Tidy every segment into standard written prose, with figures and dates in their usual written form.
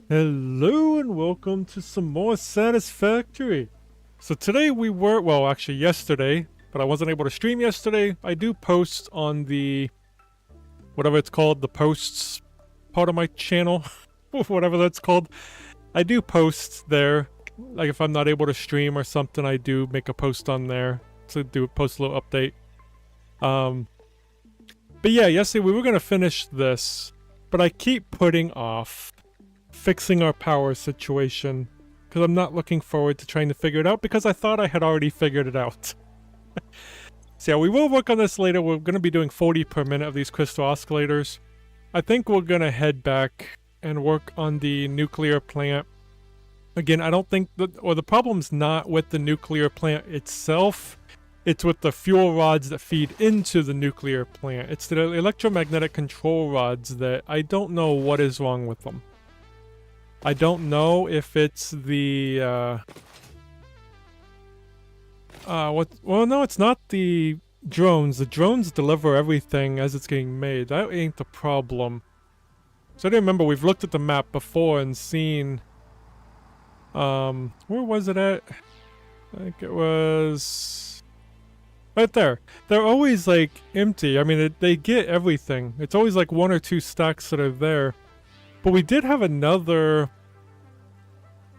Hello and welcome to some more Satisfactory. So today well actually yesterday, but I wasn't able to stream yesterday. I do post on the, whatever it's called, the posts part of my channel, whatever that's called. I do post there, like if I'm not able to stream or something, I do make a post on there to post a little update. But yeah, yesterday we were gonna finish this, but I keep putting off fixing our power situation because I'm not looking forward to trying to figure it out because I thought I had already figured it out. So yeah, we will work on this later. We're going to be doing 40 per minute of these crystal oscillators. I think we're going to head back and work on the nuclear plant. Again, I don't think the problem's not with the nuclear plant itself. It's with the fuel rods that feed into the nuclear plant. It's the electromagnetic control rods that I don't know what is wrong with them. I don't know if it's the, well, no, it's not the drones. The drones deliver everything as it's getting made. That ain't the problem. So I didn't remember, we've looked at the map before and seen, where was it at? I think it was right there. They're always, like, empty. I mean, they get everything. It's always, like, one or two stacks that are there. But we did have another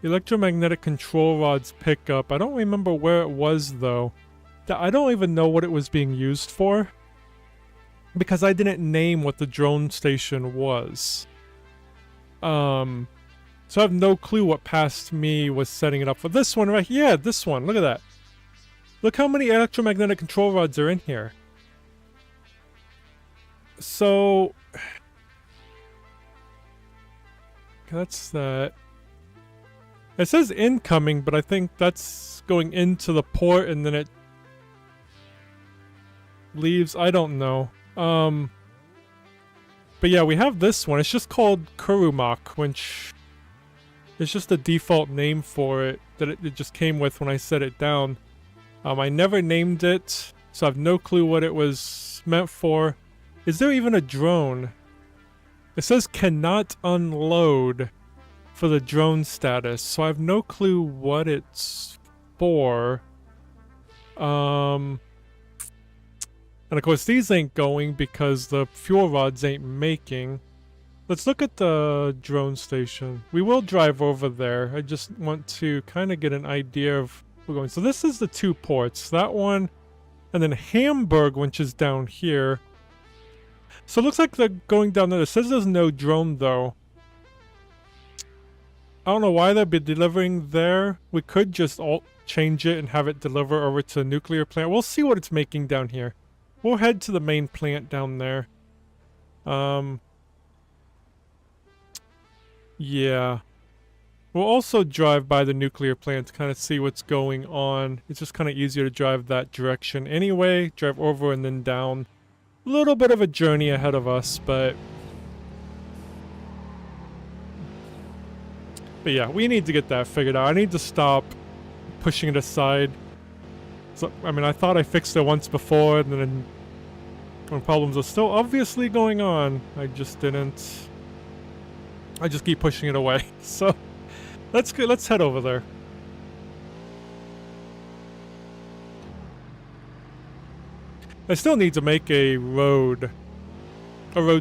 electromagnetic control rods pickup. I don't remember where it was, though. I don't even know what it was being used for, because I didn't name what the drone station was. So I have no clue what past me was setting it up for. This one right here. Yeah, this one. Look at that. Look how many electromagnetic control rods are in here. So that's that. It says incoming, but I think that's going into the port and then it leaves. I don't know. But yeah, we have this one. It's just called Kurumak, which is just a default name for it that it just came with when I set it down. I never named it, so I have no clue what it was meant for. Is there even a drone? It says cannot unload for the drone status, so I have no clue what it's for. And of course these ain't going because the fuel rods ain't making. Let's look at the drone station. We will drive over there. I just want to kind of get an idea of where we're going. So this is the two ports, that one, and then Hamburg, which is down here. So it looks like they're going down there. It says there's no drone though. I don't know why they'd be delivering there. We could just change it and have it deliver over to the nuclear plant. We'll see what it's making down here. We'll head to the main plant down there. Yeah. We'll also drive by the nuclear plant to kind of see what's going on. It's just kind of easier to drive that direction anyway. Drive over and then down. A little bit of a journey ahead of us, but yeah, we need to get that figured out. I need to stop pushing it aside. So, I mean, I thought I fixed it once before, and then when problems are still obviously going on, I just didn't. I just keep pushing it away. So, let's head over there. I still need to make a road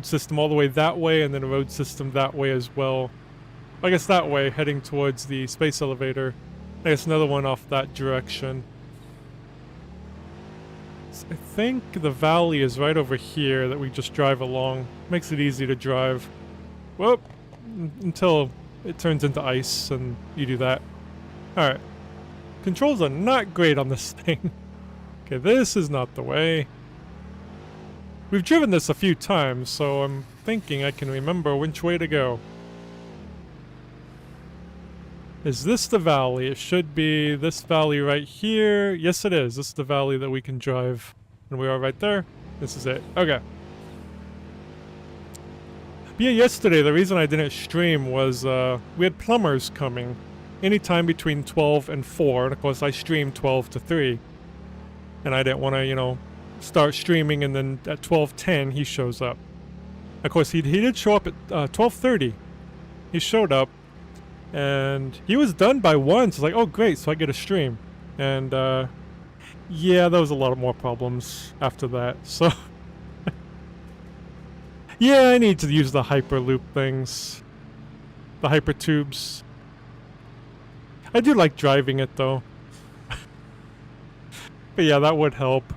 system all the way that way, and then a road system that way as well. I guess that way, heading towards the space elevator. I guess another one off that direction. So I think the valley is right over here that we just drive along. Makes it easy to drive. Whoop! Until it turns into ice and you do that. Alright. Controls are not great on this thing. Okay, this is not the way. We've driven this a few times, so I'm thinking I can remember which way to go. Is this the valley? It should be this valley right here. Yes, it is. This is the valley that we can drive. And we are right there. This is it. Okay. But yeah, yesterday, the reason I didn't stream was we had plumbers coming anytime between 12 and 4. And of course, I streamed 12 to 3. And I didn't want to, you know, start streaming and then at 12:10 he shows up. Of course, he did show up at 12:30. He showed up. And he was done by 1, so it's like, oh great, so I get a stream. And yeah, there was a lot of more problems after that, so yeah, I need to use the Hyperloop things. The Hypertubes. I do like driving it though. But yeah, that would help.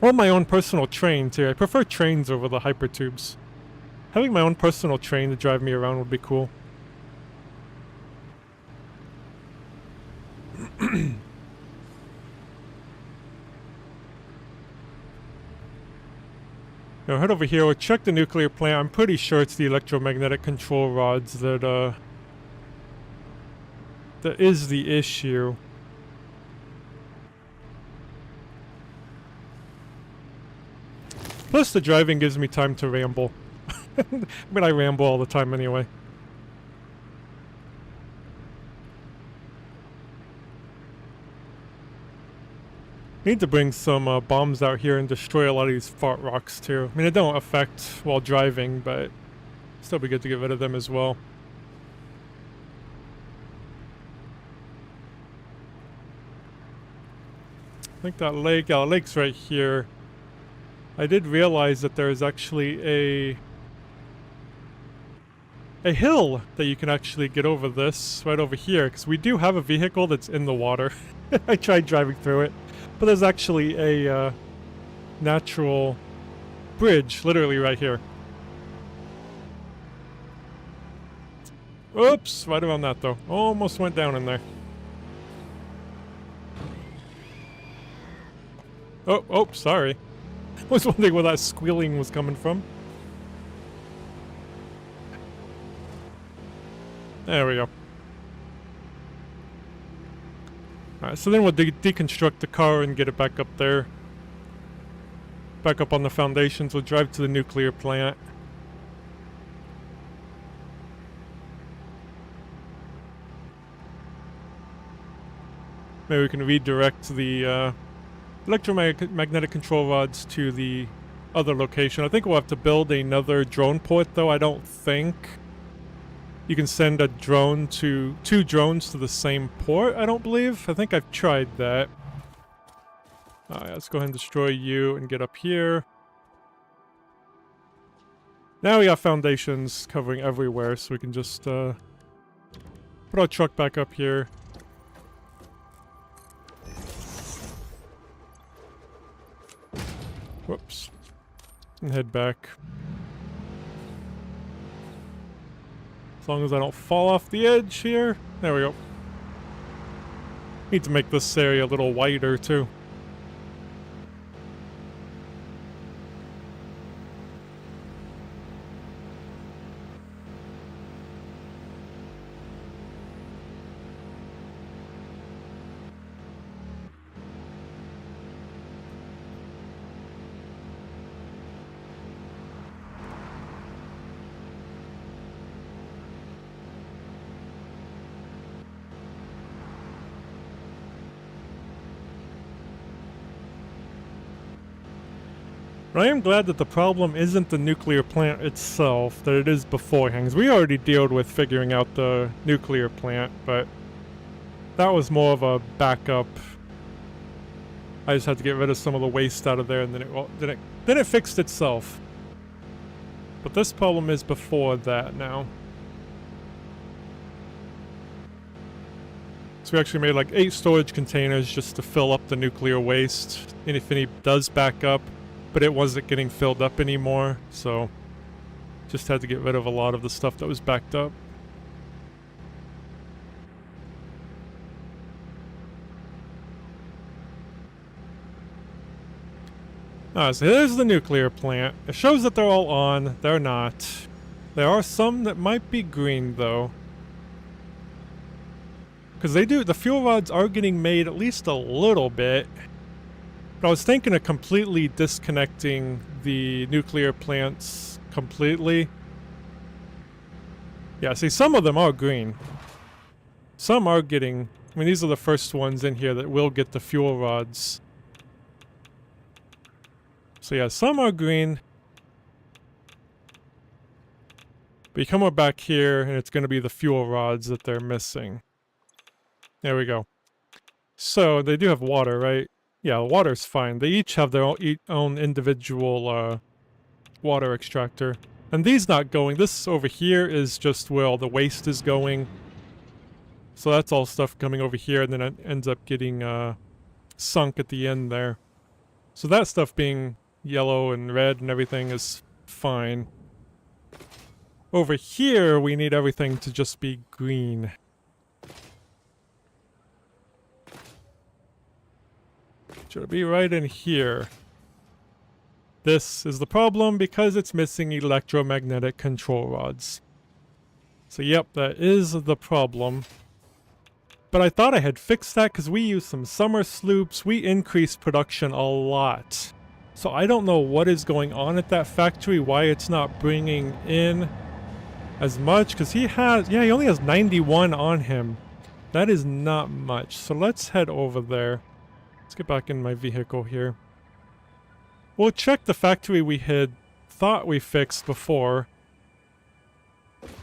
Or my own personal train too. I prefer trains over the Hypertubes. Having my own personal train to drive me around would be cool. Now head over here, we'll check the nuclear plant. I'm pretty sure it's the electromagnetic control rods that is the issue. Plus the driving gives me time to ramble. I mean, I ramble all the time anyway. Need to bring some bombs out here and destroy a lot of these fart rocks too. I mean, it don't affect while driving, but still be good to get rid of them as well. I think that lake, yeah, the lake's right here. I did realize that there is actually a hill that you can actually get over this, right over here, because we do have a vehicle that's in the water. I tried driving through it. But there's actually a natural bridge, literally right here. Oops, right around that though. Almost went down in there. Oh, sorry. I was wondering where that squealing was coming from. There we go. Alright, so then we'll deconstruct the car and get it back up there. Back up on the foundations. We'll drive to the nuclear plant. Maybe we can redirect the electromagnetic control rods to the other location. I think we'll have to build another drone port though. I don't think you can send a drone to two drones to the same port, I don't believe. I think I've tried that. Alright, let's go ahead and destroy you and get up here. Now we got foundations covering everywhere, so we can just put our truck back up here. Whoops. And head back. As long as I don't fall off the edge here. There we go. Need to make this area a little wider too. But I am glad that the problem isn't the nuclear plant itself, that it is beforehand. 'Cause we already dealt with figuring out the nuclear plant, but that was more of a backup. I just had to get rid of some of the waste out of there, and then it fixed itself. But this problem is before that now. So we actually made like 8 storage containers just to fill up the nuclear waste, and if any does back up. But it wasn't getting filled up anymore, so just had to get rid of a lot of the stuff that was backed up. So there's the nuclear plant. It shows that they're all on. They're not. There are some that might be green, though. Because the fuel rods are getting made at least a little bit. I was thinking of completely disconnecting the nuclear plants completely. Yeah, see, some of them are green. Some are getting... I mean, these are the first ones in here that will get the fuel rods. So yeah, some are green. But you come back here, and it's going to be the fuel rods that they're missing. There we go. So, they do have water, right? Yeah, the water's fine. They each have their own individual water extractor. And these not going. This over here is just where all the waste is going. So that's all stuff coming over here, and then it ends up getting sunk at the end there. So that stuff being yellow and red and everything is fine. Over here, we need everything to just be green. Should be right in here. This is the problem because it's missing electromagnetic control rods. So yep, that is the problem. But I thought I had fixed that because we used some summer sloops. We increased production a lot. So I don't know what is going on at that factory, why it's not bringing in as much. Because he only has 91 on him. That is not much. So let's head over there. Let's get back in my vehicle here. We'll check the factory we had thought we fixed before.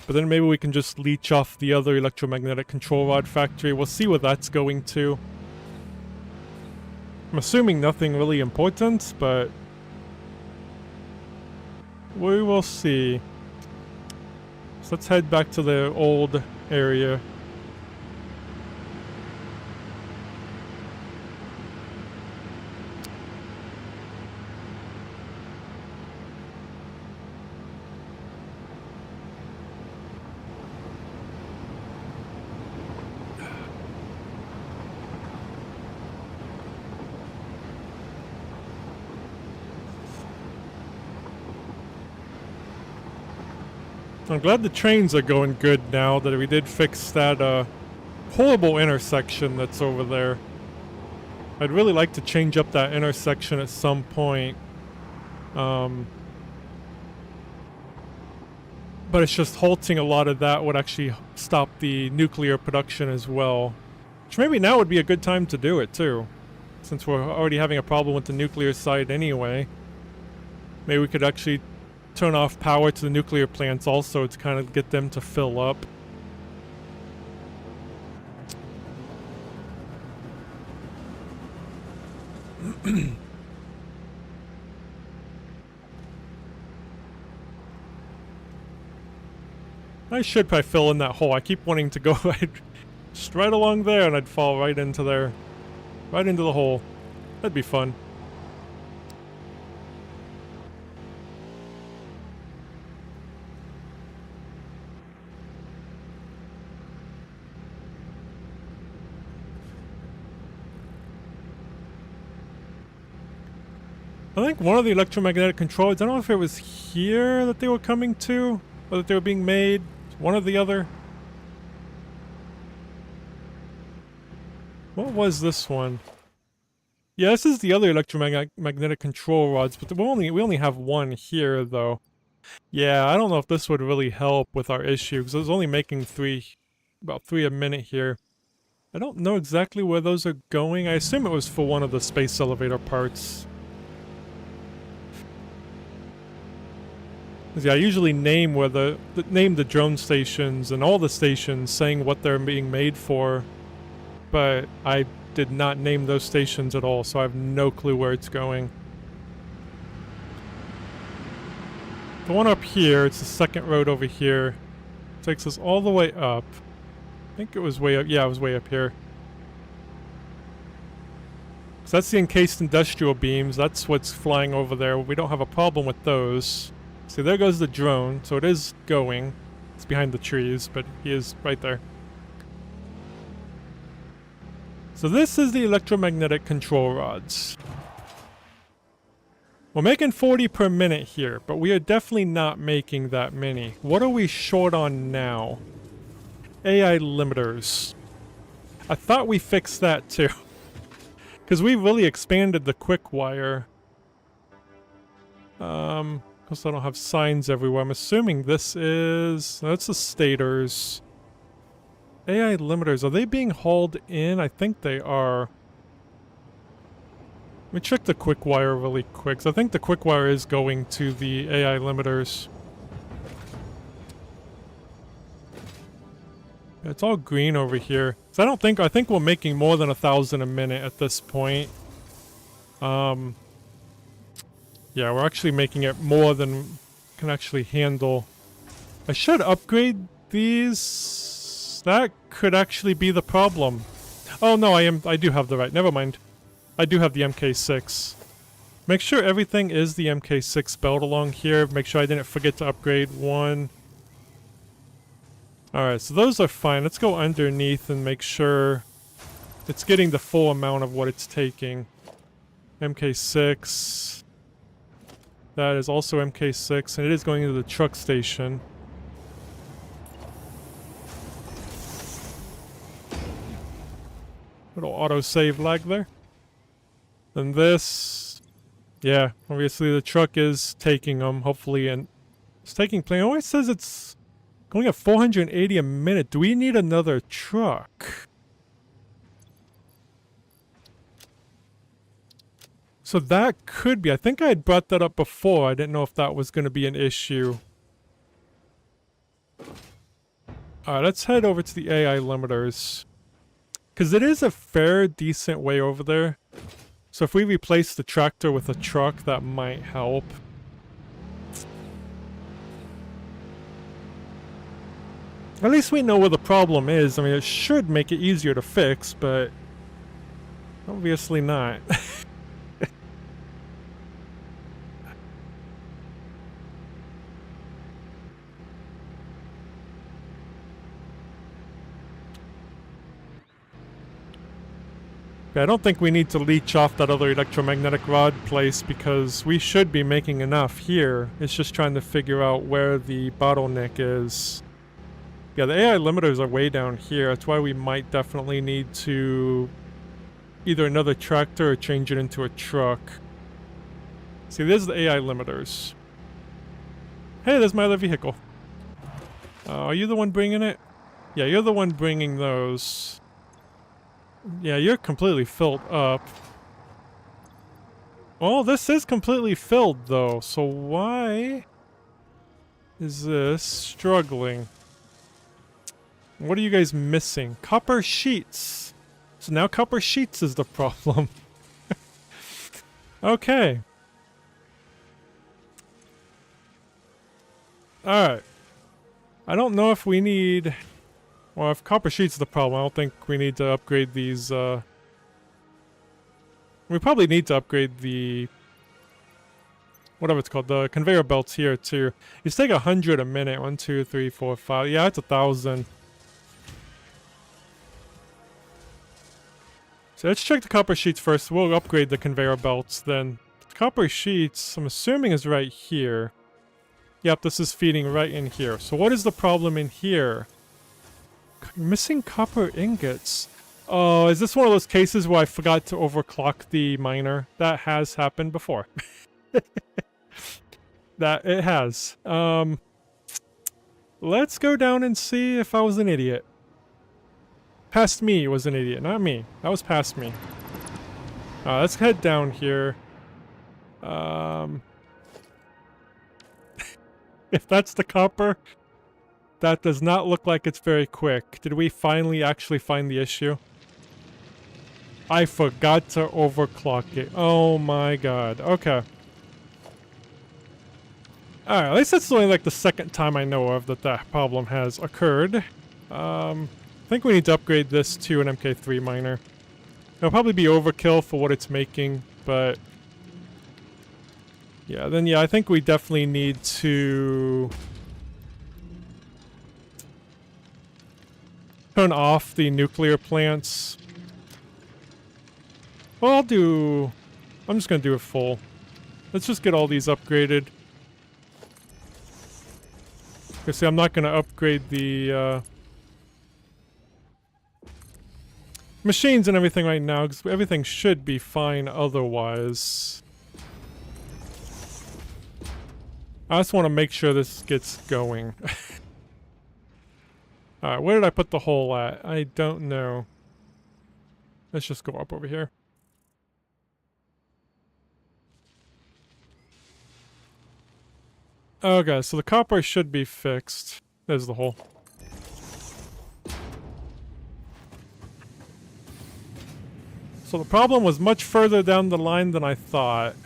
But then maybe we can just leech off the other electromagnetic control rod factory. We'll see what that's going to. I'm assuming nothing really important, but we will see. So let's head back to the old area. I'm glad the trains are going good now that we did fix that horrible intersection that's over there. I'd really like to change up that intersection at some point. But it's just halting a lot of that would actually stop the nuclear production as well. Which maybe now would be a good time to do it too. Since we're already having a problem with the nuclear side anyway. Maybe we could actually turn off power to the nuclear plants also to kind of get them to fill up. I should probably fill in that hole. I keep wanting to go just right along there and I'd fall right into there. Right into the hole. That'd be fun. I think one of the electromagnetic controllers, I don't know if it was here that they were coming to, or that they were being made, one or the other. What was this one? Yeah, this is the other electromagnetic control rods, but we only have one here, though. Yeah, I don't know if this would really help with our issue, because I was only making about three a minute here. I don't know exactly where those are going. I assume it was for one of the space elevator parts. Yeah, I usually name name the drone stations and all the stations saying what they're being made for, but I did not name those stations at all, so I have no clue where it's going. The one up here, it's the second road over here, takes us all the way up. I think it was way up, yeah, it was way up here. So that's the encased industrial beams, that's what's flying over there. We don't have a problem with those. See, there goes the drone, so it is going. It's behind the trees, but he is right there. So this is the electromagnetic control rods. We're making 40 per minute here, but we are definitely not making that many. What are we short on now? AI limiters. I thought we fixed that too. Because we really expanded the quick wire. Because I don't have signs everywhere. I'm assuming this is... That's the stators. AI limiters. Are they being hauled in? I think they are. Let me check the quick wire really quick. I think the quick wire is going to the AI limiters. It's all green over here. So I think we're making more than 1,000 a minute at this point. Yeah, we're actually making it more than can actually handle. I should upgrade these. That could actually be the problem. Oh no, I do have the right. Never mind. I do have the MK6. Make sure everything is the MK6 belt along here. Make sure I didn't forget to upgrade one. Alright, so those are fine. Let's go underneath and make sure it's getting the full amount of what it's taking. MK6. That is also MK6, and it is going to the truck station. Little autosave lag there. Then this. Yeah, obviously the truck is taking them, hopefully, and it's taking plane. It always says it's going at 480 a minute. Do we need another truck? So that could be. I think I had brought that up before. I didn't know if that was going to be an issue. Alright, let's head over to the AI limiters. Because it is a fair, decent way over there. So if we replace the tractor with a truck, that might help. At least we know where the problem is. I mean, it should make it easier to fix, but obviously not. I don't think we need to leech off that other electromagnetic rod place because we should be making enough here. It's just trying to figure out where the bottleneck is. Yeah, the AI limiters are way down here. That's why we might definitely need to either another tractor or change it into a truck. See, there's the AI limiters. Hey, there's my other vehicle. Are you the one bringing it? Yeah, you're the one bringing those. Yeah, you're completely filled up. Well, this is completely filled, though, so why is this struggling? What are you guys missing? Copper sheets! So now copper sheets is the problem. Okay. Alright. I don't know if we need... Well, if copper sheets is the problem, I don't think we need to upgrade these, We probably need to upgrade the... Whatever it's called, the conveyor belts here, too. These take 100 a minute. 1, 2, 3, 4, 5. Yeah, it's 1,000. So let's check the copper sheets first. We'll upgrade the conveyor belts, then. The copper sheets, I'm assuming, is right here. Yep, this is feeding right in here. So what is the problem in here? Missing copper ingots. Oh, is this one of those cases where I forgot to overclock the miner? That has happened before. That it has. Let's go down and see if I was an idiot. Past me was an idiot, not me. That was past me. Let's head down here. If that's the copper... That does not look like it's very quick. Did we finally actually find the issue? I forgot to overclock it. Oh my god. Okay. Alright, at least that's only like the second time I know of that that problem has occurred. I think we need to upgrade this to an MK3 miner. It'll probably be overkill for what it's making, but... Yeah, then I think we definitely need to... turn off the nuclear plants. Well, I'm just gonna do it full. Let's just get all these upgraded. Okay, see, I'm not gonna upgrade the, machines and everything right now, because everything should be fine otherwise. I just want to make sure this gets going. Alright, where did I put the hole at? I don't know. Let's just go up over here. Okay, so the copper should be fixed. There's the hole. So the problem was much further down the line than I thought.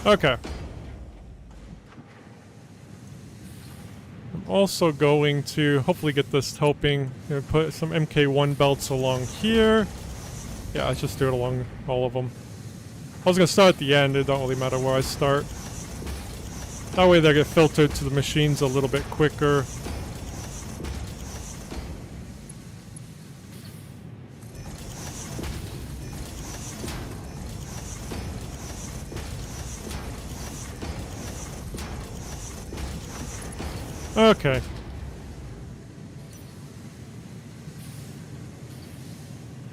Okay. I'm also going to hopefully get this helping. Put some MK1 belts along here. Yeah, let's just do it along all of them. I was gonna start at the end, it don't really matter where I start. That way they get filtered to the machines a little bit quicker. Okay.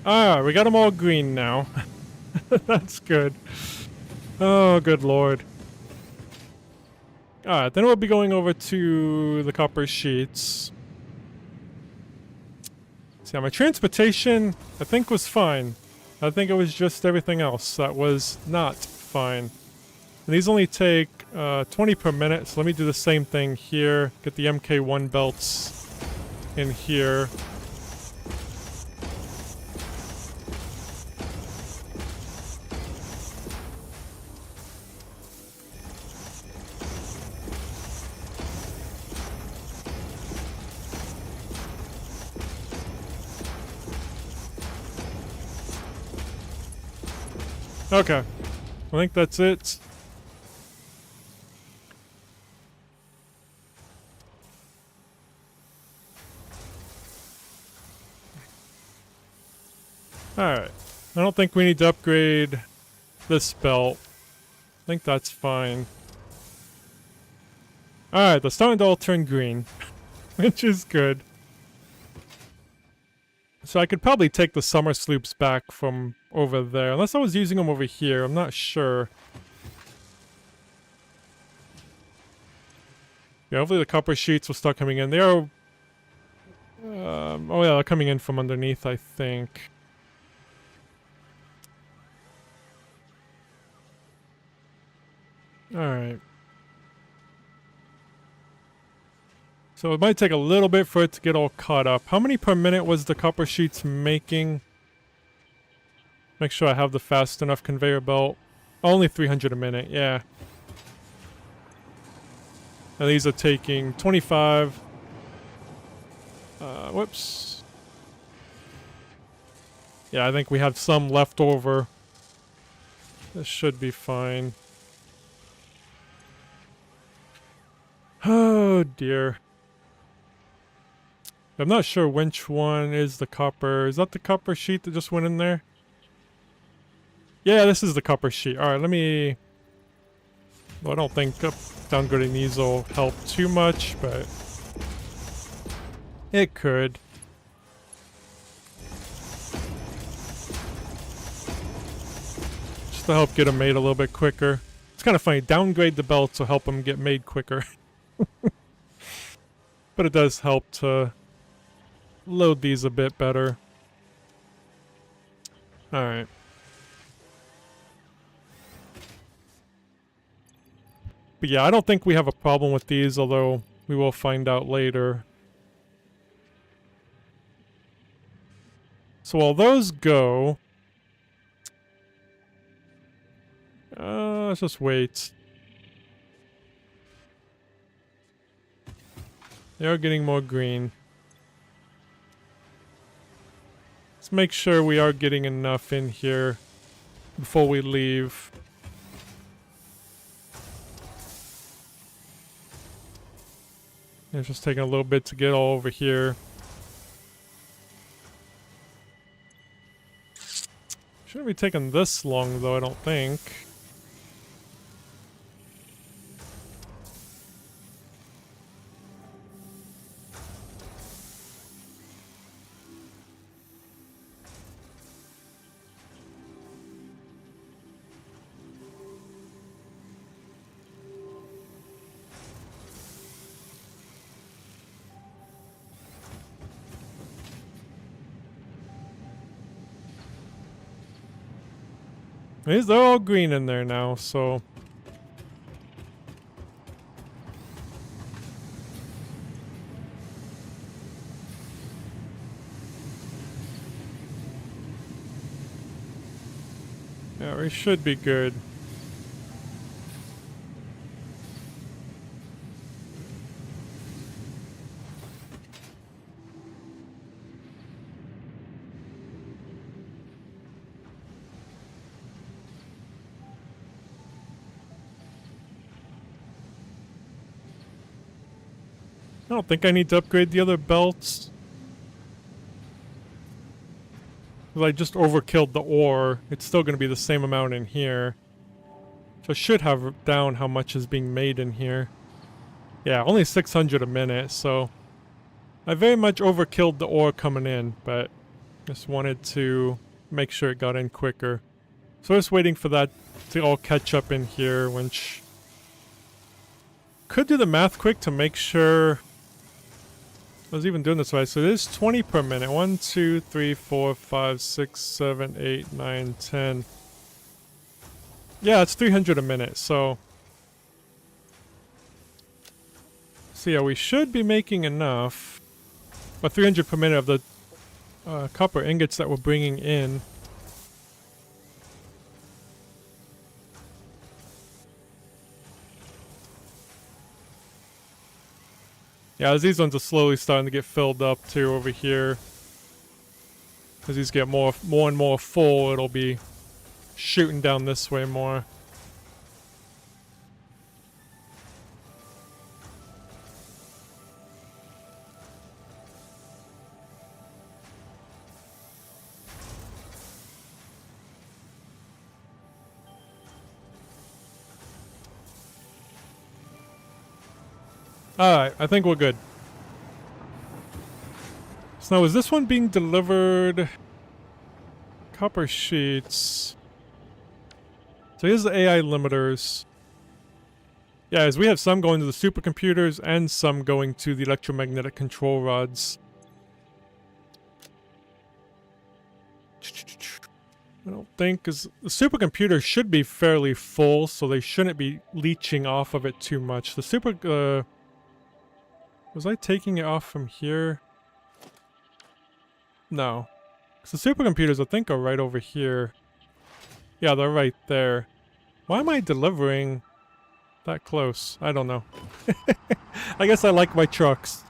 Alright, we got them all green now. That's good. Oh, good lord. Alright, then we'll be going over to the copper sheets. So yeah, my transportation, I think, was fine. I think it was just everything else that was not fine. And these only take 20 per minute, so let me do the same thing here. Get the MK1 belts in here. Okay, I think that's it. Alright, I don't think we need to upgrade this belt. I think that's fine. Alright, they're starting to all turn green, which is good. So I could probably take the summer sloops back from over there, unless I was using them over here, I'm not sure. Yeah, hopefully the copper sheets will start coming in. They are... oh yeah, they're coming in from underneath, I think. Alright. So it might take a little bit for it to get all caught up. How many per minute was the copper sheets making? Make sure I have the fast enough conveyor belt. Only 300 a minute, yeah. And these are taking 25. Whoops. Yeah, I think we have some left over. This should be fine. Oh dear. I'm not sure which one is the copper. Is that the copper sheet that just went in there? Yeah, this is the copper sheet. Alright, let me... Well, I don't think downgrading these will help too much, but... it could. Just to help get them made a little bit quicker. It's kind of funny, downgrade the belts will help them get made quicker. But it does help to load these a bit better. Alright. But yeah, I don't think we have a problem with these, although we will find out later. So while those go... let's just wait. They are getting more green. Let's make sure we are getting enough in here before we leave. It's just taking a little bit to get all over here. Shouldn't be taking this long though, I don't think. They're all green in there now, so... yeah, we should be good. I don't think I need to upgrade the other belts. I just overkilled the ore. It's still going to be the same amount in here. So I should have down how much is being made in here. Yeah, only 600 a minute, so... I very much overkilled the ore coming in, but... just wanted to make sure it got in quicker. So I was waiting for that to all catch up in here, which... could do the math quick to make sure... I was even doing this right. So it is 20 per minute. 1, 2, 3, 4, 5, 6, 7, 8, 9, 10. Yeah, it's 300 a minute, so... so yeah, we should be making enough. But 300 per minute of the copper ingots that we're bringing in. Yeah, as these ones are slowly starting to get filled up too over here. As these get more and more full, it'll be shooting down this way more. Alright, I think we're good. So now, is this one being delivered? Copper sheets. So here's the AI limiters. Yeah, as we have some going to the supercomputers and some going to the electromagnetic control rods. I don't think, because the supercomputer should be fairly full, so they shouldn't be leeching off of it too much. The was I taking it off from here? No. So the supercomputers, I think, are right over here. Yeah, they're right there. Why am I delivering that close? I don't know. I guess I like my trucks.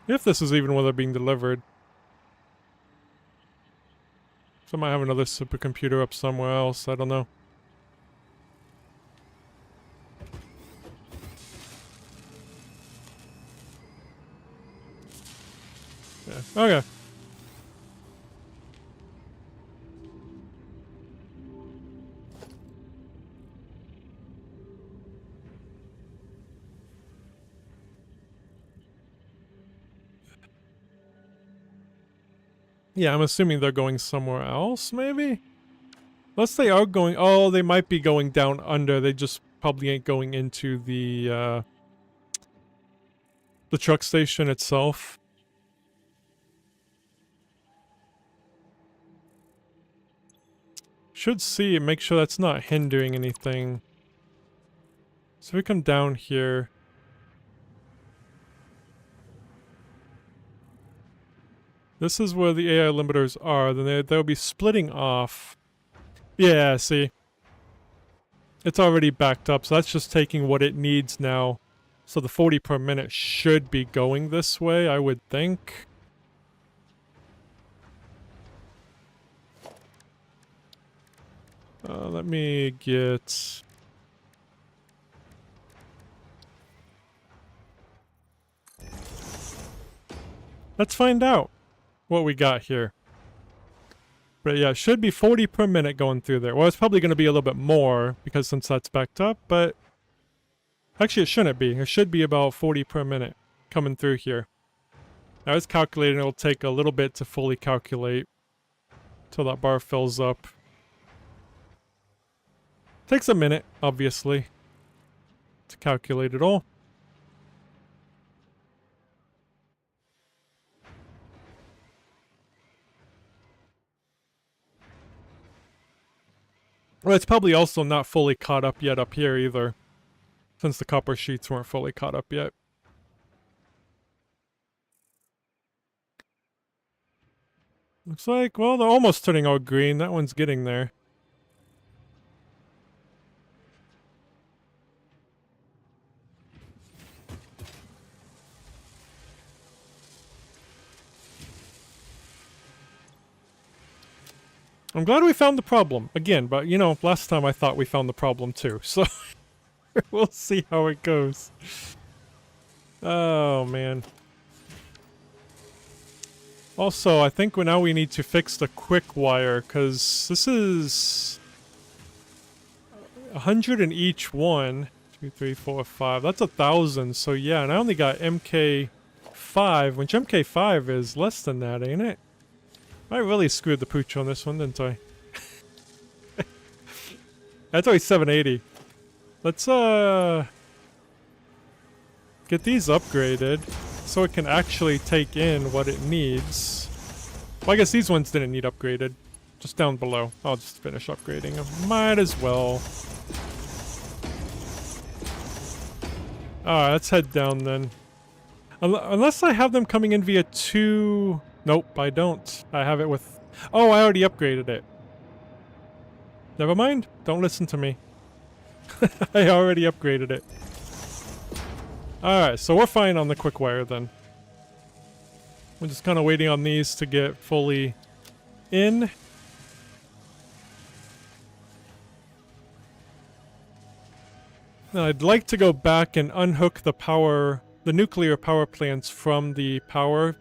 If this is even where they're being delivered. So I might have another supercomputer up somewhere else. I don't know. Yeah. Okay. Yeah, I'm assuming they're going somewhere else, maybe? Unless they are going... oh, they might be going down under. They just probably ain't going into the truck station itself. Should see and make sure that's not hindering anything. So we come down here. This is where the AI limiters are. Then they'll be splitting off. Yeah, see. It's already backed up, so that's just taking what it needs now. So the 40 per minute should be going this way, I would think. Let me get... let's find out what we got here. But yeah, it should be 40 per minute going through there. Well, it's probably going to be a little bit more, because since that's backed up, but... actually, it shouldn't be. It should be about 40 per minute coming through here. Now, it's calculating. It'll take a little bit to fully calculate until that bar fills up. Takes a minute, obviously, to calculate it all. Well, it's probably also not fully caught up yet up here either, since the copper sheets weren't fully caught up yet. Looks like, well, they're almost turning out green. That one's getting there. I'm glad we found the problem. Again, but you know, last time I thought we found the problem too, so we'll see how it goes. Oh, man. Also, I think now we need to fix the quick wire, because this is 100 in each one. 2, 3, 4, 5. That's 1,000, so yeah, and I only got MK5, which MK5 is less than that, ain't it? I really screwed the pooch on this one, didn't I? That's only 780. Let's, get these upgraded so it can actually take in what it needs. Well, I guess these ones didn't need upgraded. Just down below. I'll just finish upgrading them. Might as well. Alright, let's head down then. Unless I have them coming in via 2... Nope, I don't. I have it with... Oh, I already upgraded it. Never mind. Don't listen to me. I already upgraded it. Alright, so we're fine on the quick wire then. We're just kind of waiting on these to get fully in. Now, I'd like to go back and unhook the nuclear power plants from the power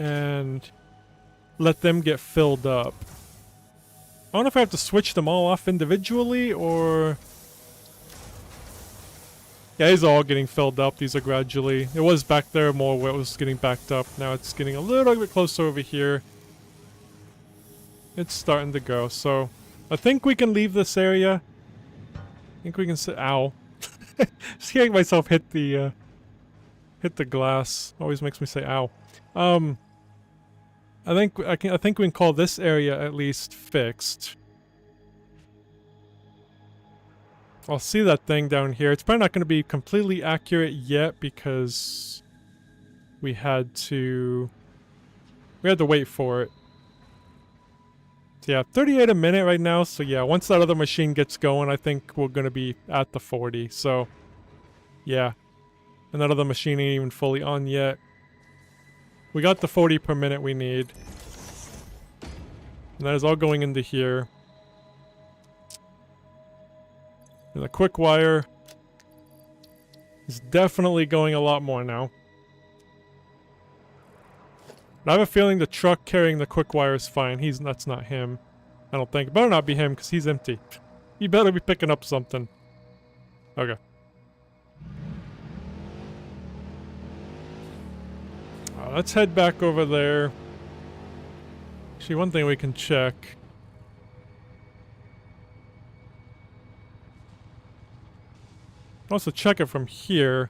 and let them get filled up. I don't know if I have to switch them all off individually or... Yeah, these are all getting filled up. These are gradually... It was back there more where it was getting backed up. Now it's getting a little bit closer over here. It's starting to go, so... I think we can leave this area. I think we can sit... Ow. Just hearing myself hit the glass always makes me say ow. I think we can call this area at least fixed. I'll see that thing down here. It's probably not going to be completely accurate yet because we had to wait for it. So yeah, 38 a minute right now. So yeah, once that other machine gets going, I think we're going to be at the 40. So yeah, and that other machine ain't even fully on yet. We got the 40 per minute we need. And that is all going into here. And the quick wire is definitely going a lot more now. And I have a feeling the truck carrying the quick wire is fine. That's not him. I don't think. It better not be him because he's empty. He better be picking up something. Okay. Let's head back over there. Actually, one thing we can check. Also check it from here.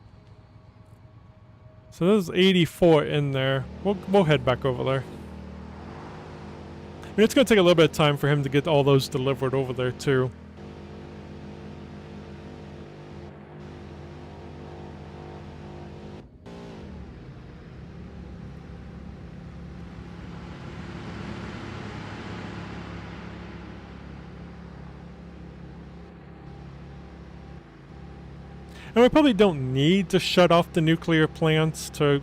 So there's 84 in there. We'll head back over there. I mean, it's gonna take a little bit of time for him to get all those delivered over there too. And we probably don't need to shut off the nuclear plants to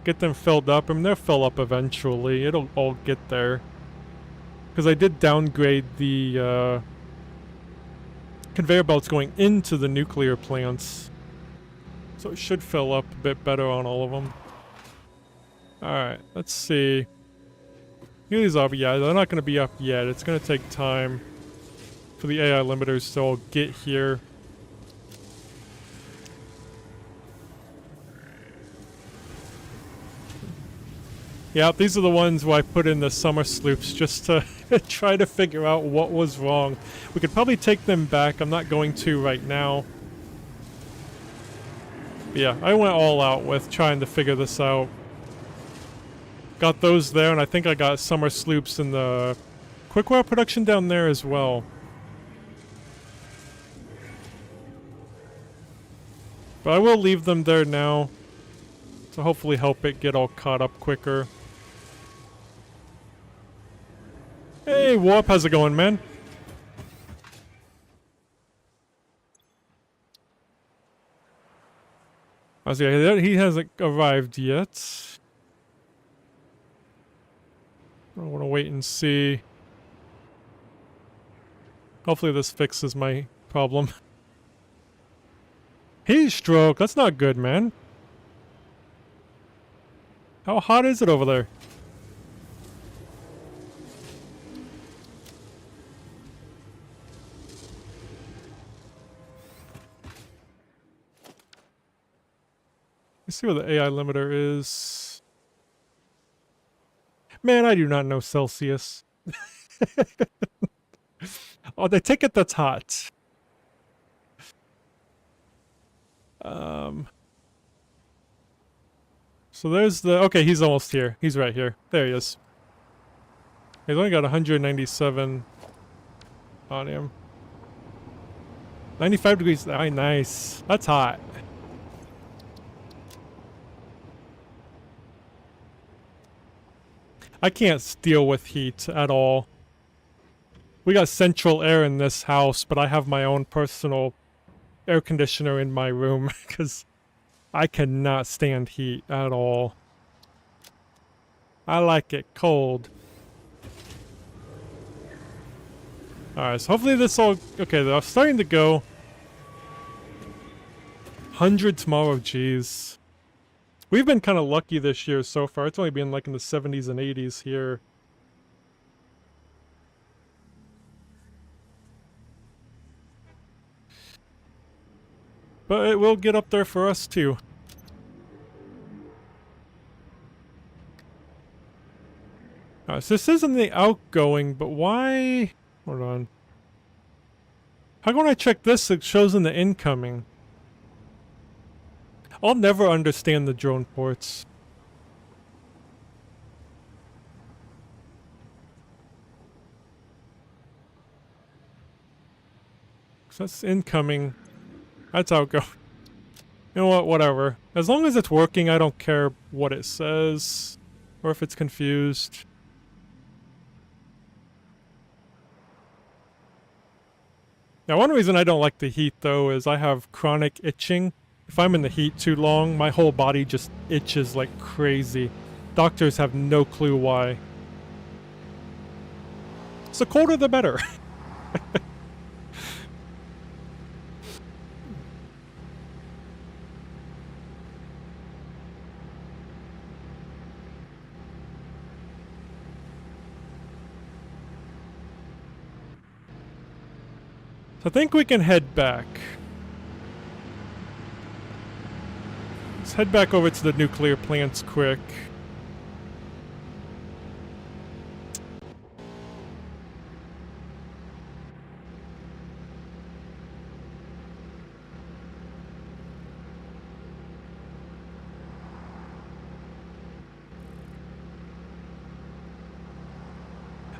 get them filled up. I mean, they'll fill up eventually. It'll all get there. Because I did downgrade the conveyor belts going into the nuclear plants. So it should fill up a bit better on all of them. Alright, let's see. These are, yeah, they're not going to be up yet. It's going to take time for the AI limiters to all get here. Yeah, these are the ones where I put in the summer sloops just to try to figure out what was wrong. We could probably take them back. I'm not going to right now. But yeah, I went all out with trying to figure this out. Got those there, and I think I got summer sloops in the quickwire production down there as well. But I will leave them there now to hopefully help it get all caught up quicker. Hey, Warp, how's it going, man? I was like, he hasn't arrived yet. I want to wait and see. Hopefully this fixes my problem. Heat stroke, that's not good, man. How hot is it over there? Let's see what the AI limiter is. Man, I do not know Celsius. Oh, they take it that's hot. So there's the... Okay, he's almost here. He's right here. There he is. He's only got 197 on him. 95 degrees. Ah, nice. That's hot. I can't deal with heat at all. We got central air in this house, but I have my own personal air conditioner in my room because I cannot stand heat at all. I like it cold. Alright, so hopefully this all... Okay, they're starting to go. 100 tomorrow, jeez. We've been kind of lucky this year so far. It's only been like in the 70s and 80s here. But it will get up there for us too. Alright, so this isn't the outgoing, but why... Hold on. How can I check this? It shows in the incoming. I'll never understand the drone ports. So that's incoming. That's outgoing. You know what? Whatever. As long as it's working, I don't care what it says. Or if it's confused. Now, one reason I don't like the heat, though, is I have chronic itching. If I'm in the heat too long, my whole body just itches like crazy. Doctors have no clue why. So the colder the better. I think we can head back. Let's head back over to the nuclear plants quick.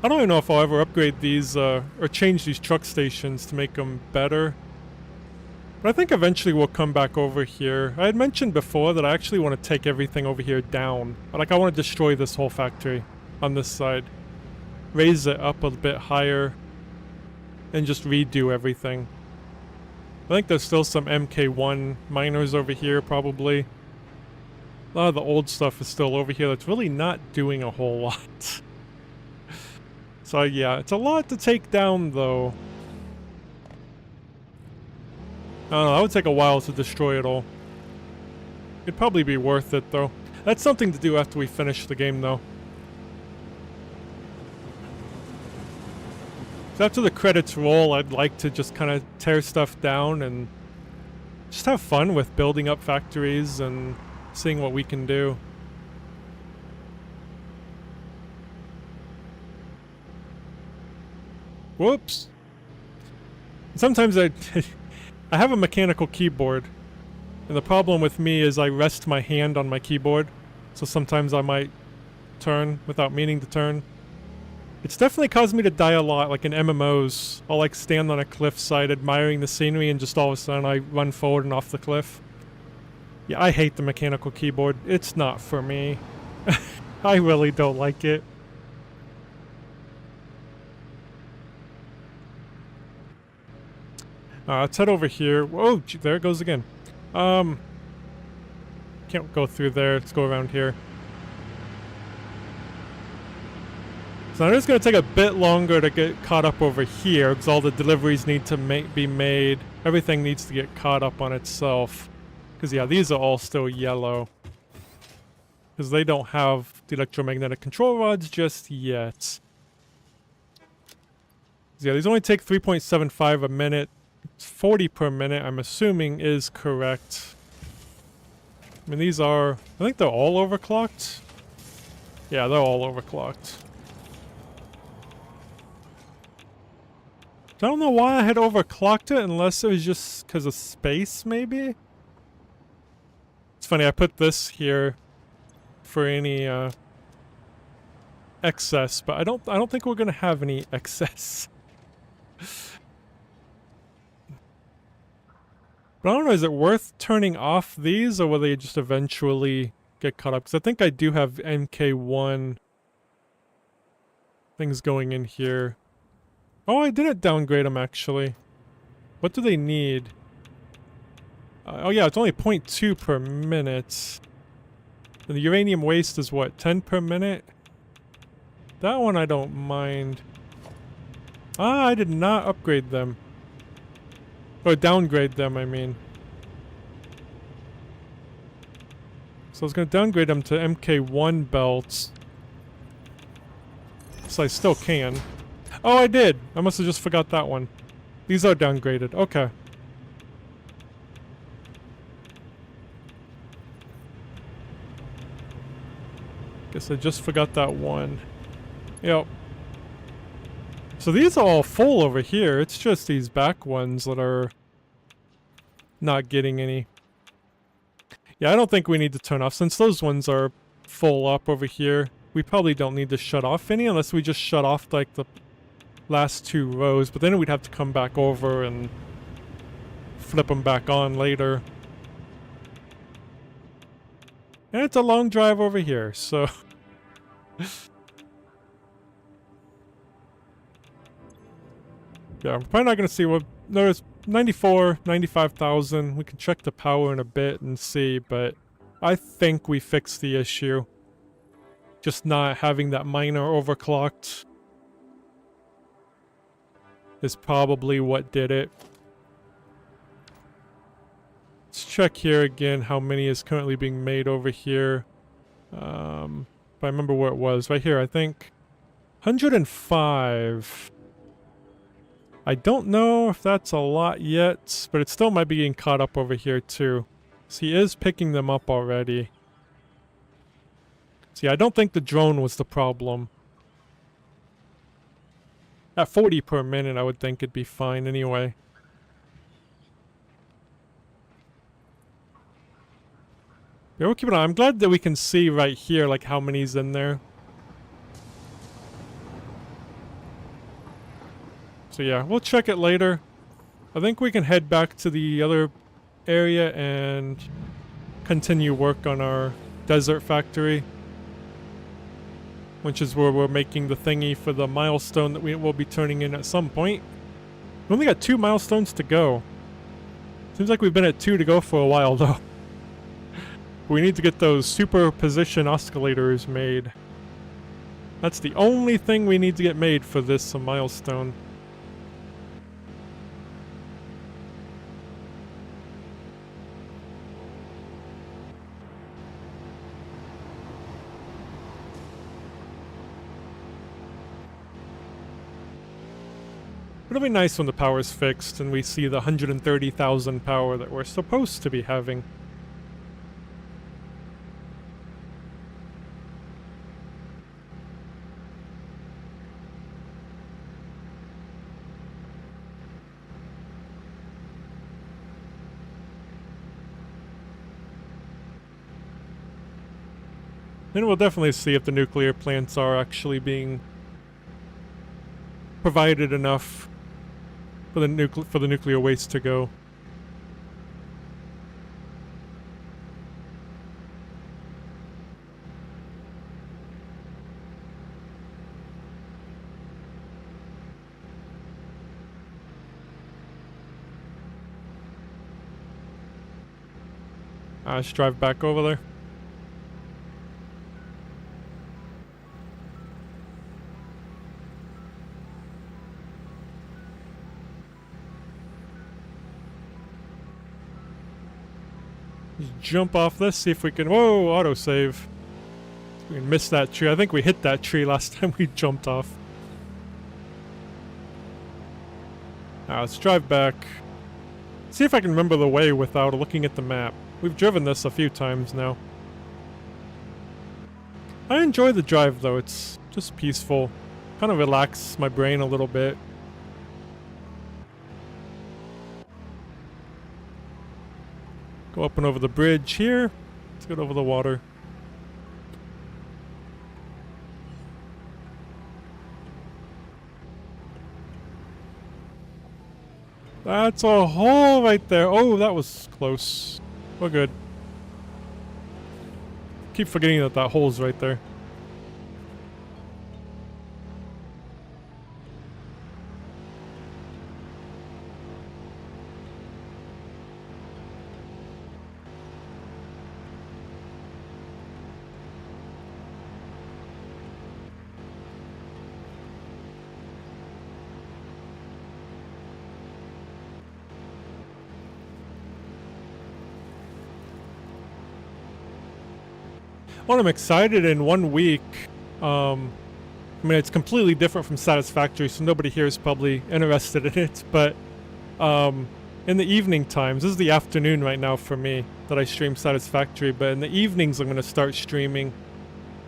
I don't even know if I'll ever upgrade these, or change these truck stations to make them better. But I think eventually we'll come back over here. I had mentioned before that I actually want to take everything over here down. Like, I want to destroy this whole factory on this side. Raise it up a bit higher. And just redo everything. I think there's still some MK1 miners over here, probably. A lot of the old stuff is still over here that's really not doing a whole lot. So yeah, it's a lot to take down, though. I don't know, that would take a while to destroy it all. It'd probably be worth it, though. That's something to do after we finish the game, though. So after the credits roll, I'd like to just kind of tear stuff down and just have fun with building up factories and seeing what we can do. Whoops. Sometimes I have a mechanical keyboard, and the problem with me is I rest my hand on my keyboard, so sometimes I might turn without meaning to turn. It's definitely caused me to die a lot, like in MMOs. I'll like stand on a cliffside admiring the scenery and just all of a sudden I run forward and off the cliff. Yeah, I hate the mechanical keyboard. It's not for me. I really don't like it. Let's head over here. Whoa, there it goes again. Can't go through there. Let's go around here. So it's going to take a bit longer to get caught up over here because all the deliveries need to be made. Everything needs to get caught up on itself. Because, yeah, these are all still yellow. Because they don't have the electromagnetic control rods just yet. So, yeah, these only take 3.75 a minute. 40 per minute, I'm assuming, is correct. I mean, these are... I think they're all overclocked. Yeah, they're all overclocked. I don't know why I had overclocked it, unless it was just because of space, maybe? It's funny, I put this here for any excess, but I don't think we're gonna have any excess. But I don't know, is it worth turning off these, or will they just eventually get caught up? Because I think I do have MK1 things going in here. Oh, I didn't downgrade them, actually. What do they need? Oh yeah, it's only 0.2 per minute. And the uranium waste is what, 10 per minute? That one I don't mind. Ah, I did not upgrade them. Or downgrade them, I mean. So I was going to downgrade them to MK1 belts. So I still can. Oh, I did! I must have just forgot that one. These are downgraded. Okay. Guess I just forgot that one. Yep. So these are all full over here. It's just these back ones that are not getting any. Yeah, I don't think we need to turn off. Since those ones are full up over here, we probably don't need to shut off any unless we just shut off like the last two rows. But then we'd have to come back over and flip them back on later. And it's a long drive over here, so... Yeah, we're probably not going to see what... There's 94, 95,000. We can check the power in a bit and see, but I think we fixed the issue. Just not having that miner overclocked is probably what did it. Let's check here again how many is currently being made over here. If I remember where it was. Right here, I think. 105. I don't know if that's a lot yet, but it still might be getting caught up over here too. So he is picking them up already. See, I don't think the drone was the problem. At 40 per minute, I would think it'd be fine anyway. Yeah, we'll keep an eye. I'm glad that we can see right here, like, how many's in there. So yeah, we'll check it later. I think we can head back to the other area and continue work on our desert factory. Which is where we're making the thingy for the milestone that we will be turning in at some point. We only got 2 milestones to go. Seems like we've been at 2 to go for a while though. We need to get those superposition oscillators made. That's the only thing we need to get made for this milestone. It'll be nice when the power's fixed and we see the 130,000 power that we're supposed to be having. Then we'll definitely see if the nuclear plants are actually being provided enough for the nuclear waste to go. Let's drive back over there. Just jump off this, see if we can... Whoa, autosave. We missed that tree. I think we hit that tree last time we jumped off. Let's drive back. See if I can remember the way without looking at the map. We've driven this a few times now. I enjoy the drive though, it's just peaceful. Kind of relaxes my brain a little bit. Go up and over the bridge here. Let's get over the water. That's a hole right there. Oh, that was close. We're good. Keep forgetting that that hole's right there. Well, I'm excited in 1 week. I mean, it's completely different from Satisfactory, so nobody here is probably interested in it, but in the evening times, this is the afternoon right now for me that I stream Satisfactory, but in the evenings I'm going to start streaming.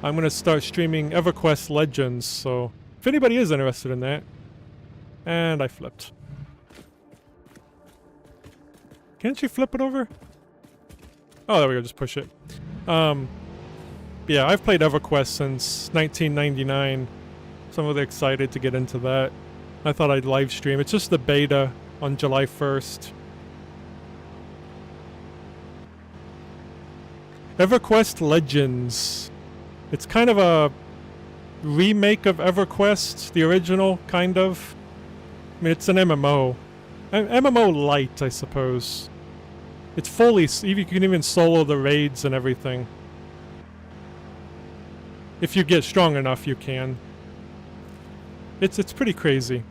I'm going to start streaming EverQuest Legends, so if anybody is interested in that. And I flipped. Can't you flip it over? Oh, there we go, just push it. Yeah, I've played EverQuest since 1999, so I'm really excited to get into that. I thought I'd live stream. It's just the beta on July 1st. EverQuest Legends. It's kind of a remake of EverQuest, the original, kind of. I mean, it's an MMO. MMO light, I suppose. It's fully... You can even solo the raids and everything. If you get strong enough, you can. It's pretty crazy.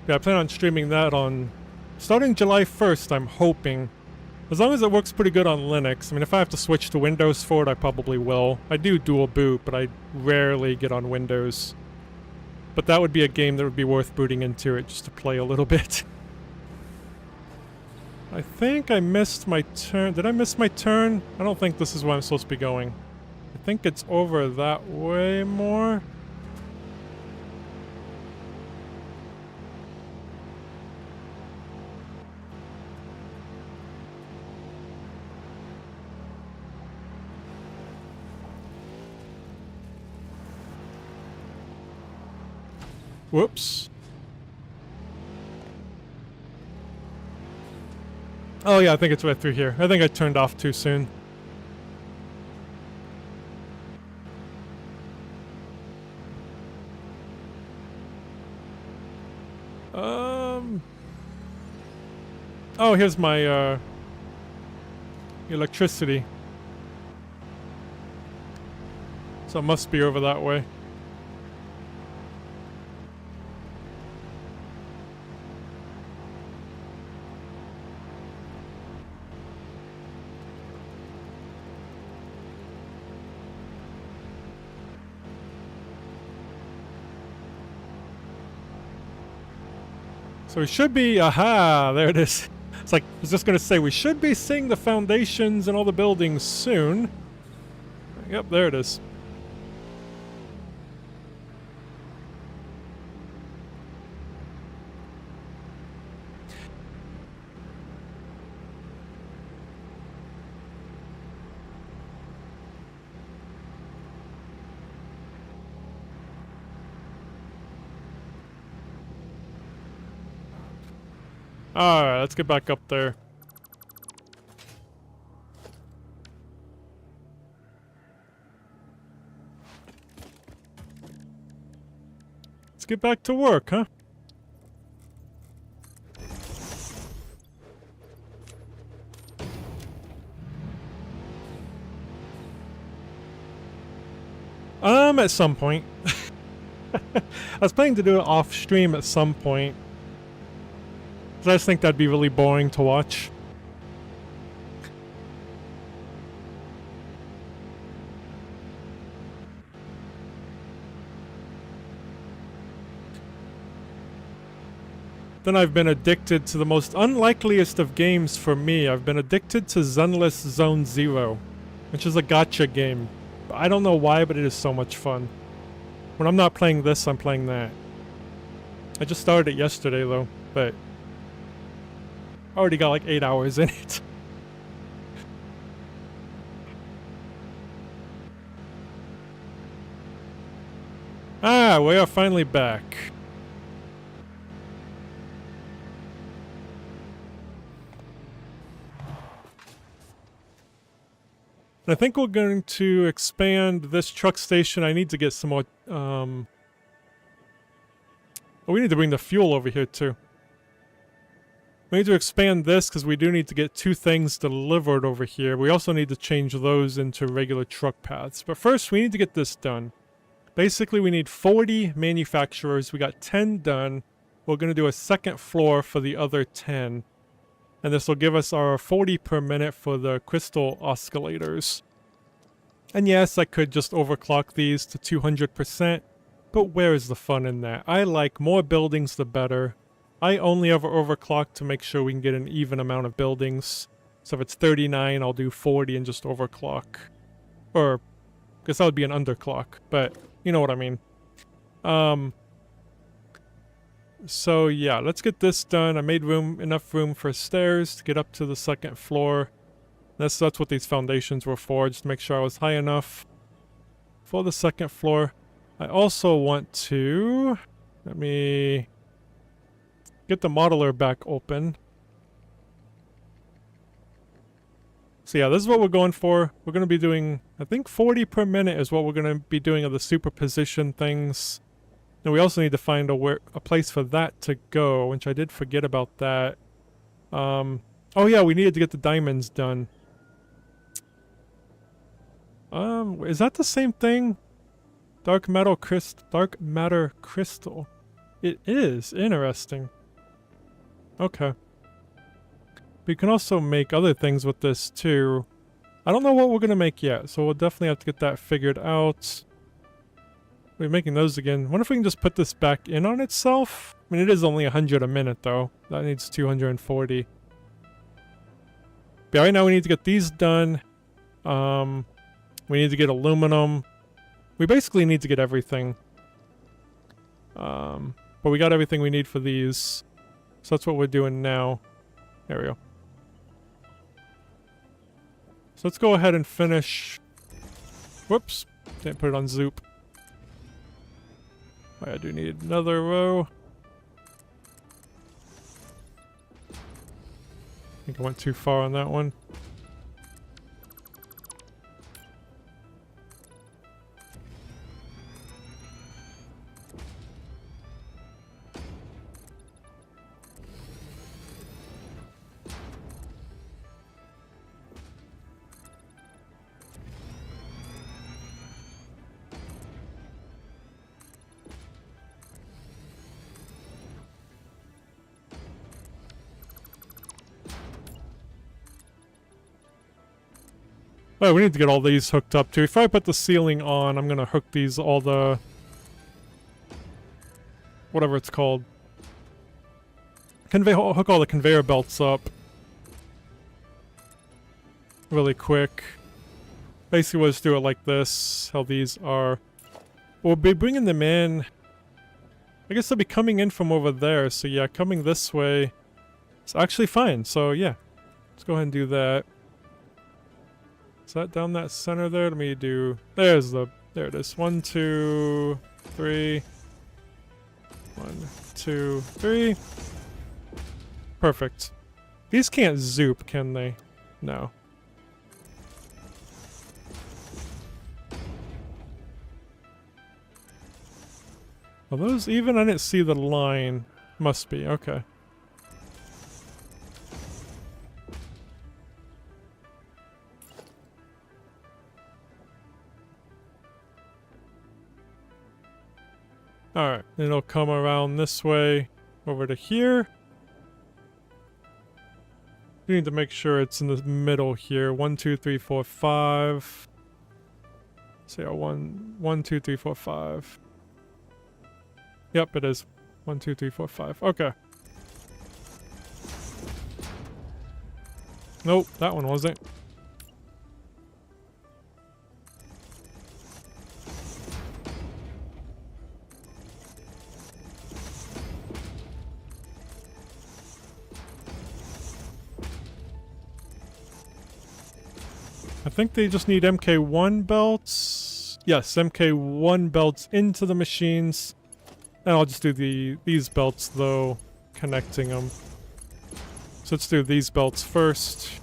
Yeah, I plan on streaming that on... starting July 1st, I'm hoping. As long as it works pretty good on Linux. I mean, if I have to switch to Windows for it, I probably will. I do dual boot, but I rarely get on Windows. But that would be a game that would be worth booting into it just to play a little bit. I think I missed my turn. Did I miss my turn? I don't think this is where I'm supposed to be going. I think it's over that way more. Whoops. Oh yeah, I think it's right through here. I think I turned off too soon. Oh, here's my, electricity. So it must be over that way. So we should be, aha, there it is. It's like, I was just gonna say, we should be seeing the foundations and all the buildings soon. Yep, there it is. Alright, let's get back up there. Let's get back to work, huh? am at some point. I was planning to do it off stream at some point. I just think that'd be really boring to watch. Then I've been addicted to the most unlikeliest of games for me. I've been addicted to Zenless Zone Zero, which is a gacha game. I don't know why, but it is so much fun. When I'm not playing this, I'm playing that. I just started it yesterday though, but I already got like 8 hours in it. Ah, we are finally back. I think we're going to expand this truck station. I need to get some more, oh, we need to bring the fuel over here too. We need to expand this because we do need to get 2 things delivered over here. We also need to change those into regular truck paths. But first, we need to get this done. Basically, we need 40 manufacturers. We got 10 done. We're going to do a second floor for the other 10. And this will give us our 40 per minute for the crystal oscillators. And yes, I could just overclock these to 200%, but where is the fun in that? I like more buildings the better. I only ever overclock to make sure we can get an even amount of buildings. So if it's 39, I'll do 40 and just overclock. Or, I guess that would be an underclock, but you know what I mean. So yeah, let's get this done. I made enough room for stairs to get up to the second floor. That's what these foundations were for, just to make sure I was high enough for the second floor. I also want to, let me get the modeler back open. So yeah, this is what we're going for. We're going to be doing, I think 40 per minute is what we're going to be doing of the superposition things. And we also need to find a place for that to go, which I did forget about that. Oh yeah, we needed to get the diamonds done. Is that the same thing? Dark matter crystal. It is. Interesting. Okay. We can also make other things with this too. I don't know what we're gonna make yet, so we'll definitely have to get that figured out. We're making those again. Wonder if we can just put this back in on itself? I mean, it is only 100 a minute, though. That needs 240. But right now we need to get these done. We need to get aluminum. We basically need to get everything. But we got everything we need for these. So that's what we're doing now. There we go. So let's go ahead and finish. Whoops. Didn't put it on Zoop. I do need another row. I think I went too far on that one. Oh, we need to get all these hooked up too. If I put the ceiling on, I'm gonna hook these, all the... whatever it's called. Hook all the conveyor belts up. Really quick. Basically we'll just do it like this, how these are. We'll be bringing them in. I guess they'll be coming in from over there, so yeah, coming this way. It's actually fine, so yeah. Let's go ahead and do that. Is that down that center there? Let me do... there it is. 1, 2, 3. 1, 2, 3. Perfect. These can't zoop, can they? No. Are those even? I didn't see the line. Must be, okay. Alright, then it'll come around this way over to here. We need to make sure it's in the middle here. 1, 2, 3, 4, 5. So yeah, 1, 2, 3, 4, 5. Yep, it is. 1, 2, 3, 4, 5. Okay. Nope, that one wasn't. I think they just need MK1 belts. Yes, MK1 belts into the machines. And I'll just do these belts though, connecting them. So let's do these belts first.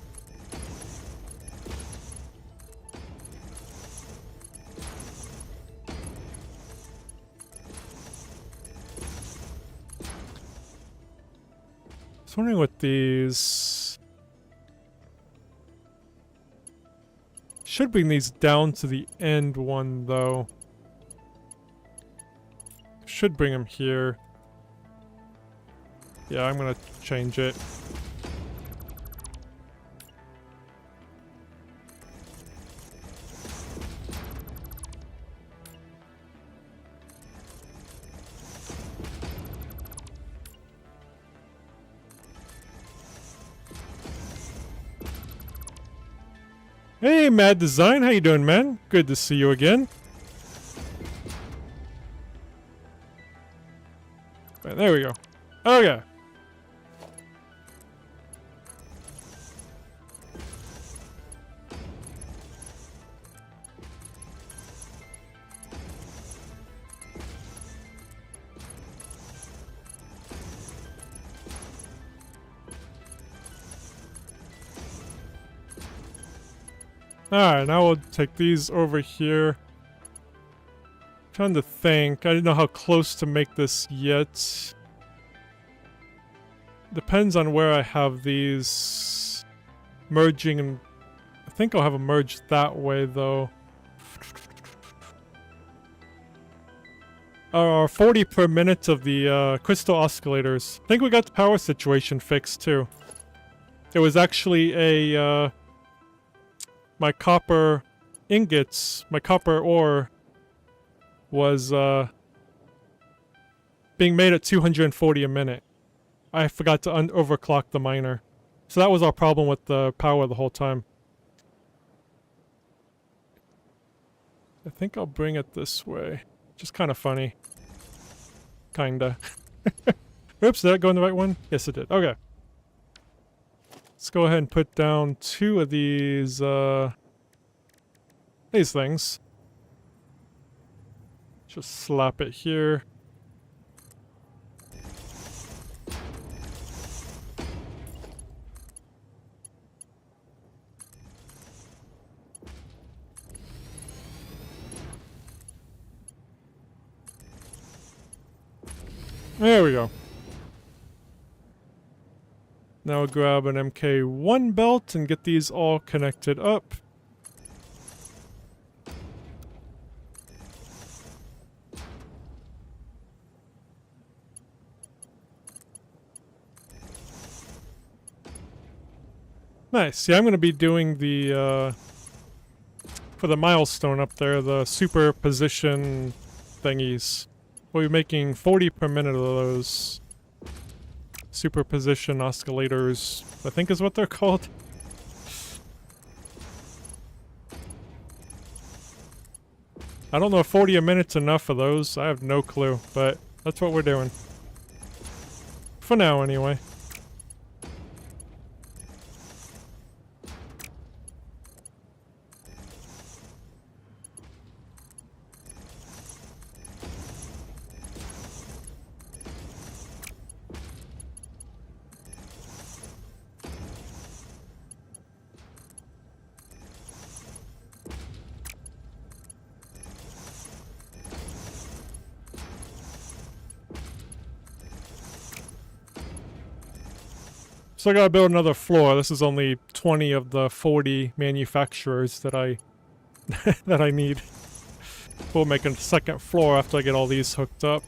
I was wondering what these... Should bring these down to the end one though. Should bring them here. Yeah, I'm gonna change it. Hey, Mad Design, how you doing, man? Good to see you again. Right, there we go. Okay. Alright, now we'll take these over here. Trying to think. I didn't know how close to make this yet. Depends on where I have these merging, and I think I'll have them merged that way though. 40 per minute of the crystal oscillators. I think we got the power situation fixed too. It was actually a my copper ingots, my copper ore was being made at 240 a minute. I forgot to overclock the miner. So that was our problem with the power the whole time. I think I'll bring it this way. Just kind of funny. Kinda. Oops, did that go in the right one? Yes, it did. Okay. Let's go ahead and put down 2 of these things. Just slap it here. There we go. Now we'll grab an MK1 belt and get these all connected up. Nice. Yeah, I'm going to be doing the, for the milestone up there, the superposition thingies. We'll be making 40 per minute of those. Superposition oscillators, I think is what they're called. I don't know if 40 a minute's enough for those. I have no clue, but that's what we're doing. For now, anyway. So I gotta build another floor. This is only 20 of the 40 manufacturers that I that I need. We'll make a second floor after I get all these hooked up.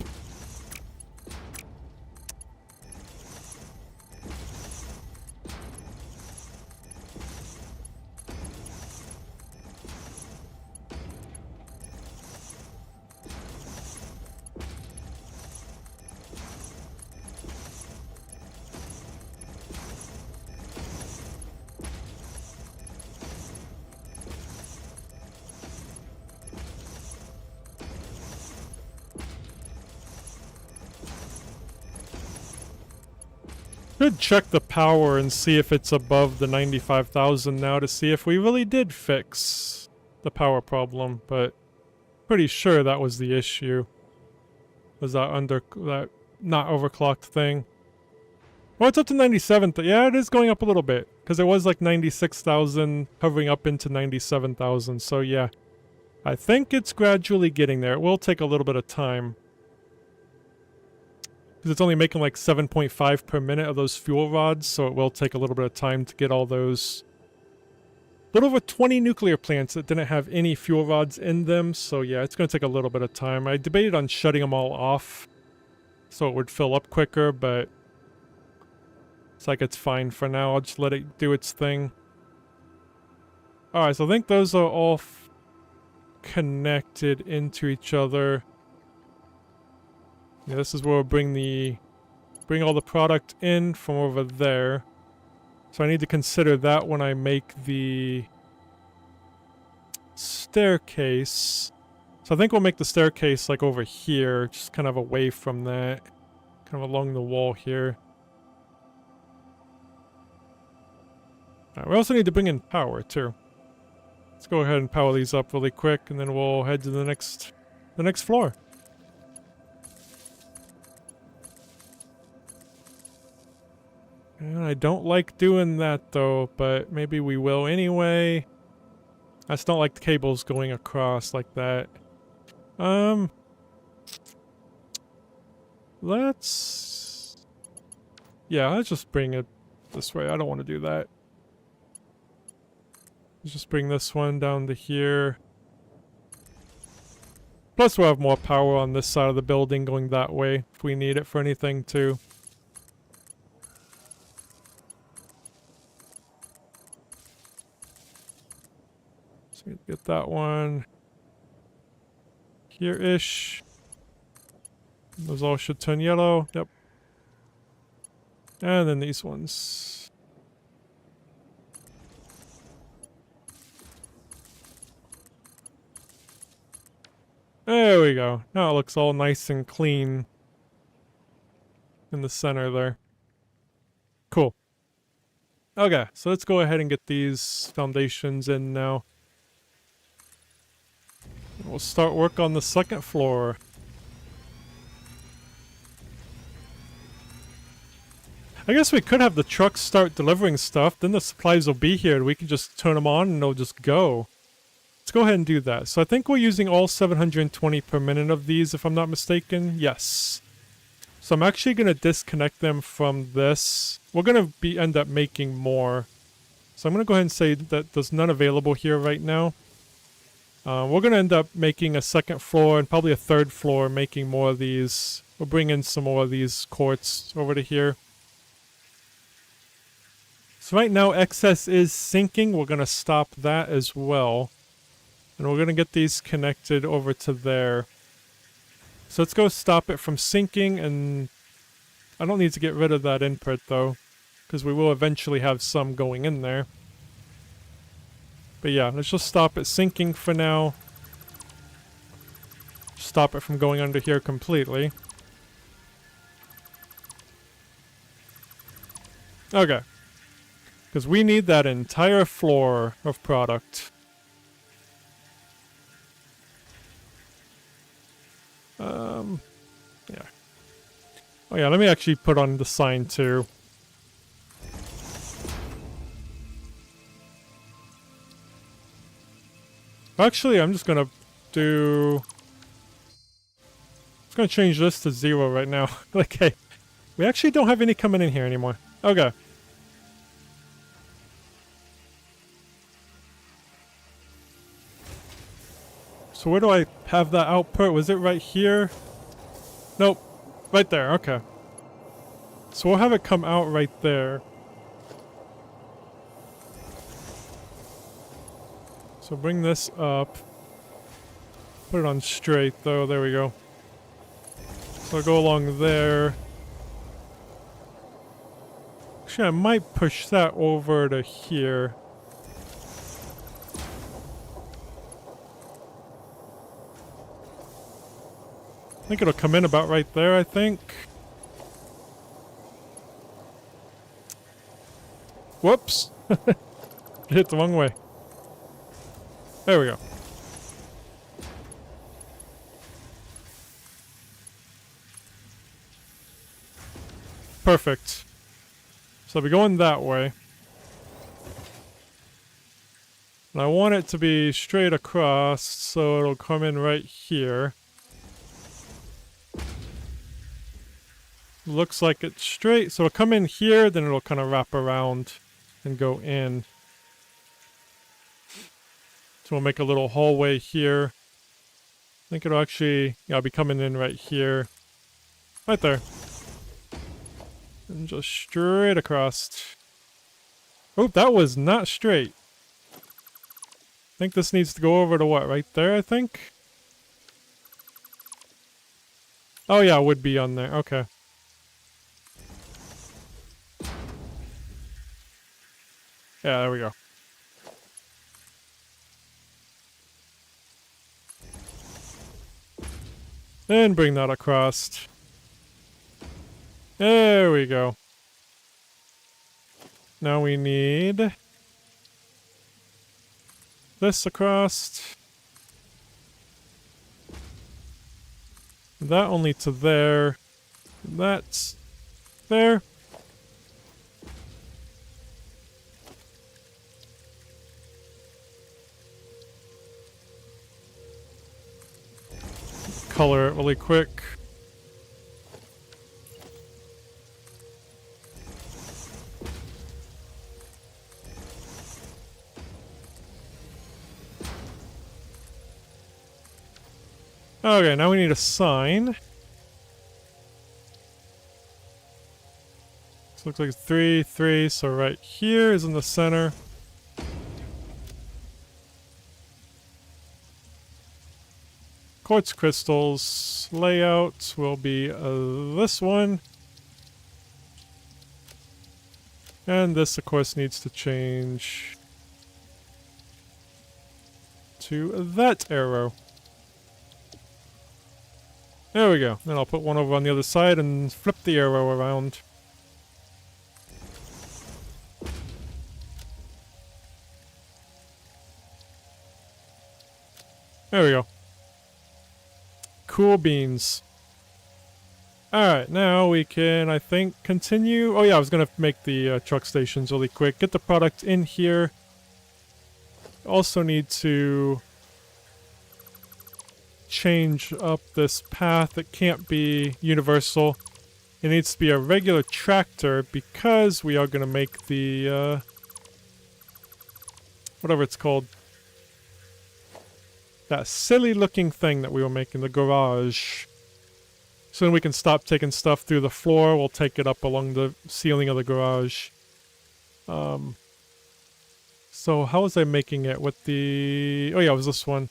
Should check the power and see if it's above the 95,000 now to see if we really did fix the power problem, but pretty sure that was the issue. Was that not overclocked thing. Well, it's up to 97. Yeah, it is going up a little bit because it was like 96,000 hovering up into 97,000. So yeah, I think it's gradually getting there. It will take a little bit of time. Because it's only making like 7.5 per minute of those fuel rods, so it will take a little bit of time to get all those. A little over 20 nuclear plants that didn't have any fuel rods in them, so yeah, it's going to take a little bit of time. I debated on shutting them all off so it would fill up quicker, but it's like it's fine for now. I'll just let it do its thing. Alright, so I think those are all connected into each other. Yeah, this is where we'll bring all the product in from over there. So I need to consider that when I make the staircase. So I think we'll make the staircase like over here, just kind of away from that. Kind of along the wall here. Alright, we also need to bring in power too. Let's go ahead and power these up really quick and then we'll head to the next floor. And I don't like doing that though, but maybe we will anyway. I just don't like the cables going across like that. Let's just bring it this way. I don't want to do that. Let's just bring this one down to here. Plus we'll have more power on this side of the building going that way if we need it for anything too. Get that one here-ish. Those all should turn yellow. Yep. And then these ones. There we go. Now it looks all nice and clean in the center there. Cool. Okay, so let's go ahead and get these foundations in now. We'll start work on the second floor. I guess we could have the trucks start delivering stuff, then the supplies will be here and we can just turn them on and they'll just go. Let's go ahead and do that. So I think we're using all 720 per minute of these if I'm not mistaken. Yes. So I'm actually going to disconnect them from this. We're going to end up making more. So I'm going to go ahead and say that there's none available here right now. We're going to end up making a second floor and probably a third floor, making more of these. We'll bring in some more of these quartz over to here. So right now excess is sinking. We're going to stop that as well. And we're going to get these connected over to there. So let's go stop it from sinking, and I don't need to get rid of that input though, because we will eventually have some going in there. But yeah, let's just stop it sinking for now. Stop it from going under here completely. Okay. Because we need that entire floor of product. Yeah. Oh yeah, let me actually put on the sign too. Actually, I'm just gonna change this to 0 right now. Okay. We actually don't have any coming in here anymore. Okay. So So where do I have that output? Was it right here? Nope. Right there, okay. So we'll have it come out right there. So bring this up. Put it on straight though, there we go. So I'll go along there. Actually, I might push that over to here. I think it'll come in about right there, I think. Whoops! Hit the wrong way. There we go. Perfect. So I'll be going that way. And I want it to be straight across, so it'll come in right here. Looks like it's straight, so it'll come in here, then it'll kind of wrap around and go in. So we'll make a little hallway here. I think it'll actually, yeah, I'll be coming in right here. Right there. And just straight across. Oh, that was not straight. I think this needs to go over to what, right there, I think? Oh yeah, it would be on there, okay. Yeah, there we go. And bring that across. There we go. Now we need this across. That only to there. That's there. Color it really quick. Okay, now we need a sign. This looks like 3, 3, so right here is in the center. Quartz crystals layout will be this one. And this, of course, needs to change to that arrow. There we go. Then I'll put one over on the other side and flip the arrow around. There we go. Cool beans. Alright, now we can, I think, continue. Oh yeah, I was gonna make the truck stations really quick. Get the product in here. Also need to change up this path. It can't be universal. It needs to be a regular tractor because we are gonna make the, whatever it's called. That silly looking thing that we were making, the garage. So then we can stop taking stuff through the floor. We'll take it up along the ceiling of the garage. So how was I making it with the... Oh yeah, it was this one.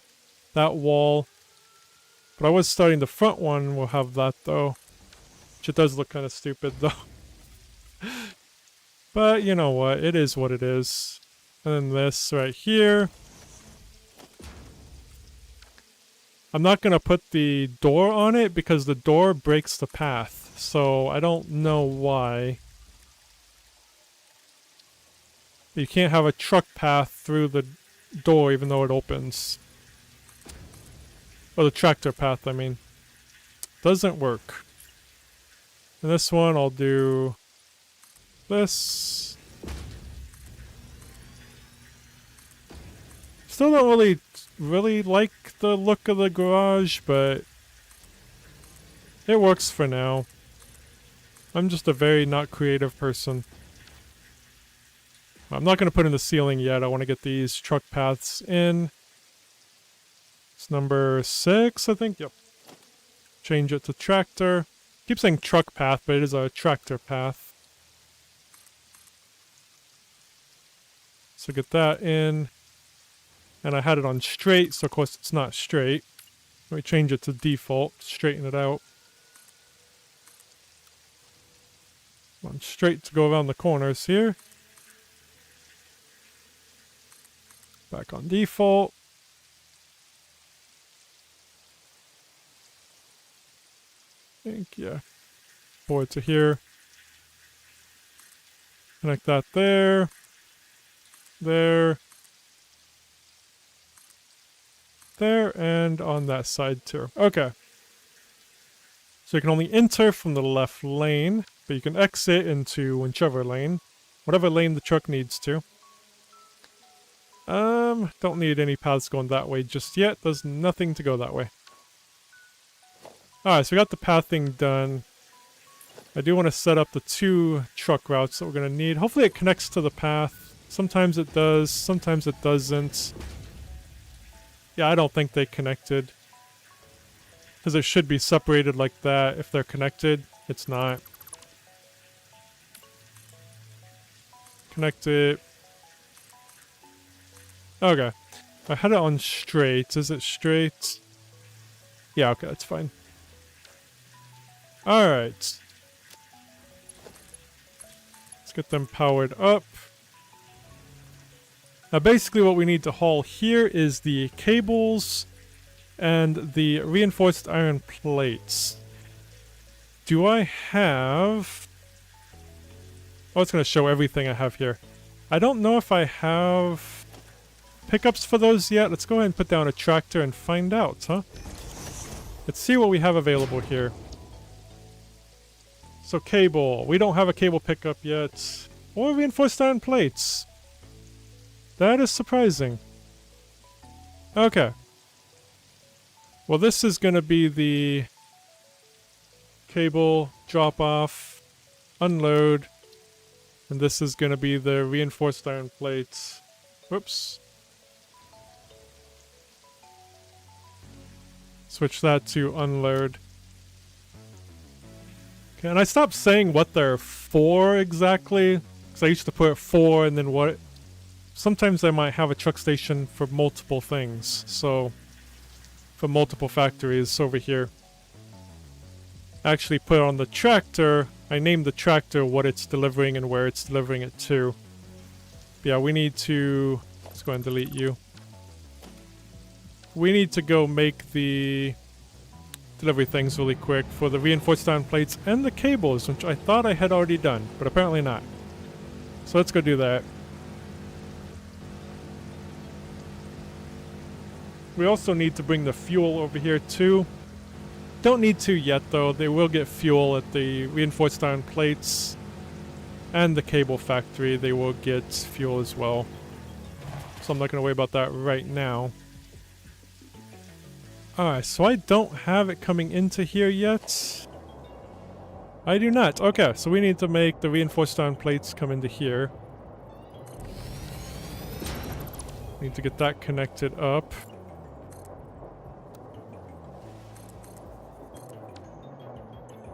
That wall. But I was starting the front one. We'll have that though. Which it does look kind of stupid though. But you know what? It is what it is. And then this right here. I'm not going to put the door on it because the door breaks the path. So I don't know why. You can't have a truck path through the door even though it opens. Or the tractor path, I mean. Doesn't work. And this one I'll do this. Still don't really like the look of the garage, but it works for now. I'm just a very not creative person. I'm not going to put in the ceiling yet. I want to get these truck paths in. It's number 6, I think. Yep. Change it to tractor. Keep saying truck path, but it is a tractor path. So get that in. And I had it on straight, so of course it's not straight. Let me change it to default, straighten it out. On straight to go around the corners here. Back on default. I think, yeah. Forward to here. Connect that there. There. There, and on that side too. Okay. So you can only enter from the left lane, but you can exit into whichever lane. Whatever lane the truck needs to. Don't need any paths going that way just yet. There's nothing to go that way. Alright, so we got the pathing done. I do want to set up the 2 truck routes that we're going to need. Hopefully it connects to the path. Sometimes it does, sometimes it doesn't. Yeah, I don't think they connected. Because it should be separated like that if they're connected. It's not. Connect it. Okay. I had it on straight. Is it straight? Yeah, okay, that's fine. Alright. Let's get them powered up. Now basically what we need to haul here is the cables and the reinforced iron plates. Do I have... Oh, it's going to show everything I have here. I don't know if I have pickups for those yet. Let's go ahead and put down a tractor and find out, huh? Let's see what we have available here. So cable. We don't have a cable pickup yet. Or reinforced iron plates. That is surprising. Okay. Well, this is going to be the cable drop off, unload, and this is going to be the reinforced iron plates. Whoops. Switch that to unload. Okay, and I stopped saying what they're for exactly, because I used to put 4 and then what. Sometimes I might have a truck station for multiple things, so for multiple factories over here. I actually put on the tractor, I named the tractor what it's delivering and where it's delivering it to. But yeah, we need to, let's go ahead and delete you. We need to go make the delivery things really quick for the reinforced iron plates and the cables, which I thought I had already done, but apparently not. So let's go do that. We also need to bring the fuel over here too. Don't need to yet though. They will get fuel at the reinforced iron plates and the cable factory. They will get fuel as well. So I'm not going to worry about that right now. Alright, so I don't have it coming into here yet. I do not. Okay, so we need to make the reinforced iron plates come into here. Need to get that connected up.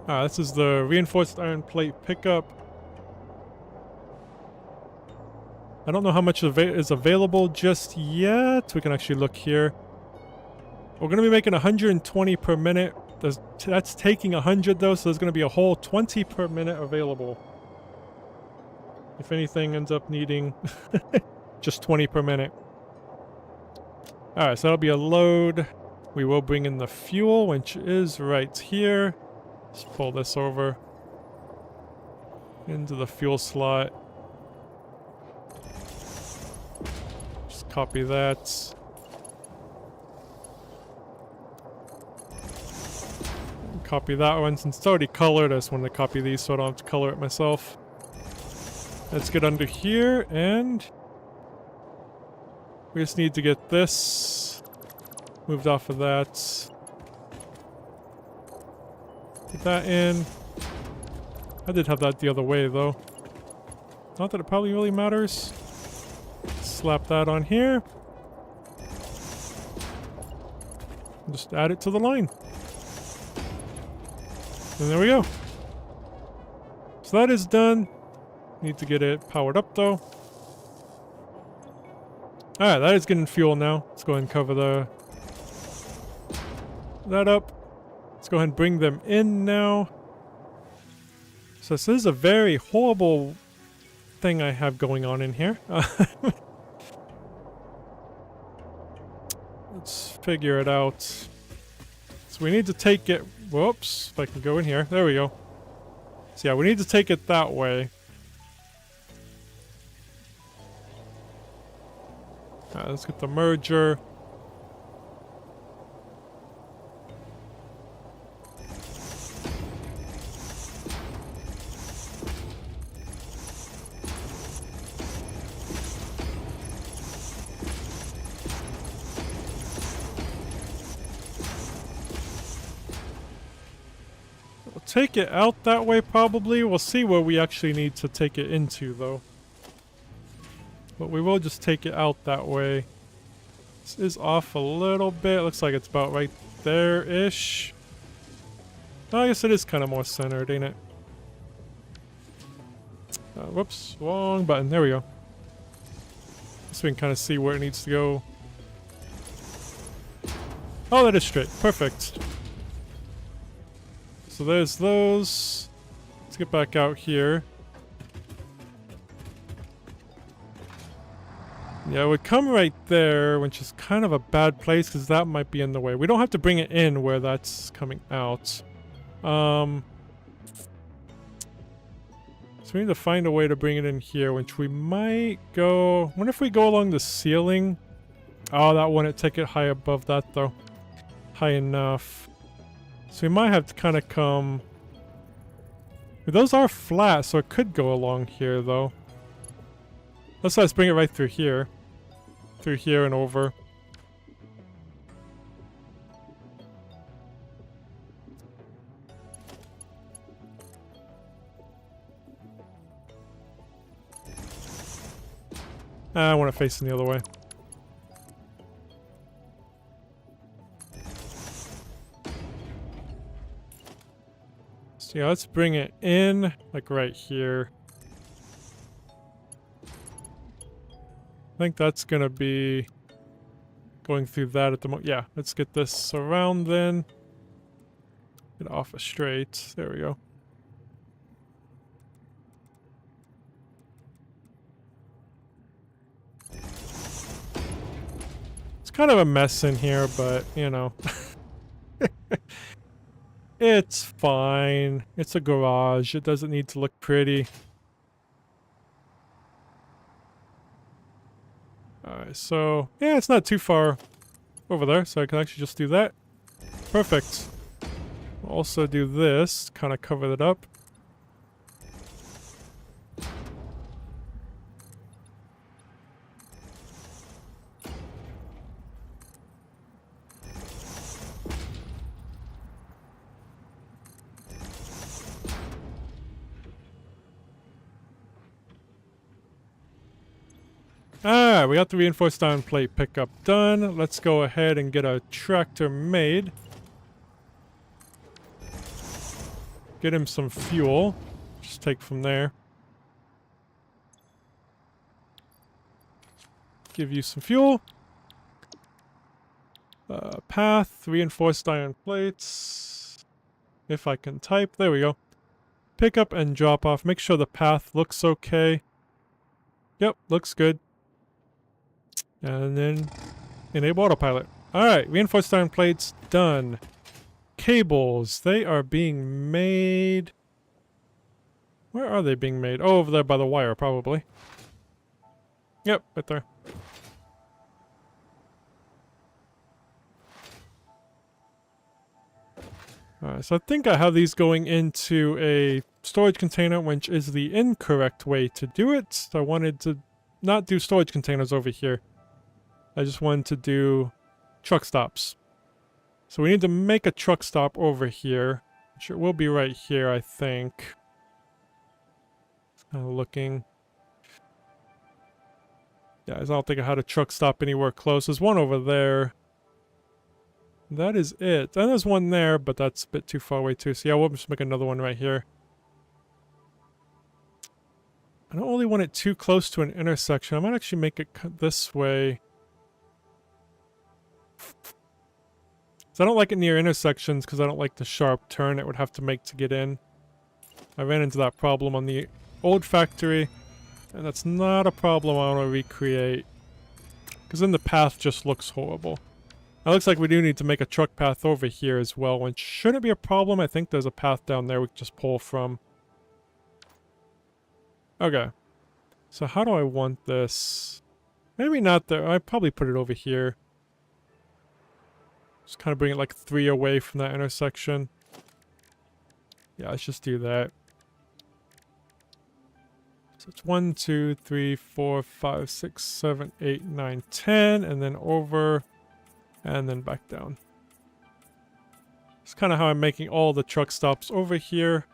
This is the reinforced iron plate pickup. I don't know how much is available just yet. We can actually look here. We're going to be making 120 per minute. That's taking 100 though, so there's going to be a whole 20 per minute available. If anything ends up needing just 20 per minute. Alright, so that'll be a load. We will bring in the fuel, which is right here. Let's pull this over into the fuel slot. Just copy that. Copy that one. Since it's already colored, I just wanted to copy these so I don't have to color it myself. Let's get under here, and we just need to get this moved off of that. Put that in. I did have that the other way though. Not that it probably really matters. Slap that on here. Just add it to the line. And there we go. So that is done. Need to get it powered up though. Alright, that is getting fuel now. Let's go ahead and cover that up. Let's go ahead and bring them in now. So this is a very horrible thing I have going on in here. Let's figure it out. So we need to take it... Whoops, if I can go in here. There we go. So yeah, we need to take it that way. Alright, let's get the merger. Take it out that way probably. We'll see where we actually need to take it into though. But we will just take it out that way. This is off a little bit. Looks like it's about right there-ish. Oh, I guess it is kind of more centered, ain't it? Whoops, wrong button. There we go. So we can kind of see where it needs to go. Oh, that is straight. Perfect. So there's those. Let's get back out here. Yeah, it would come right there, which is kind of a bad place because that might be in the way. We don't have to bring it in where that's coming out. So we need to find a way to bring it in here, which we might go... I wonder if we go along the ceiling. Oh, that wouldn't take it high above that though. High enough. So we might have to kind of come... Those are flat, so it could go along here, though. Let's bring it right through here. Through here and over. I want it facing the other way. So yeah, let's bring it in, like right here. I think that's gonna be going through that at the moment. Yeah, let's get this around then. Get off a straight. There we go. It's kind of a mess in here, but, you know. It's fine. It's a garage. It doesn't need to look pretty. Alright, so... yeah, it's not too far over there, so I can actually just do that. Perfect. We'll also do this, kind of cover it up. Alright, we got the reinforced iron plate pickup done. Let's go ahead and get a tractor made. Get him some fuel. Just take from there. Give you some fuel. Path, reinforced iron plates. If I can type, there we go. Pick up and drop off. Make sure the path looks okay. Yep, looks good. And then enable autopilot. Alright, reinforced iron plates done. Cables, they are being made... Where are they being made? Oh, over there by the wire, probably. Yep, right there. Alright, so I think I have these going into a storage container, which is the incorrect way to do it. So I wanted to not do storage containers over here. I just wanted to do truck stops. So we need to make a truck stop over here. Which it will be right here, I think. Kind of looking. Yeah, I don't think I had a truck stop anywhere close. There's one over there. That is it. And there's one there, but that's a bit too far away too. So yeah, we'll just make another one right here. I don't really want it too close to an intersection. I might actually make it this way. So I don't like it near intersections because I don't like the sharp turn it would have to make to get in. I ran into that problem on the old factory, and that's not a problem I want to recreate. Because then the path just looks horrible. It looks like we do need to make a truck path over here as well, which shouldn't be a problem. I think there's a path down there we can just pull from. Okay. So how do I want this? Maybe not there. I'd probably put it over here. Just kind of bring it like 3 away from that intersection. Yeah, let's just do that. So it's 1, 2, 3, 4, 5, 6, 7, 8, 9, 10, and then over, and then back down. It's kind of how I'm making all the truck stops over here.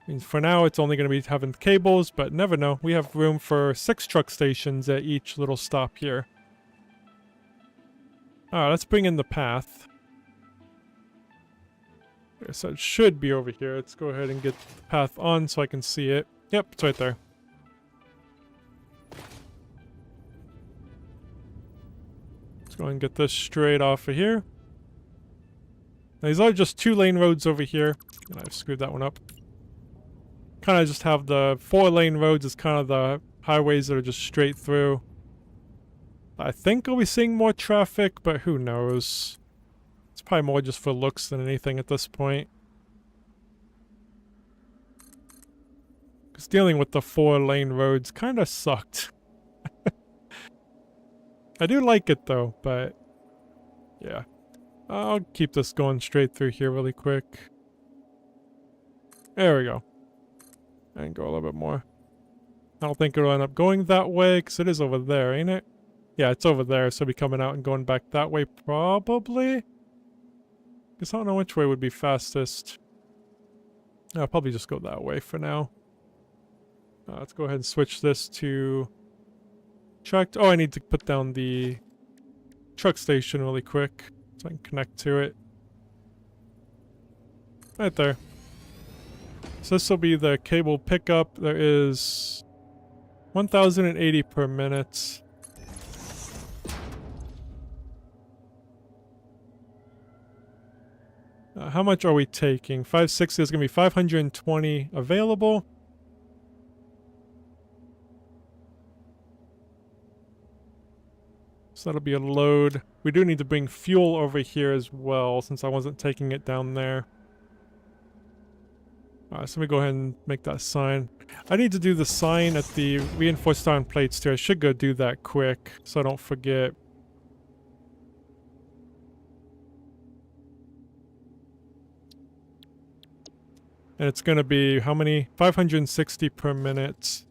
I mean, for now, it's only going to be having cables, but never know. We have room for 6 truck stations at each little stop here. Alright, let's bring in the path. Okay, so it should be over here. Let's go ahead and get the path on so I can see it. Yep, it's right there. Let's go ahead and get this straight off of here. Now, these are just 2-lane roads over here. And I've screwed that one up. Kind of just have the 4-lane roads as kind of the highways that are just straight through. I think I'll be seeing more traffic, but who knows. It's probably more just for looks than anything at this point. Because dealing with the 4-lane roads kind of sucked. I do like it though, but yeah. I'll keep this going straight through here really quick. There we go. And go a little bit more. I don't think it'll end up going that way, because it is over there, ain't it? Yeah, it's over there, so it'll be coming out and going back that way, probably? Guess I don't know which way would be fastest. I'll probably just go that way for now. Let's go ahead and switch this to... truck. Oh, I need to put down the truck station really quick, so I can connect to it. Right there. So this will be the cable pickup. There is 1,080 per minute. How much are we taking? 560 is going to be 520 available. So that'll be a load. We do need to bring fuel over here as well, since I wasn't taking it down there. Alright, so let me go ahead and make that sign. I need to do the sign at the reinforced iron plates too. I should go do that quick, so I don't forget. And it's going to be, how many? 560 per minute.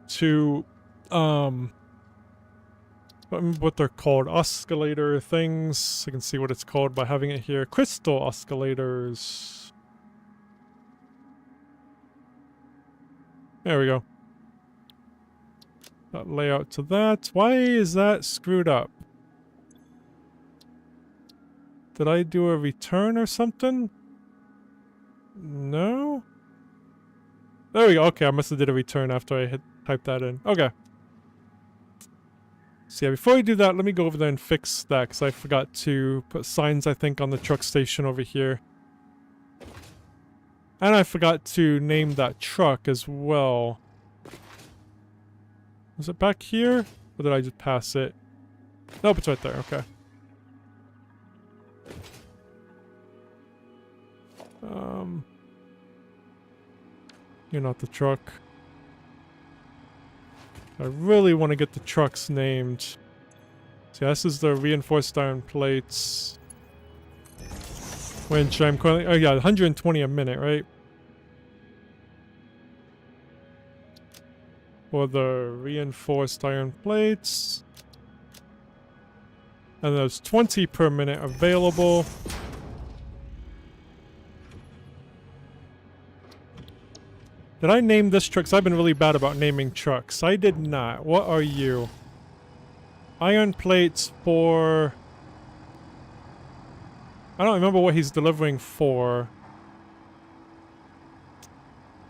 To, what they're called, oscillator things. I can see what it's called by having it here. Crystal oscillators. There we go. That layout to that. Why is that screwed up? Did I do a return or something? No? There we go. Okay, I must have did a return after I typed that in. Okay. So yeah, before we do that, let me go over there and fix that, because I forgot to put signs, I think, on the truck station over here. And I forgot to name that truck as well. Was it back here? Or did I just pass it? Nope, it's right there. Okay. You're not the truck. I really want to get the trucks named. So this is the reinforced iron plates. Which I'm currently... oh yeah, 120 a minute, right? For the reinforced iron plates. And there's 20 per minute available. Did I name this truck? 'Cause I've been really bad about naming trucks. I did not. What are you? Iron plates for... I don't remember what he's delivering for.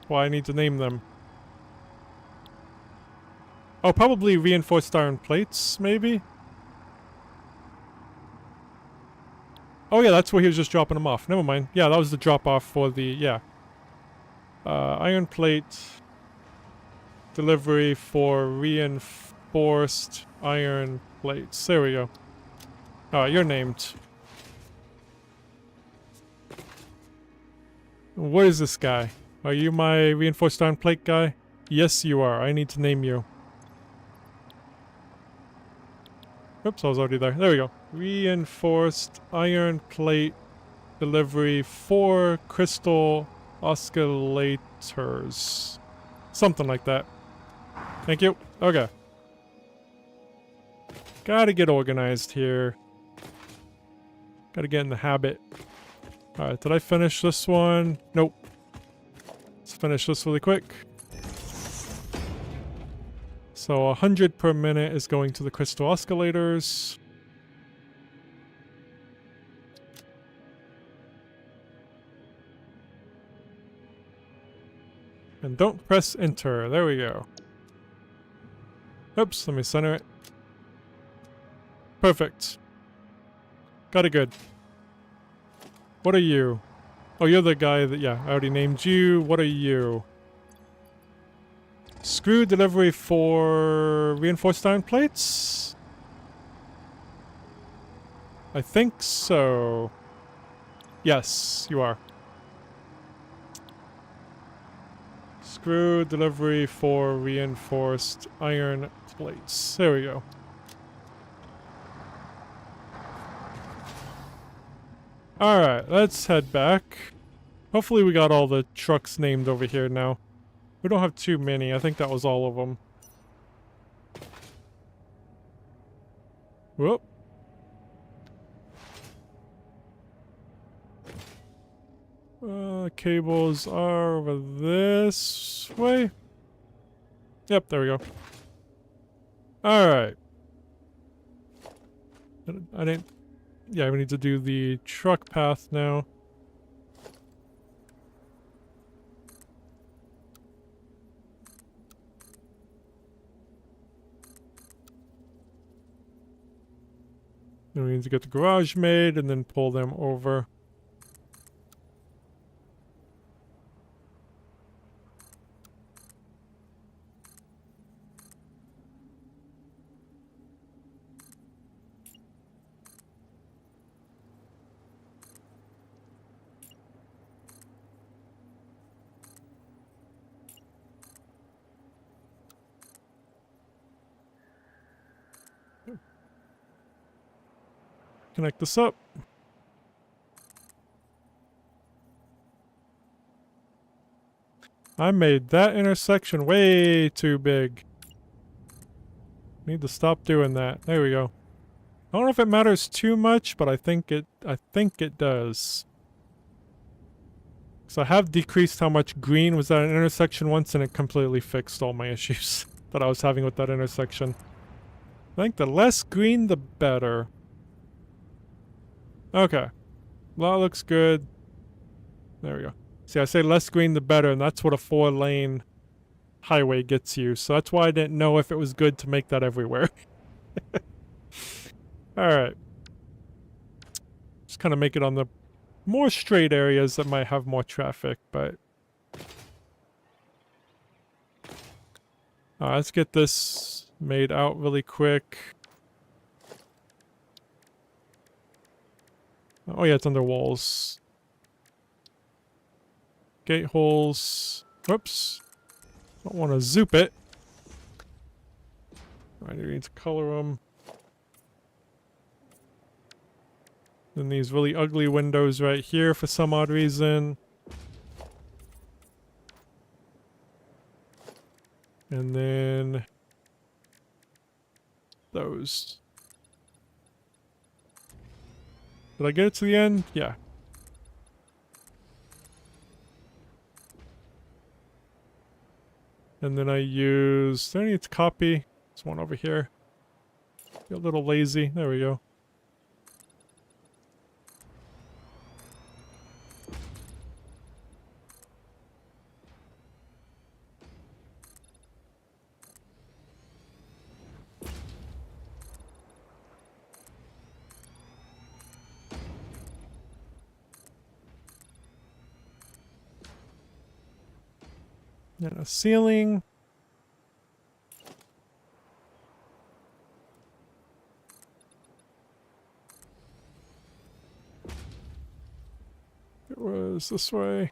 Why I need to name them. Oh, probably reinforced iron plates, maybe? Oh yeah, that's where he was just dropping them off. Never mind. Yeah, that was the drop-off for the... yeah. Iron plate... delivery for reinforced iron plates. There we go. Alright, you're named. What is this guy? Are you my reinforced iron plate guy? Yes, you are. I need to name you. Oops, I was already there. There we go. Reinforced iron plate delivery for crystal oscillators. Something like that. Thank you. Okay. Gotta get organized here. Gotta get in the habit. Alright, did I finish this one? Nope. Let's finish this really quick. So 100 per minute is going to the crystal oscillators. And don't press enter. There we go. Oops, let me center it. Perfect. Got it good. What are you? Oh, you're the guy that, yeah, I already named you. What are you? Screw delivery for reinforced iron plates? I think so. Yes, you are. Screw delivery for reinforced iron plates. There we go. Alright, let's head back. Hopefully we got all the trucks named over here now. We don't have too many. I think that was all of them. Whoop. Cables are over this way. Yep, there we go. Alright. I didn't... Yeah, we need to do the truck path now. Then we need to get the garage made and then pull them over. Connect this up. I made that intersection way too big. Need to stop doing that. There we go. I don't know if it matters too much, but I think it does. So I have decreased how much green was at an intersection once, and it completely fixed all my issues that I was having with that intersection. I think the less green, the better. Okay. Well, that looks good. There we go. See, I say less green the better, and that's what a 4-lane highway gets you. So that's why I didn't know if it was good to make that everywhere. Alright. Just kind of make it on the more straight areas that might have more traffic, but... let's get this made out really quick. Oh yeah, it's under walls. Gate holes. Whoops. Don't want to zoop it. I need to color them. Then these really ugly windows right here for some odd reason. And then those. Did I get it to the end? Yeah. And then I use, I need to copy. There's one over here. Be a little lazy. There we go. And a ceiling. It was this way.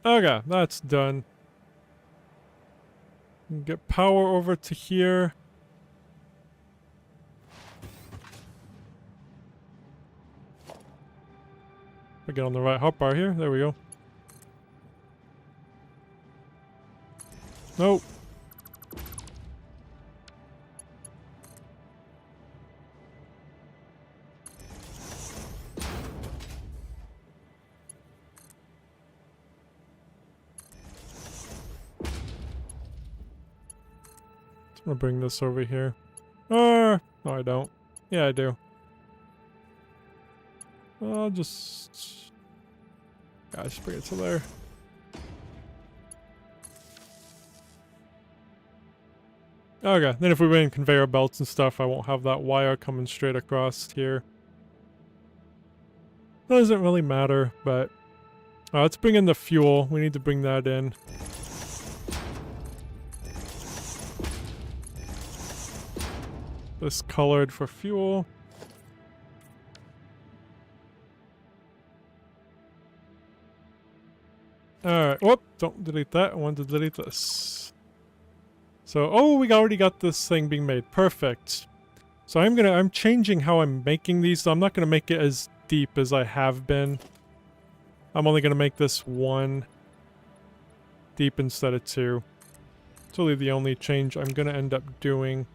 Okay, that's done. Get power over to here. I get on the right hotbar here. There we go. Nope. I'm gonna bring this over here. No, I don't. Yeah, I do. I'll just... Yeah, just bring it to there. Okay, then if we win conveyor belts and stuff, I won't have that wire coming straight across here. Doesn't really matter, but... let's bring in the fuel. We need to bring that in. This colored for fuel. Alright, whoop, don't delete that. I want to delete this. So, oh, we already got this thing being made. Perfect. So I'm changing how I'm making these, so I'm not gonna make it as deep as I have been. I'm only gonna make this 1 deep instead of 2. It's really the only change I'm gonna end up doing.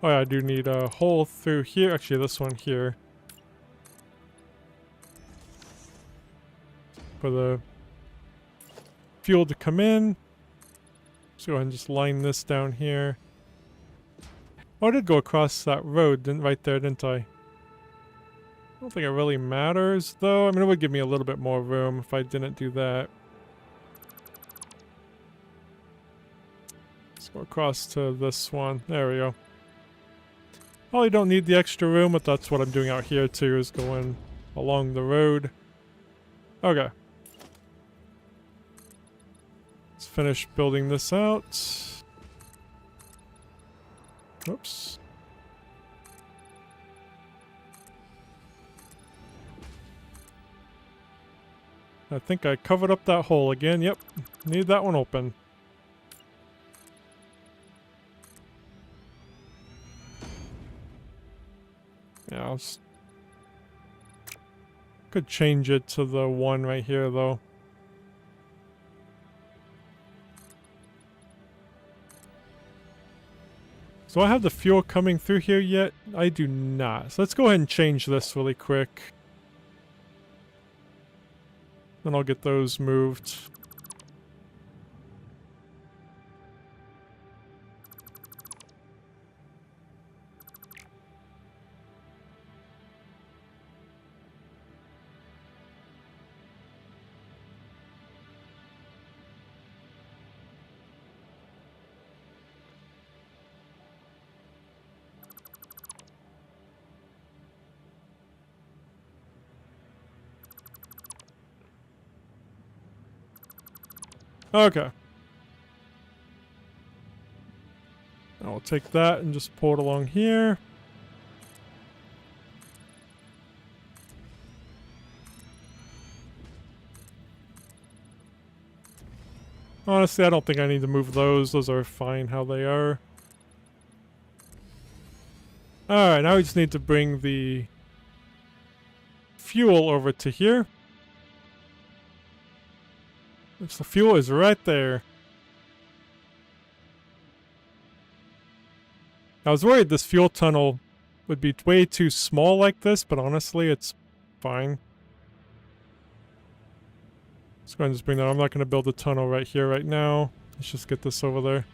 Oh yeah, I do need a hole through here. Actually, this one here. For the fuel to come in. Let's go ahead and just line this down here. Oh, I did go across that road right there, didn't I? I don't think it really matters, though. I mean, it would give me a little bit more room if I didn't do that. Let's go across to this one. There we go. Probably don't need the extra room, but that's what I'm doing out here too, is going along the road. Okay. Let's finish building this out. Oops. I think I covered up that hole again. Yep. Need that one open. Yeah, could change it to the 1 right here, though. So I have the fuel coming through here yet? I do not. So let's go ahead and change this really quick. Then I'll get those moved. Okay. I'll take that and just pull it along here. Honestly, I don't think I need to move those. Those are fine how they are. Alright, now we just need to bring the fuel over to here. Which the fuel is right there. I was worried this fuel tunnel would be way too small like this, but honestly, it's fine. Let's go ahead and just bring that. I'm not going to build a tunnel right here, right now. Let's just get this over there.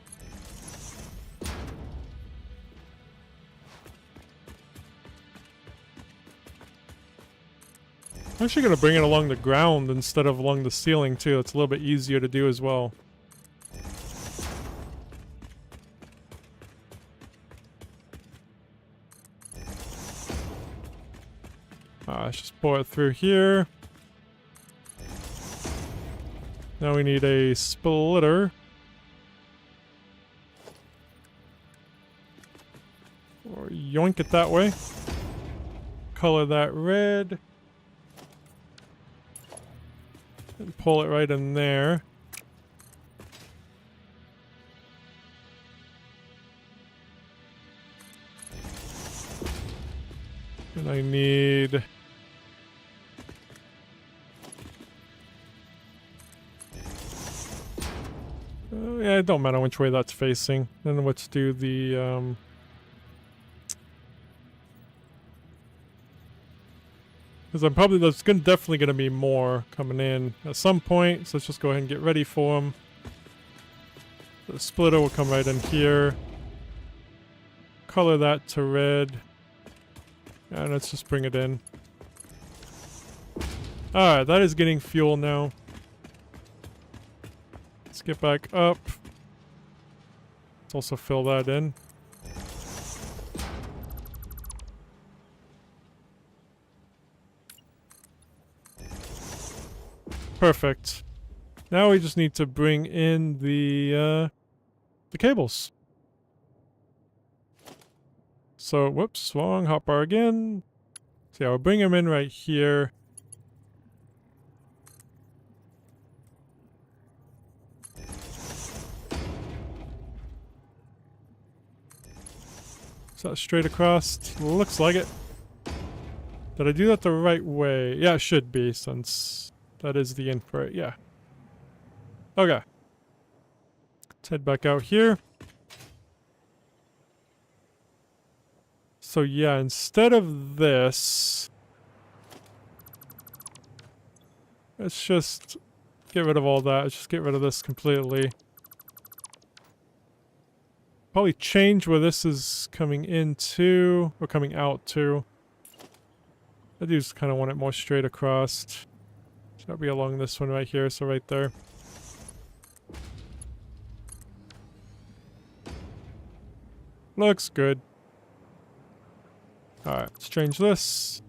I'm actually going to bring it along the ground instead of along the ceiling, too. It's a little bit easier to do as well. Let's just pour it through here. Now we need a splitter. Or yoink it that way. Color that red. And pull it right in there. And I need... yeah, it don't matter which way that's facing. Then let's do the, because there's definitely gonna be more coming in at some point, so let's just go ahead and get ready for them. The splitter will come right in here. Color that to red. And let's just bring it in. Alright, that is getting fuel now. Let's get back up. Let's also fill that in. Perfect. Now we just need to bring in the cables. So, whoops, wrong hotbar again. So yeah, we'll bring them in right here. Is that straight across? Looks like it. Did I do that the right way? Yeah, it should be, since that is the input. Yeah. Okay. Let's head back out here. So yeah, instead of this, let's just get rid of all that. Let's just get rid of this completely. Probably change where this is coming into, or coming out to. I do just kind of want it more straight across. That'll be along this one right here, so right there. Looks good. Alright, let's change this.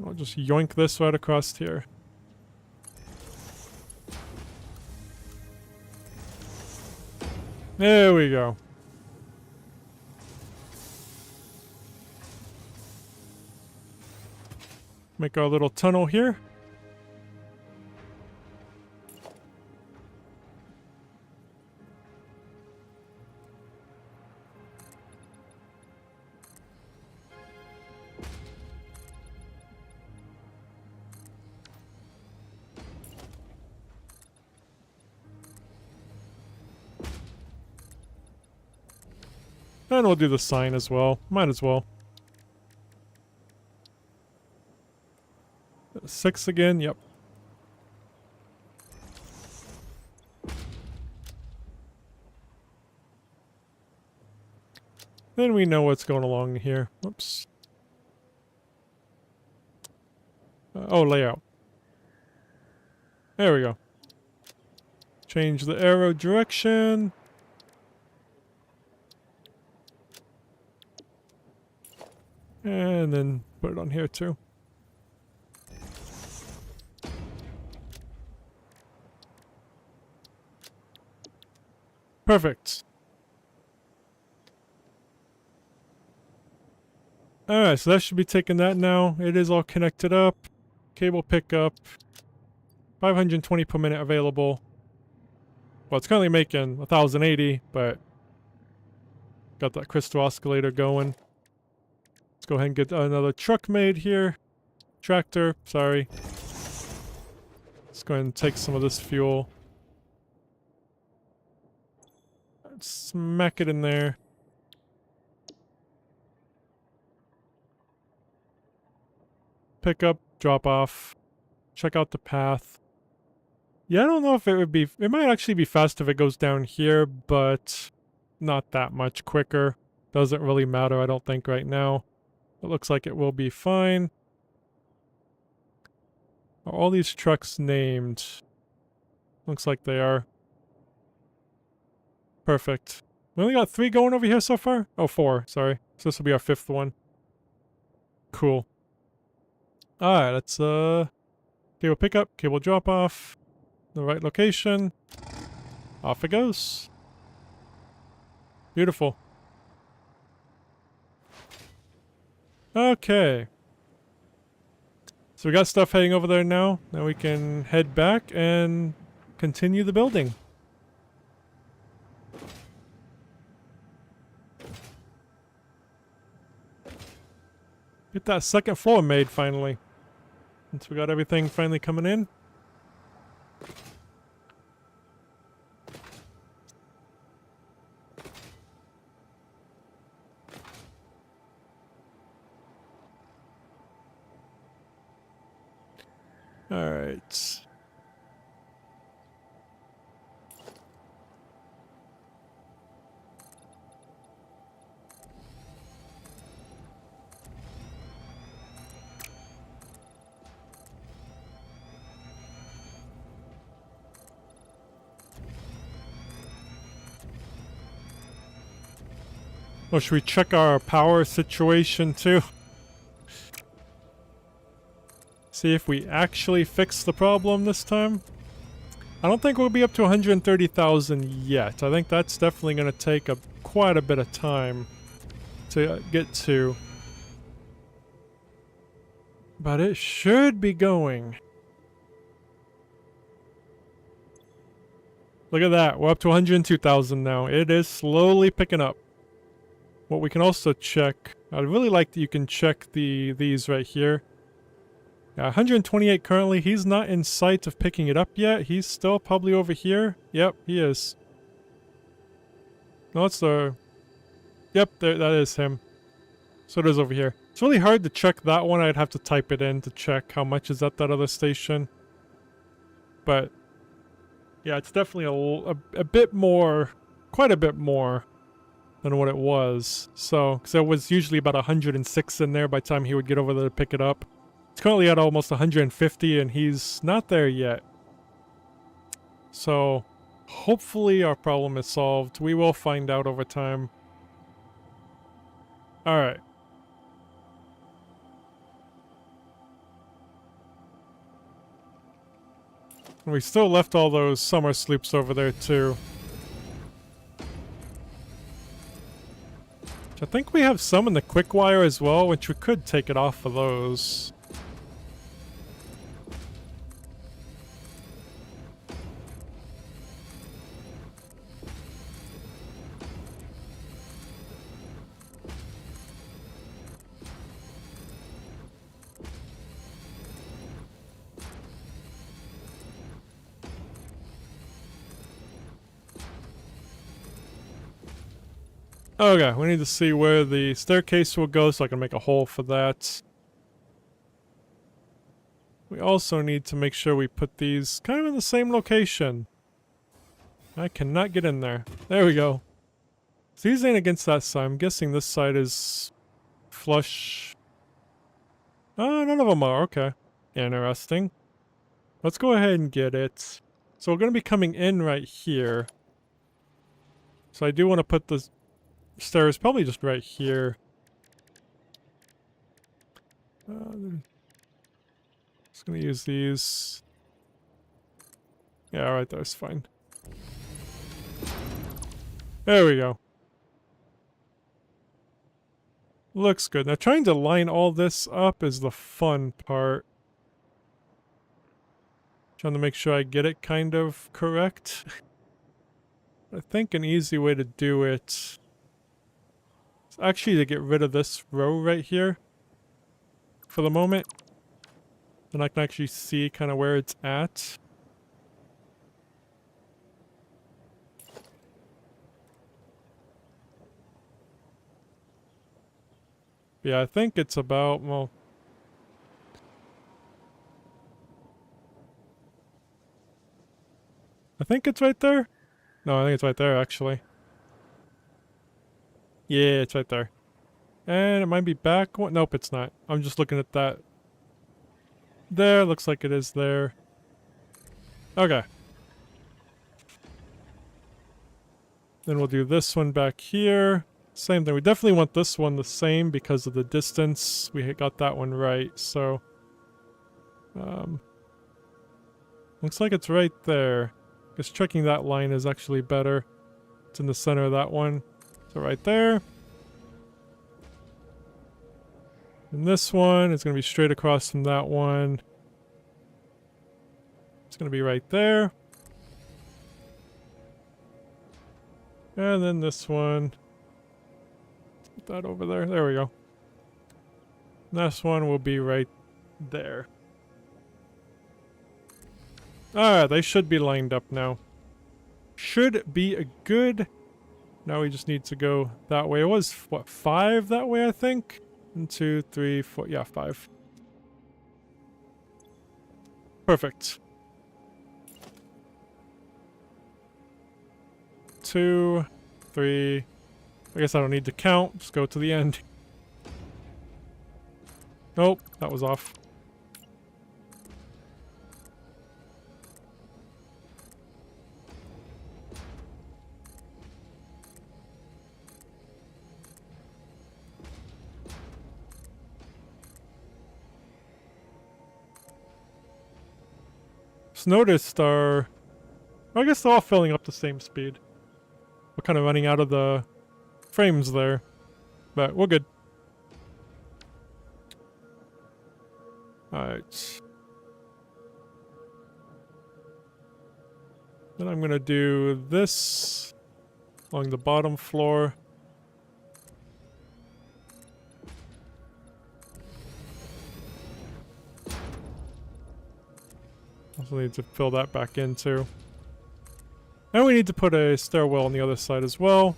I'll just yoink this right across here. There we go. Make our little tunnel here. And we'll do the sign as well. Might as well. 6 again, yep. Then we know what's going along here. Whoops. Oh, layout. There we go. Change the arrow direction. And then put it on here too. Perfect. Alright, so that should be taking that now. It is all connected up. Cable pickup. 520 per minute available. Well, it's currently making 1080, but got that crystal oscillator going. Let's go ahead and get another truck made here. Tractor, sorry. Let's go ahead and take some of this fuel. Smack it in there. Pick up, drop off. Check out the path. Yeah, I don't know if it would be... It might actually be fast if it goes down here, but not that much quicker. Doesn't really matter, I don't think, right now. It looks like it will be fine. Are all these trucks named? Looks like they are. Perfect. We only got 3 going over here so far? Oh, 4, sorry. So this will be our 5th one. Cool. Alright, let's, cable pickup, cable drop off. The right location. Off it goes. Beautiful. Okay. So we got stuff heading over there now. Now we can head back and continue the building. Get that second floor made finally. Once we got everything finally coming in. Alright. Oh, should we check our power situation too? See if we actually fix the problem this time. I don't think we'll be up to 130,000 yet. I think that's definitely going to take quite a bit of time to get to. But it should be going. Look at that. We're up to 102,000 now. It is slowly picking up. What we can also check, I'd really like that you can check these right here. 128 currently. He's not in sight of picking it up yet. He's still probably over here. Yep, he is. No, it's the... Yep, there, that is him. So it is over here. It's really hard to check that one. I'd have to type it in to check how much is at that other station. But yeah, it's definitely a bit more, quite a bit more than what it was. So, because there was usually about 106 in there by the time he would get over there to pick it up. It's currently at almost 150 and he's not there yet. So, hopefully our problem is solved. We will find out over time. Alright. We still left all those summer sloops over there too. I think we have some in the quick wire as well, which we could take it off of those. Okay, we need to see where the staircase will go so I can make a hole for that. We also need to make sure we put these kind of in the same location. I cannot get in there. There we go. So these ain't against that side. I'm guessing this side is flush. Oh, none of them are. Okay. Interesting. Let's go ahead and get it. So we're going to be coming in right here. So I do want to put the stairs probably just right here. Just gonna use these. Yeah, right there's fine. There we go. Looks good. Now trying to line all this up is the fun part. Trying to make sure I get it kind of correct. I think an easy way to do it is actually to get rid of this row right here for the moment. Then I can actually see kind of where it's at. Yeah, I think it's about, well... I think it's right there. No, I think it's right there, actually. Yeah, it's right there. And it might be back one. Nope, it's not. I'm just looking at that. There, looks like it is there. Okay. Then we'll do this one back here. Same thing. We definitely want this one the same because of the distance. We got that one right, so... looks like it's right there. Guess checking that line is actually better. It's in the center of that one. So right there. And this one is going to be straight across from that one. It's going to be right there. And then this one. Put that over there. There we go. This one will be right there. Alright, they should be lined up now. Should be a good... Now we just need to go that way. It was, what, 5 that way, I think? 1, 2, 3, 4... Yeah, 5. Perfect. 2, 3... I guess I don't need to count. Just go to the end. Nope, that was off. Just noticed our... I guess they're all filling up the same speed. We're kind of running out of the frames there. But we're good. Alright. Then I'm gonna do this along the bottom floor. Also need to fill that back in too. And we need to put a stairwell on the other side as well.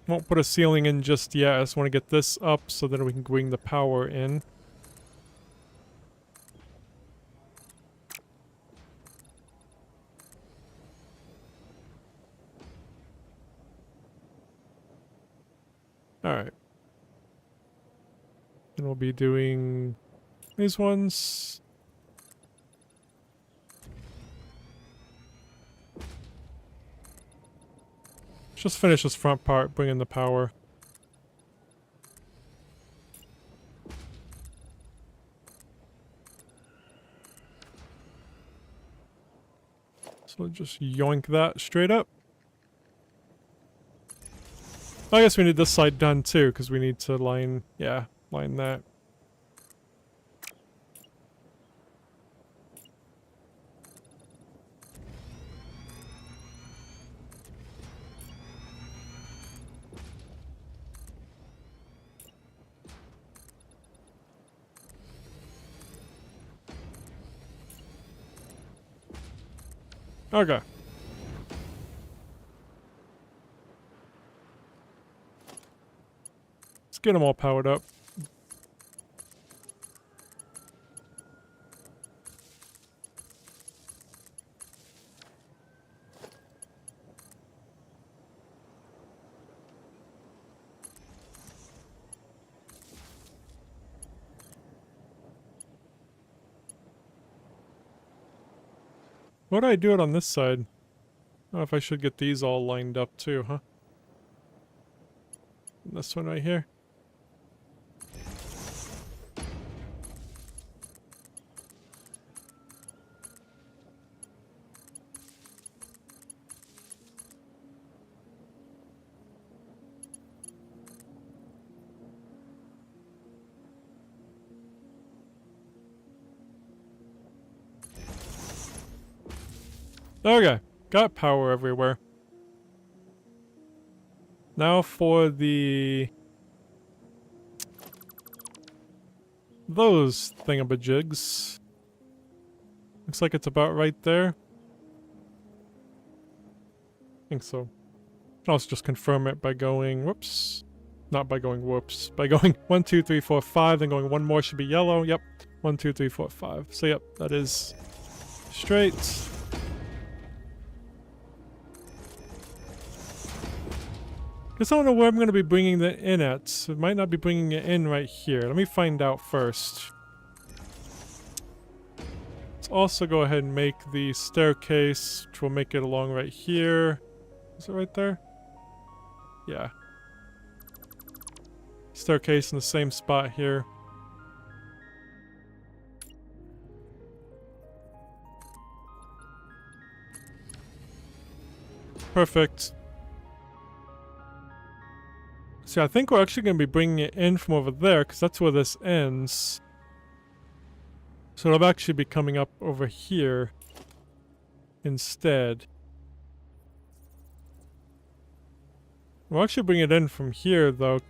Won't put a ceiling in just yet. I just want to get this up so that we can bring the power in. Alright. And we'll be doing these ones. Just finish this front part, bring in the power. So just yoink that straight up. I guess we need this side done too, because we need to line, yeah, line that. Okay. Let's get them all powered up. What do I do it on this side? I don't know if I should get these all lined up too, huh? And this one right here. Okay, got power everywhere. Now for those thingamajigs. Looks like it's about right there. I think so. I'll also just confirm it by going, whoops. Not by going whoops. By going 1, 2, 3, 4, 5, then going one more should be yellow. Yep. 1, 2, 3, 4, 5. So yep, that is straight. Guess I don't know where I'm going to be bringing it in at. It might not be bringing it in right here. Let me find out first. Let's also go ahead and make the staircase, which will make it along right here. Is it right there? Yeah. Staircase in the same spot here. Perfect. See, I think we're actually going to be bringing it in from over there, because that's where this ends. So it'll actually be coming up over here instead. We'll actually bring it in from here, though.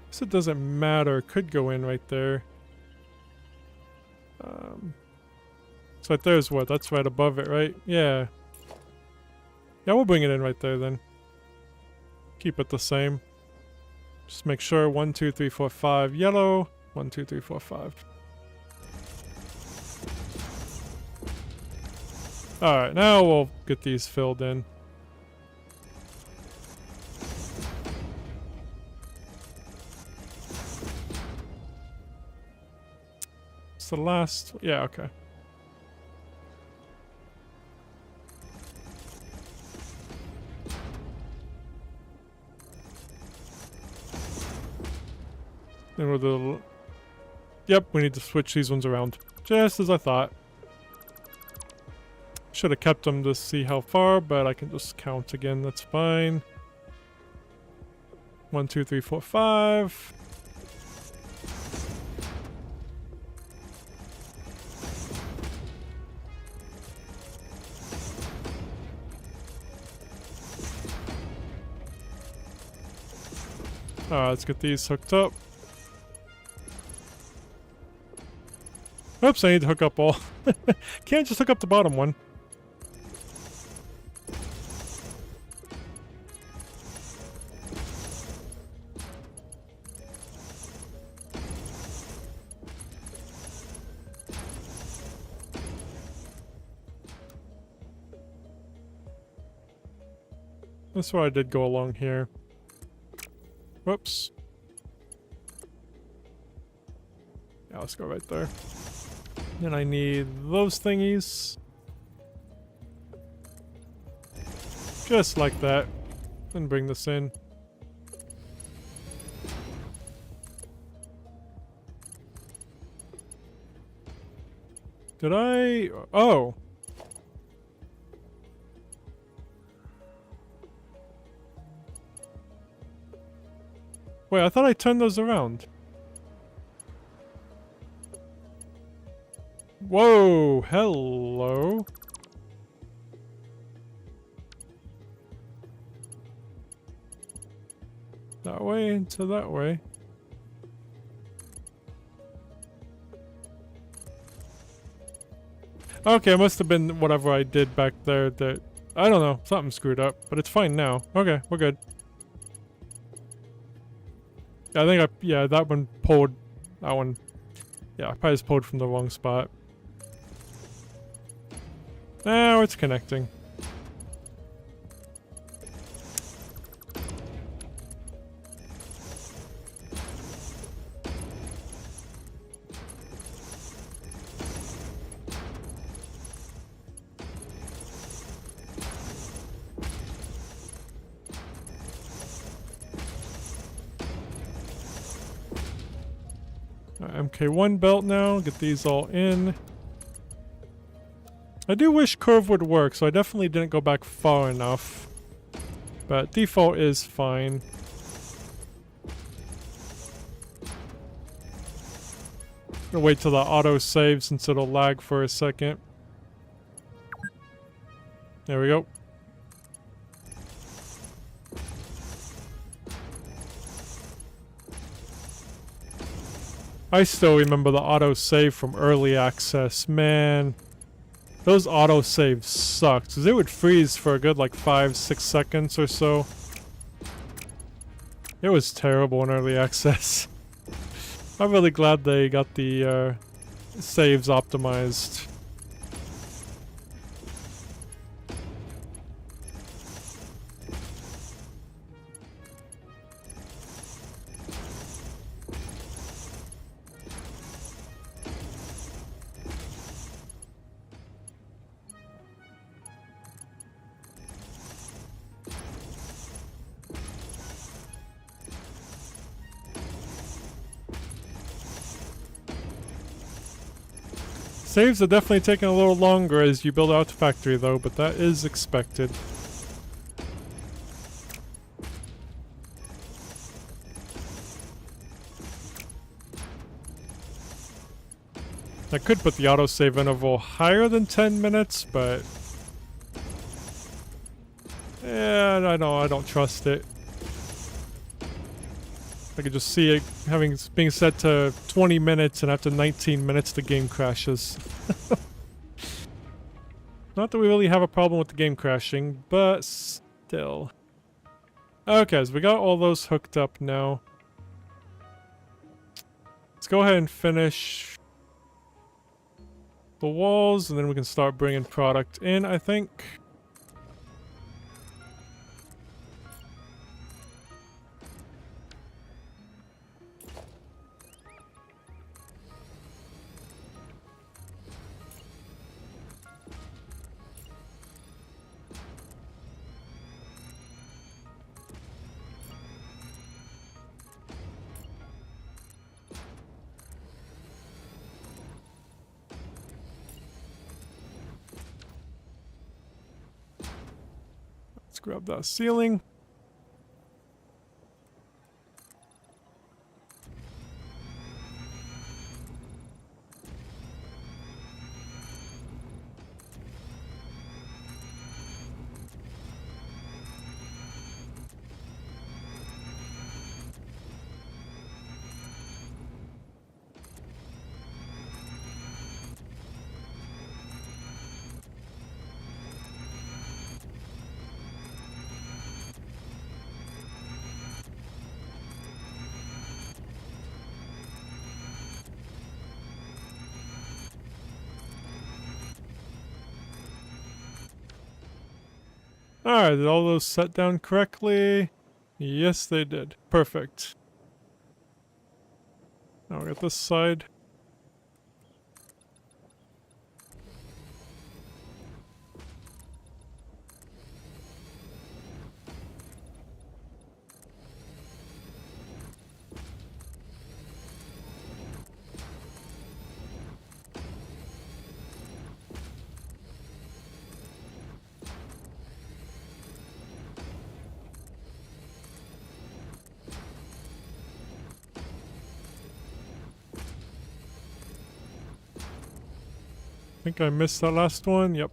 Guess it doesn't matter. It could go in right there. So right there's what? That's right above it, right? Yeah. Yeah, we'll bring it in right there then. Keep it the same. Just make sure 1, 2, 3, 4, 5 yellow. 1, 2, 3, 4, 5. Alright, now we'll get these filled in. It's the last... Yeah, okay. Then we'll do... Yep, we need to switch these ones around. Just as I thought. Should have kept them to see how far, but I can just count again. That's fine. 1, 2, 3, 4, 5. Alright, let's get these hooked up. Oops, I need to hook up all. Can't just hook up the bottom one. That's why I did go along here. Whoops. Yeah, let's go right there. Then I need those thingies. Just like that. Then bring this in. Did I... Oh. Wait, I thought I turned those around. Whoa, hello. That way into that way. Okay, it must have been whatever I did back there that... I don't know, something screwed up, but it's fine now. Okay, we're good. Yeah, I think yeah, that one pulled... That one... Yeah, I probably just pulled from the wrong spot. Now it's connecting. MK1 belt now, get these all in. I do wish curve would work, so I definitely didn't go back far enough. But default is fine. Gonna wait till the auto saves since it'll lag for a second. There we go. I still remember the autosave from early access. Man, those autosaves sucked. 'Cause they would freeze for a good like 5-6 seconds or so. It was terrible in early access. I'm really glad they got the saves optimized. Saves are definitely taking a little longer as you build out the factory though, but that is expected. I could put the autosave interval higher than 10 minutes, but yeah, I don't trust it. I could just see it being set to 20 minutes, and after 19 minutes the game crashes. Not that we really have a problem with the game crashing, but still. Okay, so we got all those hooked up now. Let's go ahead and finish the walls, and then we can start bringing product in, I think. Let's grab that ceiling. Alright, did all those set down correctly? Yes, they did. Perfect. Now we got this side. I think I missed that last one. Yep.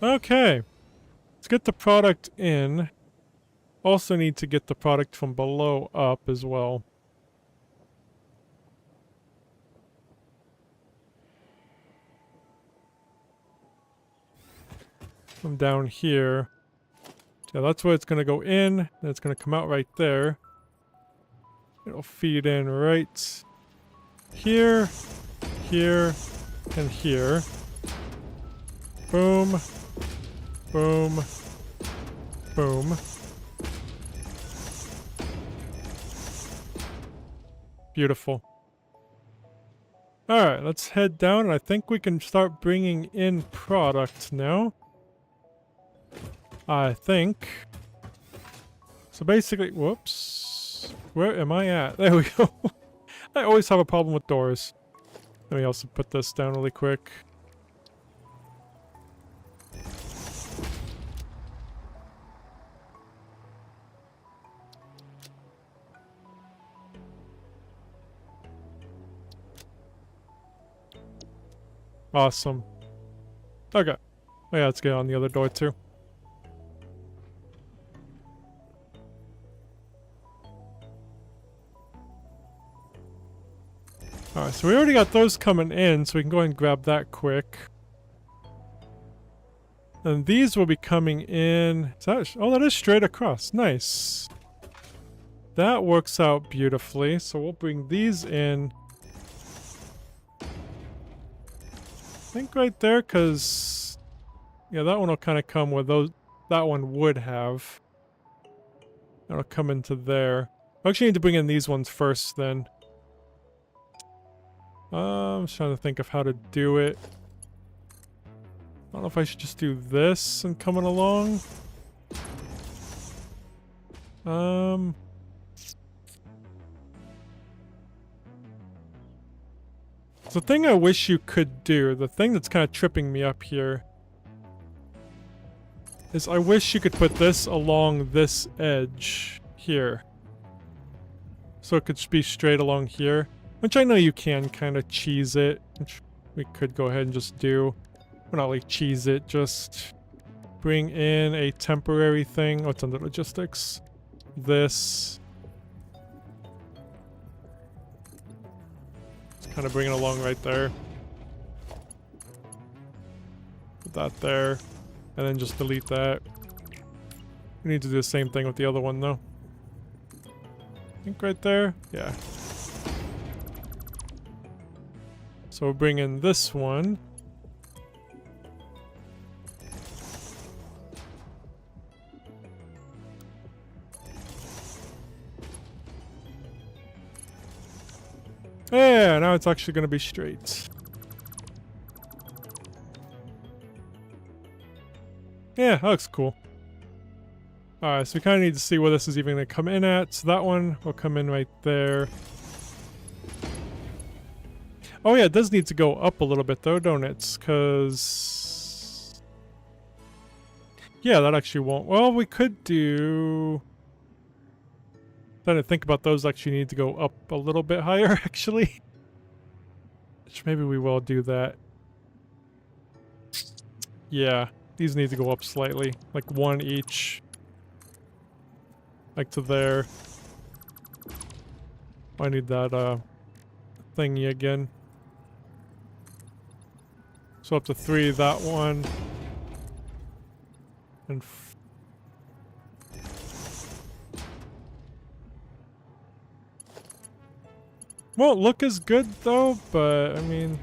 Okay. Let's get the product in. Also need to get the product from below up as well. From down here. Yeah, that's where it's going to go in. And it's going to come out right there. It'll feed in right here, here, and here. Boom. Boom. Boom. Beautiful. Alright, let's head down, and I think we can start bringing in product now. I think. So basically, whoops. Where am I at? There we go. I always have a problem with doors. Let me also put this down really quick. Awesome. Okay. Oh yeah, let's get on the other door too. Alright, so we already got those coming in, so we can go ahead and grab that quick. And these will be coming in... oh, that is straight across. Nice. That works out beautifully, so we'll bring these in. I think right there, because... yeah, that one will kind of come where those... that one would have. That'll come into there. I actually need to bring in these ones first, then. I'm just trying to think of how to do it. I don't know if I should just do this and coming along. The thing I wish you could do, the thing that's kind of tripping me up here, is I wish you could put this along this edge here. So it could be straight along here. Which I know you can kind of cheese it, which we could go ahead and just do. Well, not like cheese it, just bring in a temporary thing. What's under logistics? This. Just kind of bring it along right there. Put that there. And then just delete that. We need to do the same thing with the other one though. I think right there? Yeah. So we'll bring in this one. Yeah, now it's actually going to be straight. Yeah, that looks cool. Alright, so we kind of need to see where this is even going to come in at. So that one will come in right there. Oh yeah, it does need to go up a little bit though, don't it? Because... yeah, that actually won't... well, we could do... I didn't think about those actually need to go up a little bit higher, actually. Which maybe we will do that. Yeah, these need to go up slightly. Like one each. Like to there. I need that, thingy again. So up to 3, that one. And... won't look as good though, but I mean...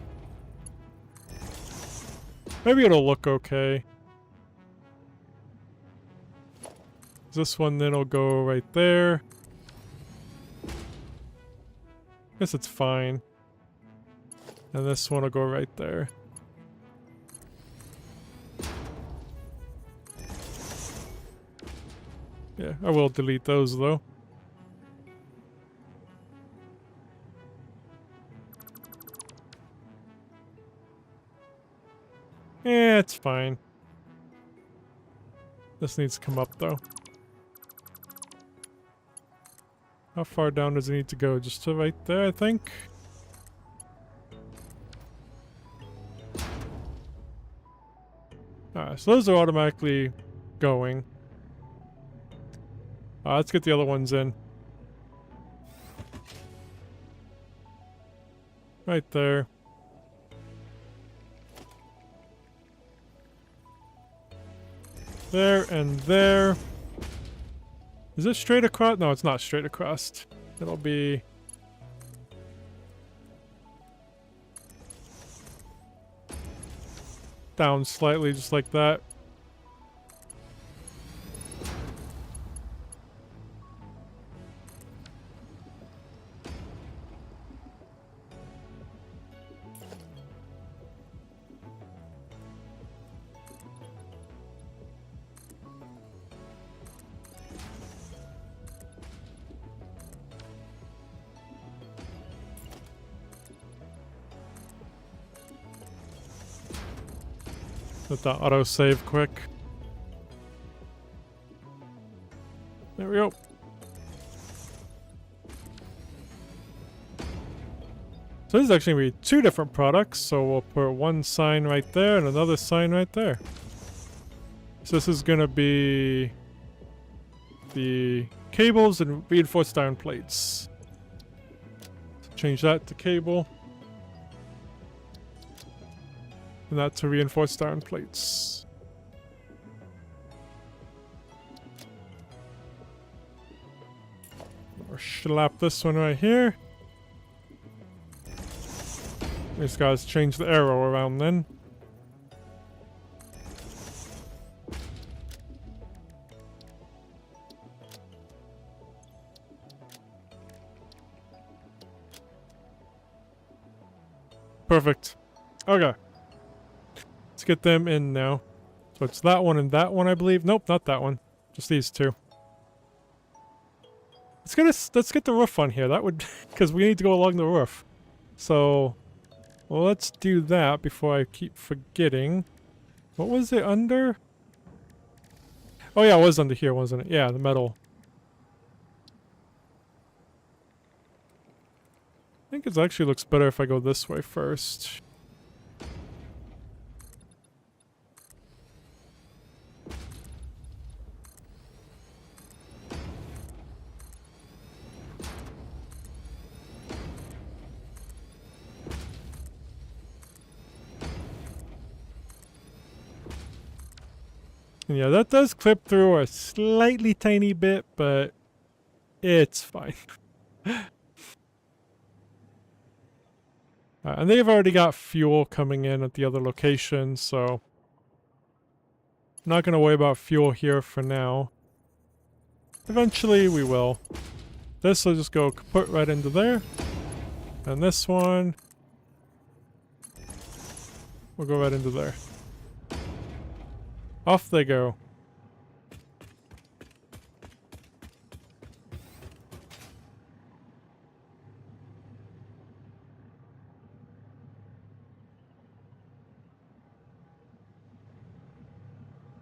maybe it'll look okay. This one then will go right there. Guess it's fine. And this one will go right there. Yeah, I will delete those though. Yeah, it's fine. This needs to come up though. How far down does it need to go? Just to right there, I think? Alright, so those are automatically going. Let's get the other ones in. Right there. There and there. Is it straight across? No, it's not straight across. It'll be... down slightly, just like that. Let that auto save quick. There we go. So this is actually going to be 2 different products, so we'll put one sign right there and another sign right there. So this is going to be the cables and reinforced iron plates. So change that to cable. And that to reinforced iron plates. Or slap this one right here. These guys change the arrow around then. Perfect. Okay. Let's get them in now. So it's that one and that one, I believe. Nope, not that one. Just these 2. Let's get the roof on here. That would, because we need to go along the roof. So, well, let's do that before I keep forgetting. What was it under? Oh yeah, it was under here, wasn't it? Yeah, the metal. I think it actually looks better if I go this way first. And yeah, that does clip through a slightly tiny bit, but it's fine. And they've already got fuel coming in at the other location, so I'm not going to worry about fuel here for now. Eventually we will. This will just go put right into there. And this one will go right into there. Off they go.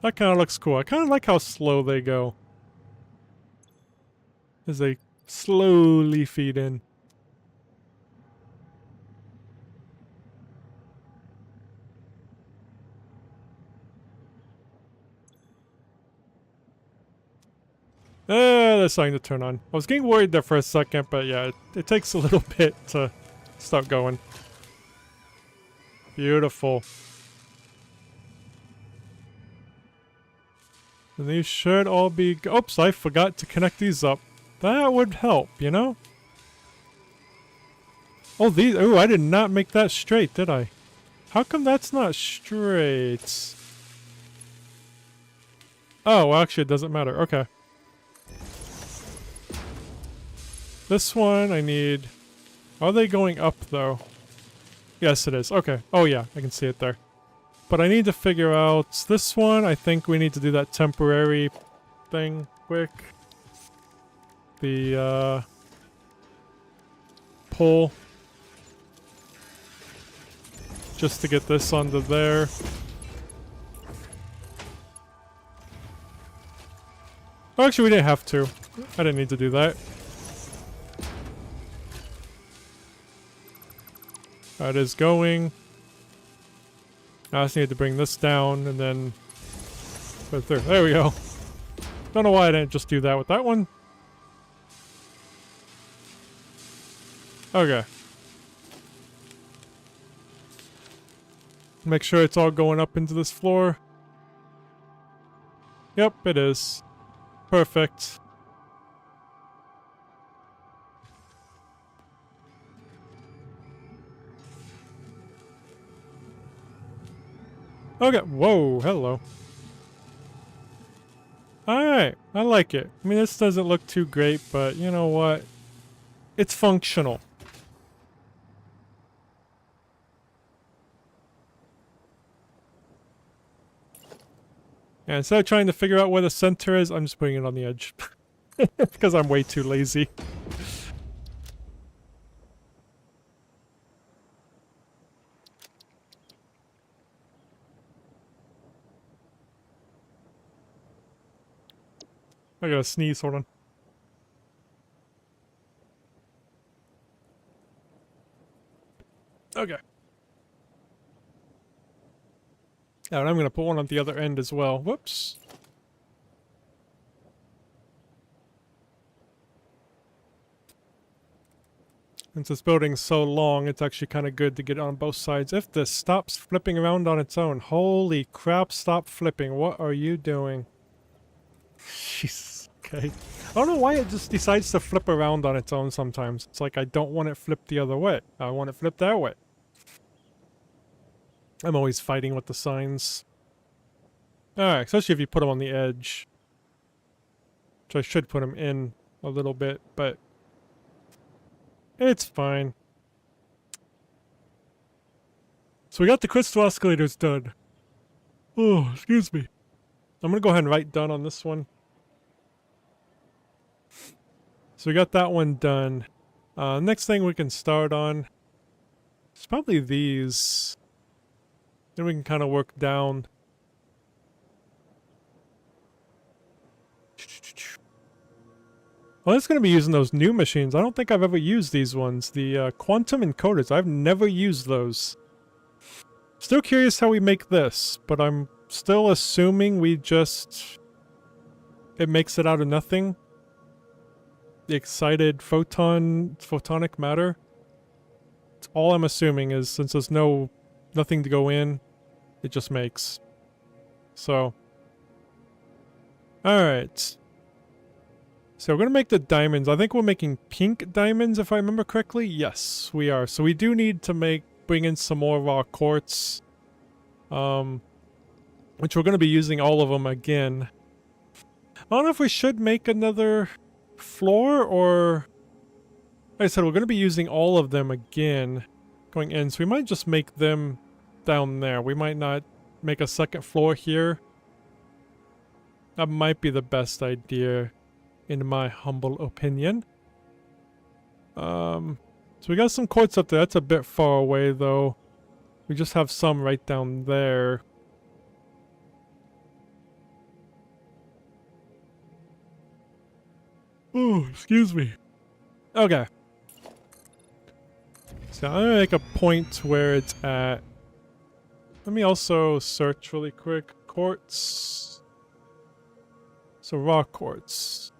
That kind of looks cool. I kind of like how slow they go. As they slowly feed in. They're starting to turn on. I was getting worried there for a second, but yeah, it takes a little bit to start going. Beautiful. And these should all be... Oops, I forgot to connect these up. That would help, you know? Oh, these... Oh, I did not make that straight, did I? How come that's not straight? Oh, well, actually, it doesn't matter. Okay. This one, I need... Are they going up, though? Yes, it is. Okay. Oh, yeah. I can see it there. But I need to figure out... This one, I think we need to do that temporary thing quick. The, pull. Just to get this onto there. Oh, actually, we didn't have to. I didn't need to do that. That is going. Now I just need to bring this down and then put it through. There we go. Don't know why I didn't just do that with that one. Okay. Make sure it's all going up into this floor. Yep, it is. Perfect. Okay, whoa, hello. Alright, I like it. I mean, this doesn't look too great, but you know what? It's functional. And instead of trying to figure out where the center is, I'm just putting it on the edge. Because I'm way too lazy. I gotta sneeze, hold on. Yeah, and I'm gonna put one on the other end as well. Whoops. Since this building's so long, it's actually kind of good to get on both sides. If this stops flipping around on its own. Holy crap, stop flipping. What are you doing? Jesus. Okay. I don't know why it just decides to flip around on its own sometimes. It's like I don't want it flipped the other way. I want it flipped that way. I'm always fighting with the signs. Alright, especially if you put them on the edge. Which I should put them in a little bit, but it's fine. So we got the crystal escalators done. Oh, excuse me. I'm gonna go ahead and write done on this one. So we got that one done. Next thing we can start on is probably these. Then we can kind of work down. Well, it's going to be using those new machines. I don't think I've ever used these ones. The quantum encoders. I've never used those. Still curious how we make this, but I'm still assuming we just... It makes it out of nothing. The excited photonic matter. It's all I'm assuming is since there's nothing to go in, it just makes. So. Alright. So we're going to make the diamonds. I think we're making pink diamonds if I remember correctly. Yes, we are. So we do need to bring in some more raw quartz. Which we're going to be using all of them again. I don't know if we should make another floor or... Like I said, we're going to be using all of them again going in. So we might just make them down there. We might not make a second floor here. That might be the best idea, in my humble opinion. So we got some quartz up there. That's a bit far away, though. We just have some right down there. Oh, excuse me. Okay. So I'm gonna make a point where it's at. Let me also search really quick. Quartz. So raw quartz.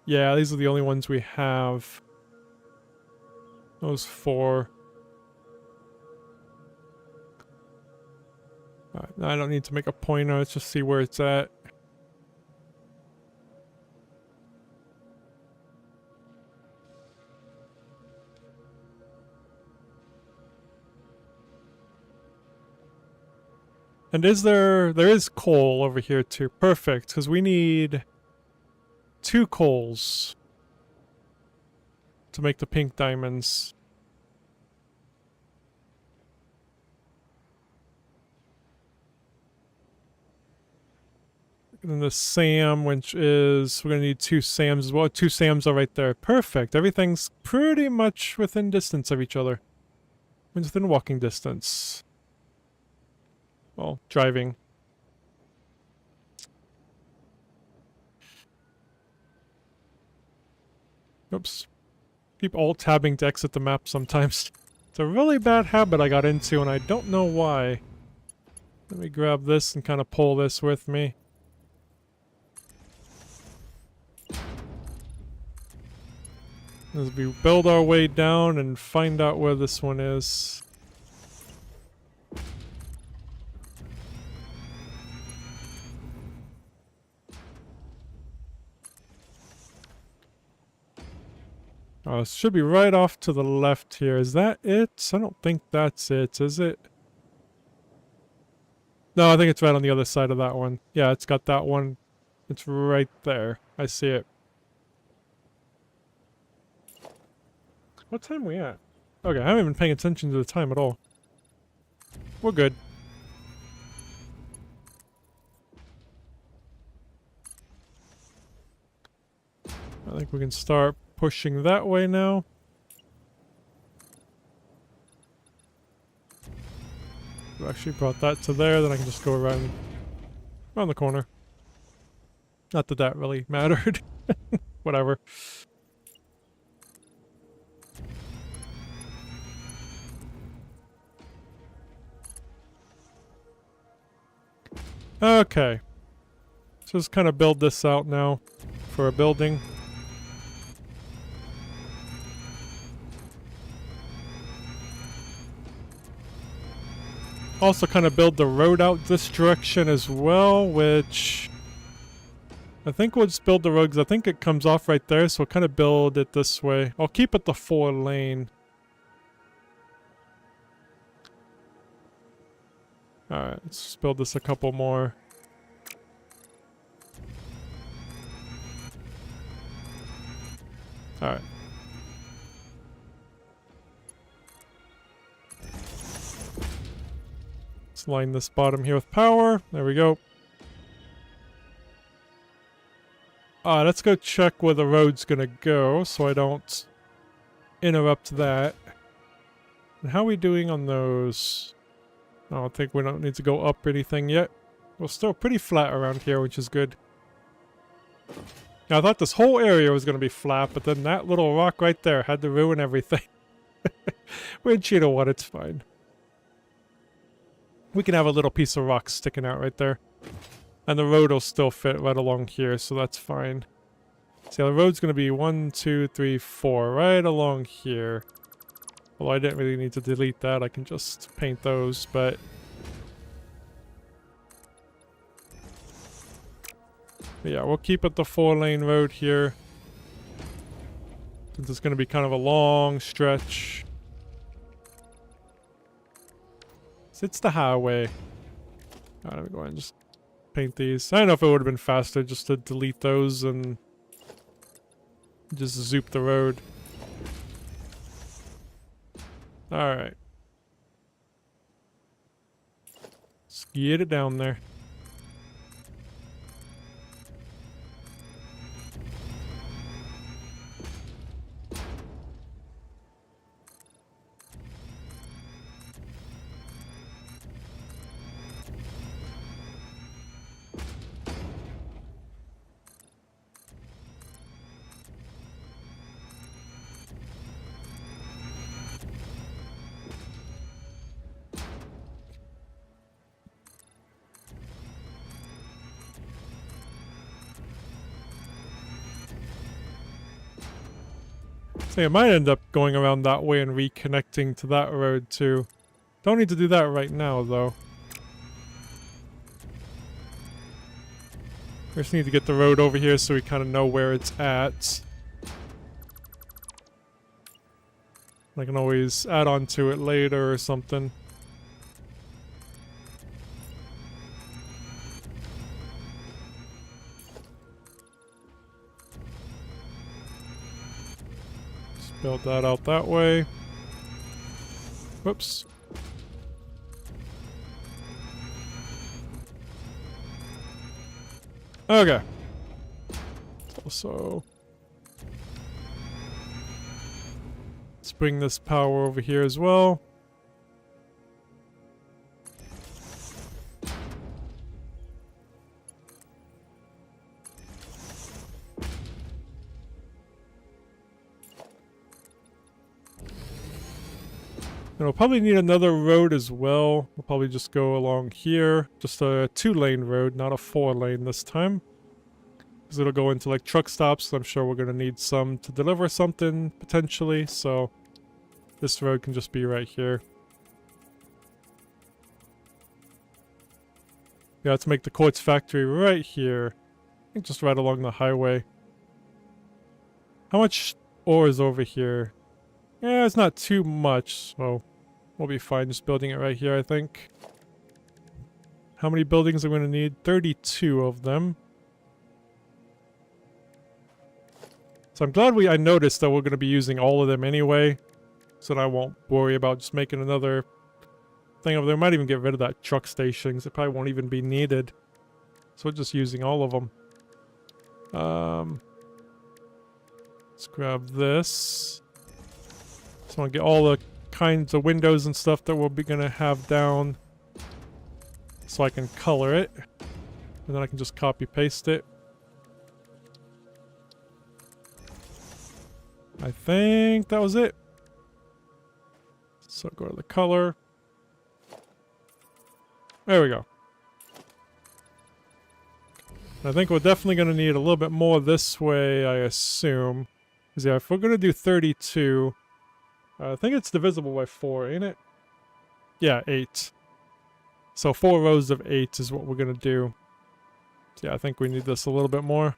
Yeah, these are the only ones we have. Those 4. Alright, I don't need to make a pointer. Let's just see where it's at. And there is coal over here too. Perfect, because we need 2 coals to make the pink diamonds. And then the SAM, which is, we're going to need 2 SAMs as well. 2 SAMs are right there. Perfect. Everything's pretty much within distance of each other. Within walking distance. Well, driving. Oops. Keep alt-tabbing to exit the map sometimes. It's a really bad habit I got into, and I don't know why. Let me grab this and kind of pull this with me. As we build our way down and find out where this one is. Oh, it should be right off to the left here. Is that it? I don't think that's it, is it? No, I think it's right on the other side of that one. Yeah, it's got that one. It's right there. I see it. What time are we at? Okay, I haven't been paying attention to the time at all. We're good. I think we can start pushing that way now. We actually brought that to there, then I can just go around the corner. Not that that really mattered. Whatever. Okay. So just kind of build this out now for a building. Also kind of build the road out this direction as well, which I think we'll just build the road because I think it comes off right there, so we'll kind of build it this way. I'll keep it the 4-lane. Alright, let's just build this a couple more. Alright. Let's line this bottom here with power. There we go. Let's go check where the road's gonna go so I don't interrupt that. And how are we doing on those? I don't think we don't need to go up or anything yet. We're still pretty flat around here, which is good. Now, I thought this whole area was going to be flat, but then that little rock right there had to ruin everything. Which, you know what, it's fine. We can have a little piece of rock sticking out right there. And the road will still fit right along here, so that's fine. See, the road's going to be 1, 2, 3, 4, right along here. Well, I didn't really need to delete that. I can just paint those, but... yeah, we'll keep it the 4-lane road here. Since it's going to be kind of a long stretch. So it's the highway. Alright, let me go ahead and just paint these. I don't know if it would have been faster just to delete those and just zoop the road. Alright. Let's get it down there. So I might end up going around that way and reconnecting to that road too. Don't need to do that right now though. We just need to get the road over here so we kind of know where it's at. I can always add on to it later or something. Build that out that way. Whoops. Okay. Also, let's bring this power over here as well. And we'll probably need another road as well. We'll probably just go along here. Just a 2-lane road, not a 4-lane this time. Because it'll go into like truck stops. I'm sure we're going to need some to deliver something potentially. So this road can just be right here. Yeah, let's make the quartz factory right here. I think just right along the highway. How much ore is over here? Yeah, it's not too much, so we'll be fine just building it right here, I think. How many buildings are we going to need? 32 of them. So I'm glad I noticed that we're going to be using all of them anyway, so that I won't worry about just making another thing over there. I might even get rid of that truck station, because it probably won't even be needed. So we're just using all of them. Let's grab this. So I'll get all the kinds of windows and stuff that we're gonna have down so I can color it. And then I can just copy paste it. I think that was it. So go to the color. There we go. I think we're definitely going to need a little bit more this way, I assume. Because yeah, if we're going to do 32, I think it's divisible by 4, ain't it? Yeah, 8. So 4 rows of 8 is what we're going to do. So yeah, I think we need this a little bit more.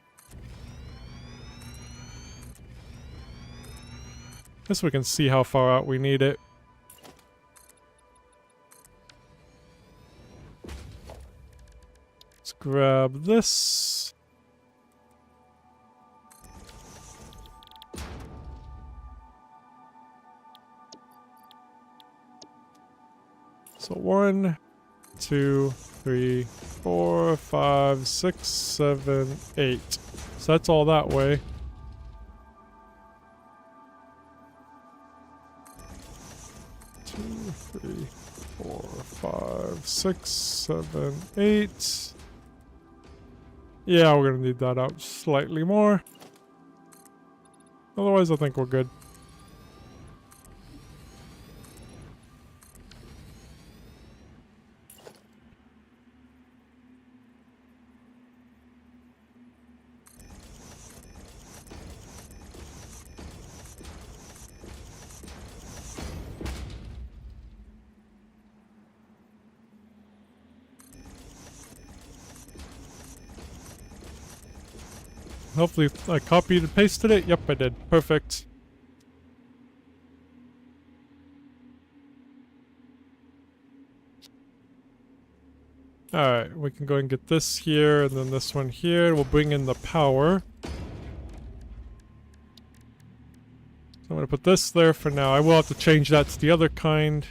Guess we can see how far out we need it. Let's grab this. So 1, 2, 3, 4, 5, 6, 7, 8. So that's all that way. Two, 3, 4, 5, 6, 7, 8. Yeah, we're gonna need that out slightly more. Otherwise, I think we're good. Hopefully I copied and pasted it. Yep, I did. Perfect. Alright, we can go and get this here, and then this one here. We'll bring in the power. So I'm going to put this there for now. I will have to change that to the other kind.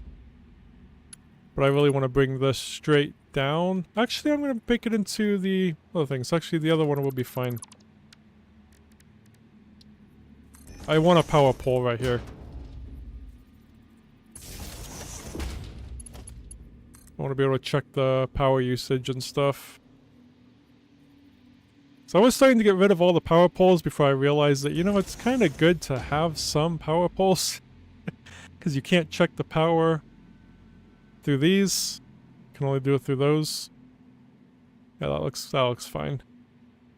But I really want to bring this straight down. Actually, I'm going to make it into the other things. Actually, the other one will be fine. I want a power pole right here. I want to be able to check the power usage and stuff. So I was starting to get rid of all the power poles before I realized that, you know, it's kind of good to have some power poles. Because you can't check the power through these. You can only do it through those. Yeah, that looks fine.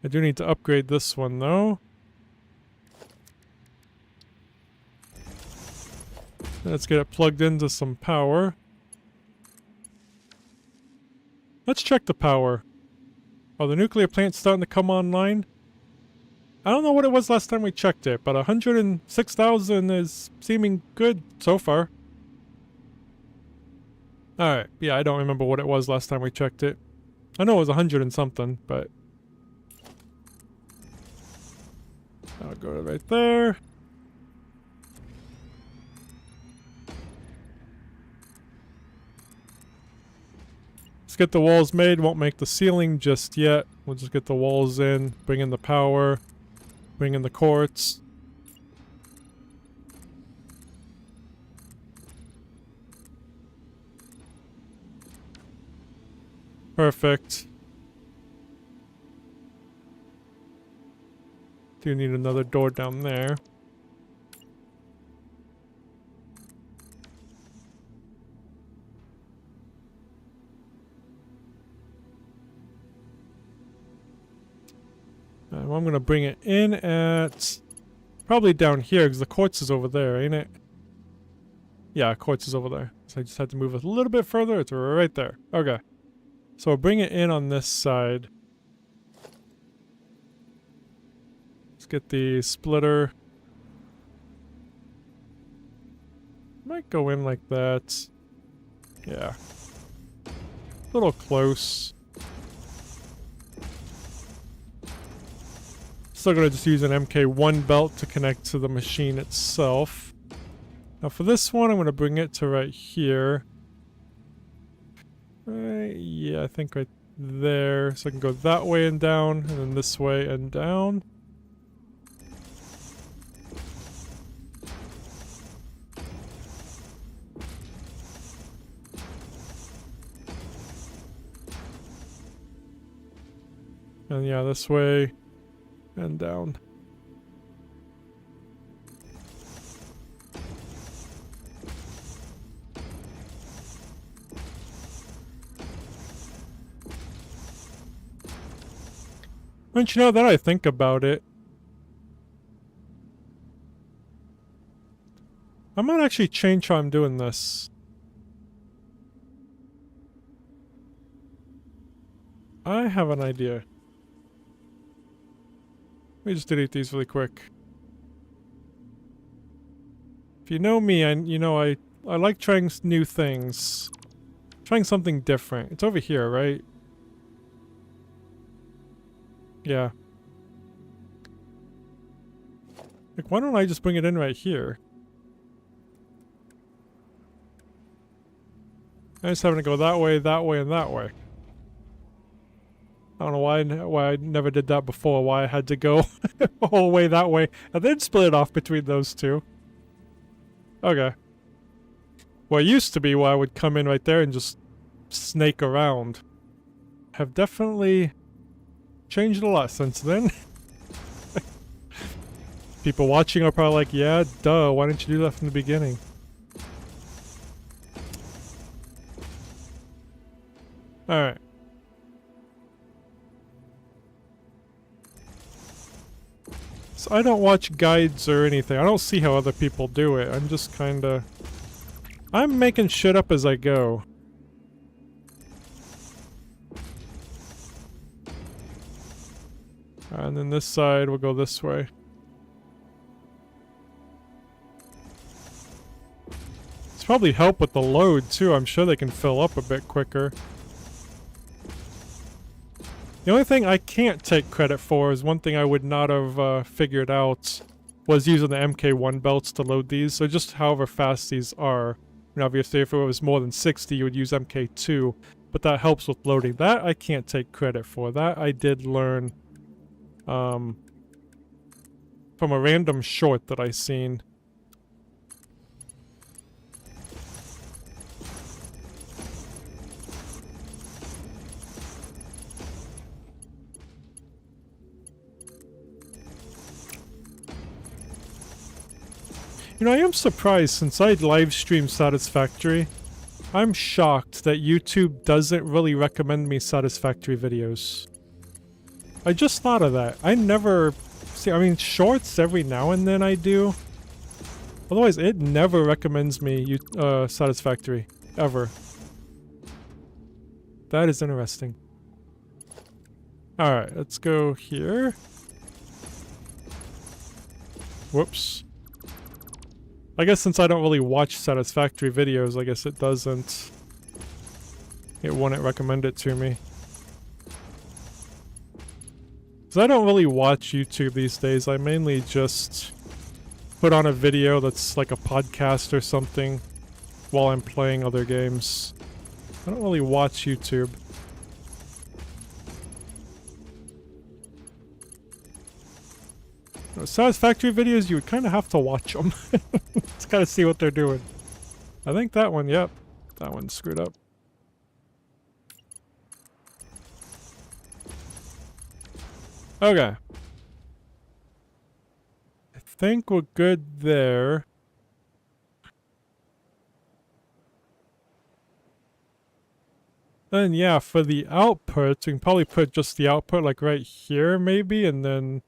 I do need to upgrade this one though. Let's get it plugged into some power. Let's check the power. Oh, the nuclear plant's starting to come online. I don't know what it was last time we checked it, but 106,000 is seeming good so far. Alright, yeah, I don't remember what it was last time we checked it. I know it was 100 and something, but... I'll go to right there. Let's get the walls made. Won't make the ceiling just yet. We'll just get the walls in, bring in the power, bring in the quartz. Perfect. Do need another door down there. I'm going to bring it in at probably down here because the quartz is over there, ain't it? Yeah, quartz is over there. So I just had to move it a little bit further. It's right there. Okay. So I'll bring it in on this side. Let's get the splitter. Might go in like that. Yeah. A little close. Still gonna just use an MK1 belt to connect to the machine itself. Now for this one, I'm gonna bring it to right here. Yeah, I think right there. So I can go that way and down, and then this way and down. And yeah, this way and down. Don't you know that I think about it? I might actually change how I'm doing this. I have an idea. Let me just delete these really quick. If you know me, I like trying new things. Trying something different. It's over here, right? Yeah. Like, why don't I just bring it in right here? I just having to go that way, and that way. I don't know why I never did that before, why I had to go the whole way that way, and then split it off between those two. Okay. Well, it used to be where I would come in right there and just snake around. Have definitely changed a lot since then. People watching are probably like, yeah, duh, why didn't you do that from the beginning? Alright. So I don't watch guides or anything. I don't see how other people do it. I'm just kinda... I'm making shit up as I go. And then this side will go this way. It's probably help with the load too. I'm sure they can fill up a bit quicker. The only thing I can't take credit for is one thing I would not have figured out was using the MK1 belts to load these. So just however fast these are. And obviously if it was more than 60 you would use MK2. But that helps with loading. That I can't take credit for. That I did learn from a random short that I seen. You know, I am surprised since I live stream Satisfactory. I'm shocked that YouTube doesn't really recommend me Satisfactory videos. I just thought of that. I never... See, I mean, shorts every now and then I do. Otherwise, it never recommends me Satisfactory. Ever. That is interesting. Alright, let's go here. Whoops. I guess since I don't really watch Satisfactory videos, I guess it doesn't... It wouldn't recommend it to me. Because I don't really watch YouTube these days. I mainly just put on a video that's like a podcast or something while I'm playing other games. I don't really watch YouTube. Satisfactory videos, you would kind of have to watch them to kind of see what they're doing. I think that one, yep. That one's screwed up. Okay. I think we're good there. Then yeah, for the output, we can probably put just the output like right here maybe, and then...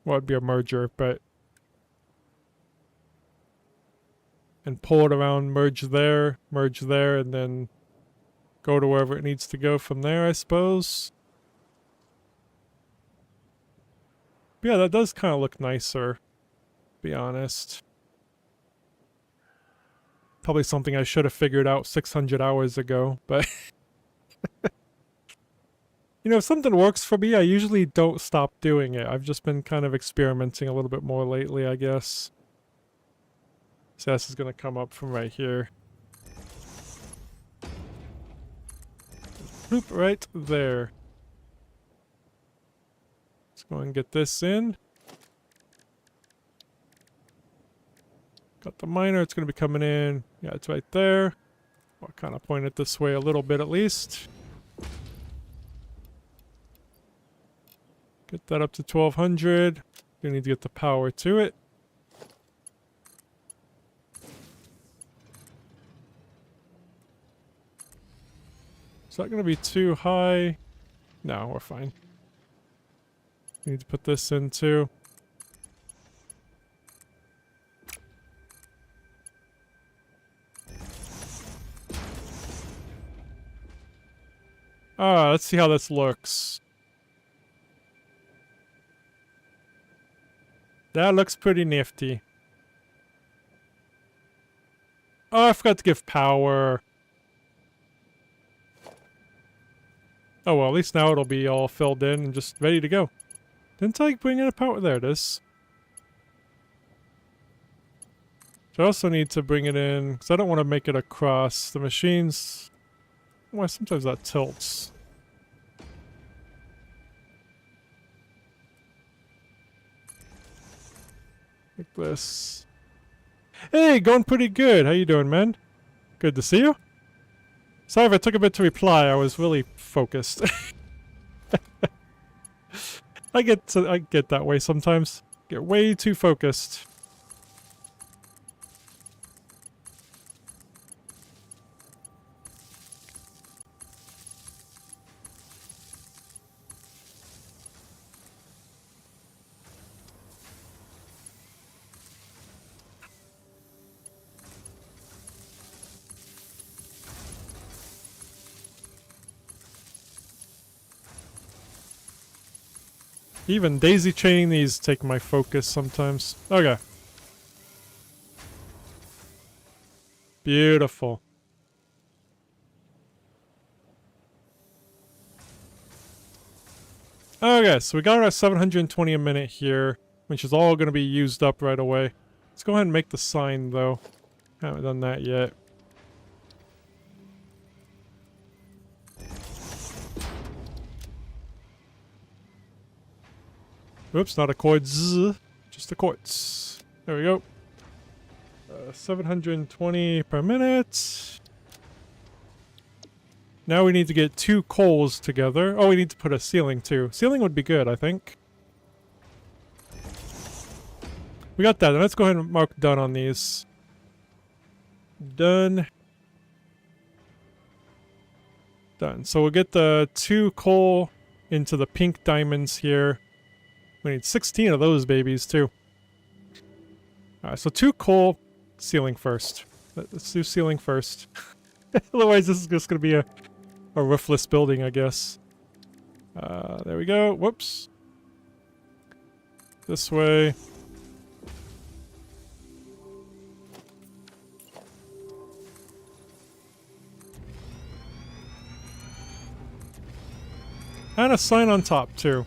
Well, it'd be a merger, but... And pull it around, merge there, and then go to wherever it needs to go from there, I suppose. But yeah, that does kind of look nicer, to be honest. Probably something I should have figured out 600 hours ago, but... You know, if something works for me, I usually don't stop doing it. I've just been kind of experimenting a little bit more lately, I guess. So this is going to come up from right here. Bloop, right there. Let's go and get this in. Got the miner, it's going to be coming in. Yeah, it's right there. I'll kind of point it this way a little bit at least. Get that up to 1200. We need to get the power to it. Is that going to be too high? No, we're fine. Need to put this in too. Let's see how this looks. That looks pretty nifty. Oh, I forgot to give power. Oh well, at least now it'll be all filled in and just ready to go. Didn't I bring in a power? There it is. So I also need to bring it in, because I don't want to make it across the machines. Well, sometimes that tilts. Like this. Hey, going pretty good. How you doing, man? Good to see you. Sorry if I took a bit to reply. I was really focused. I get that way sometimes. Get way too focused. Even daisy chaining these take my focus sometimes. Okay. Beautiful. Okay, so we got our 720 a minute here, which is all going to be used up right away. Let's go ahead and make the sign, though. Haven't done that yet. Oops, not a quartz, just a quartz. There we go. 720 per minute. Now we need to get 2 coals together. Oh, we need to put a ceiling too. Ceiling would be good, I think. We got that. Let's go ahead and mark done on these. Done. Done. So we'll get the 2 coal into the pink diamonds here. We need 16 of those babies, too. Alright, so 2 coal, ceiling first. Let's do ceiling first. Otherwise, this is just going to be a roofless building, I guess. There we go. Whoops. This way. And a sign on top, too.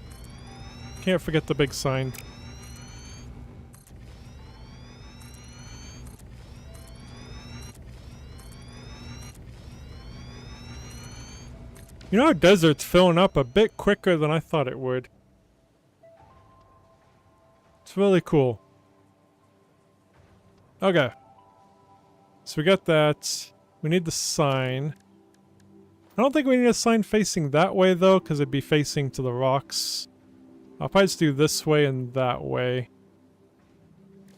Can't forget the big sign. You know, our desert's filling up a bit quicker than I thought it would. It's really cool. Okay. So we got that. We need the sign. I don't think we need a sign facing that way, though, because it'd be facing to the rocks. I'll probably just do this way and that way.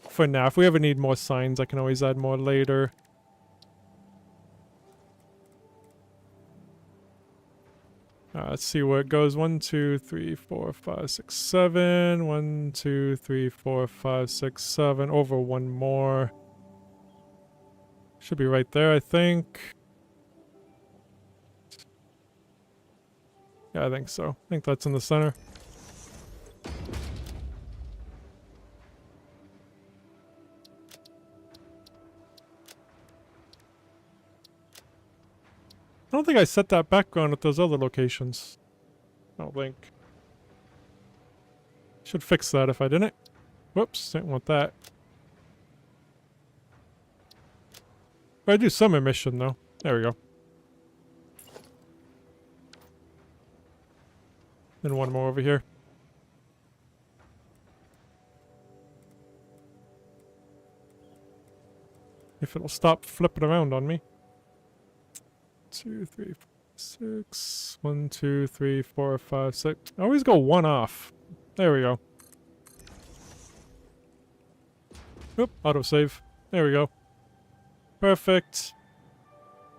For now. If we ever need more signs, I can always add more later. Let's see where it goes. 1, 2, 3, 4, 5, 6, 7. 1, 2, 3, 4, 5, 6, 7. Over one more. Should be right there, I think. Yeah, I think so. I think that's in the center. I don't think I set that background at those other locations. I don't think. Should fix that if I didn't. Whoops, didn't want that. But I do some emission though. There we go. Then one more over here. If it'll stop flipping around on me. 2, 3, 4, 6. 1, 2, 3, 4, 5, 6. I always go one off. There we go. Oop, autosave. There we go. Perfect.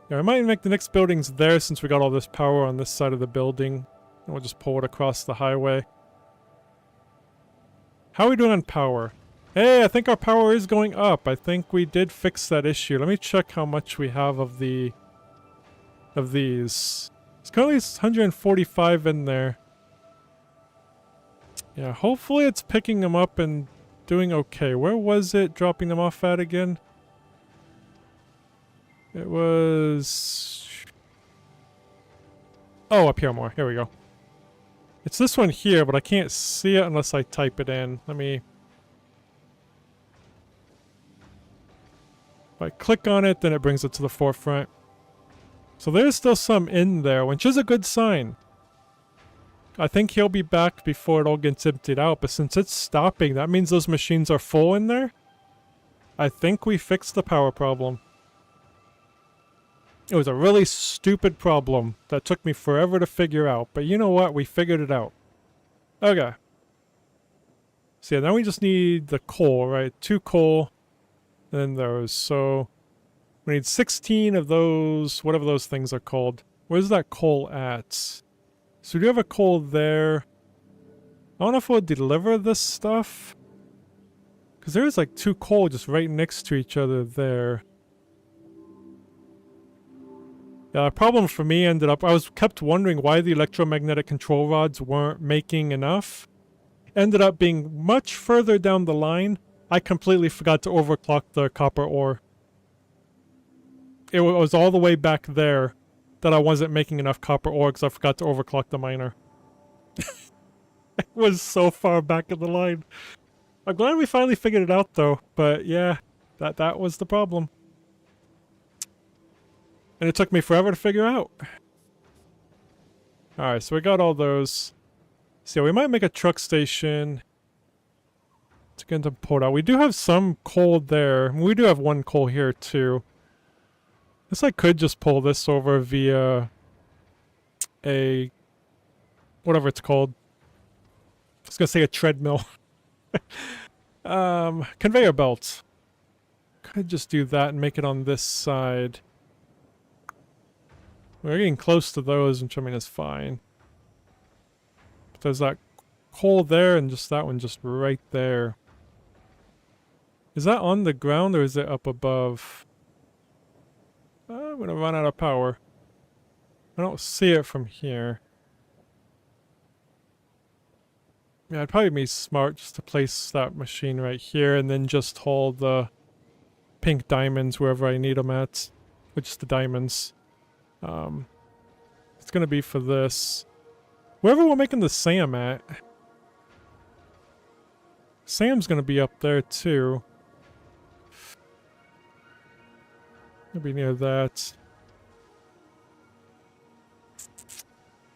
Yeah, I might make the next buildings there since we got all this power on this side of the building. And we'll just pull it across the highway. How are we doing on power? Hey, I think our power is going up. I think we did fix that issue. Let me check how much we have of these. It's currently 145 in there. Yeah, hopefully it's picking them up and doing okay. Where was it dropping them off at again? It was... Oh, up here more. Here we go. It's this one here, but I can't see it unless I type it in. Let me... If I click on it, then it brings it to the forefront. So there's still some in there, which is a good sign. I think he'll be back before it all gets emptied out, but since it's stopping, that means those machines are full in there. I think we fixed the power problem. It was a really stupid problem that took me forever to figure out, but you know what? We figured it out. Okay. So yeah, now we just need the coal, right? 2 coal, and then those. So we need 16 of those, whatever those things are called. Where's that coal at? So we do have a coal there. I don't know if it would deliver this stuff. Because there's like 2 coal just right next to each other there. Yeah, the problem for me ended up... I kept wondering why the electromagnetic control rods weren't making enough. Ended up being much further down the line. I completely forgot to overclock the copper ore. It was all the way back there that I wasn't making enough copper ore because I forgot to overclock the miner. It was so far back in the line. I'm glad we finally figured it out though, but yeah, that was the problem. And it took me forever to figure out. Alright, so we got all those. So yeah, we might make a truck station to get them pulled out. We do have some coal there. We do have 1 coal here too. I guess I could just pull this over via a... whatever it's called. I was gonna say a treadmill. Conveyor belt. Could just do that and make it on this side. We're getting close to those, which I mean is fine. But there's that coal there and just that one just right there. Is that on the ground or is it up above? I'm gonna run out of power. I don't see it from here. Yeah, it'd probably be smart just to place that machine right here and then just haul the pink diamonds wherever I need them at. Which is the diamonds. It's gonna be for this. Wherever we're making the SAM at. SAM's gonna be up there too. Gonna be near that.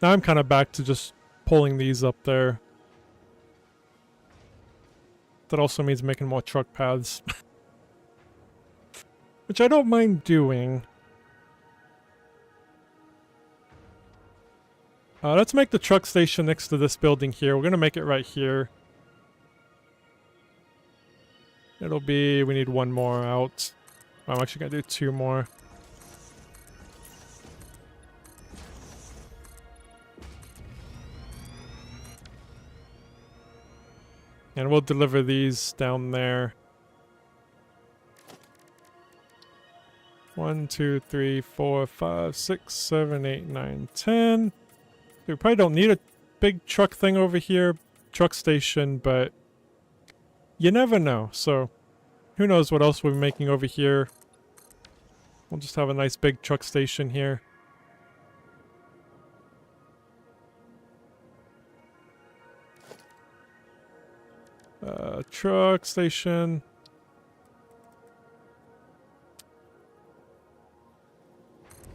Now I'm kind of back to just pulling these up there. That also means making more truck paths. Which I don't mind doing. Let's make the truck station next to this building here. We're gonna make it right here. It'll be... we need 1 more out. I'm actually gonna do 2 more. And we'll deliver these down there. 1, 2, 3, 4, 5, 6, 7, 8, 9, 10. We probably don't need a big truck thing over here, truck station, but you never know. So who knows what else we're making over here. We'll just have a nice big truck station here. Truck station.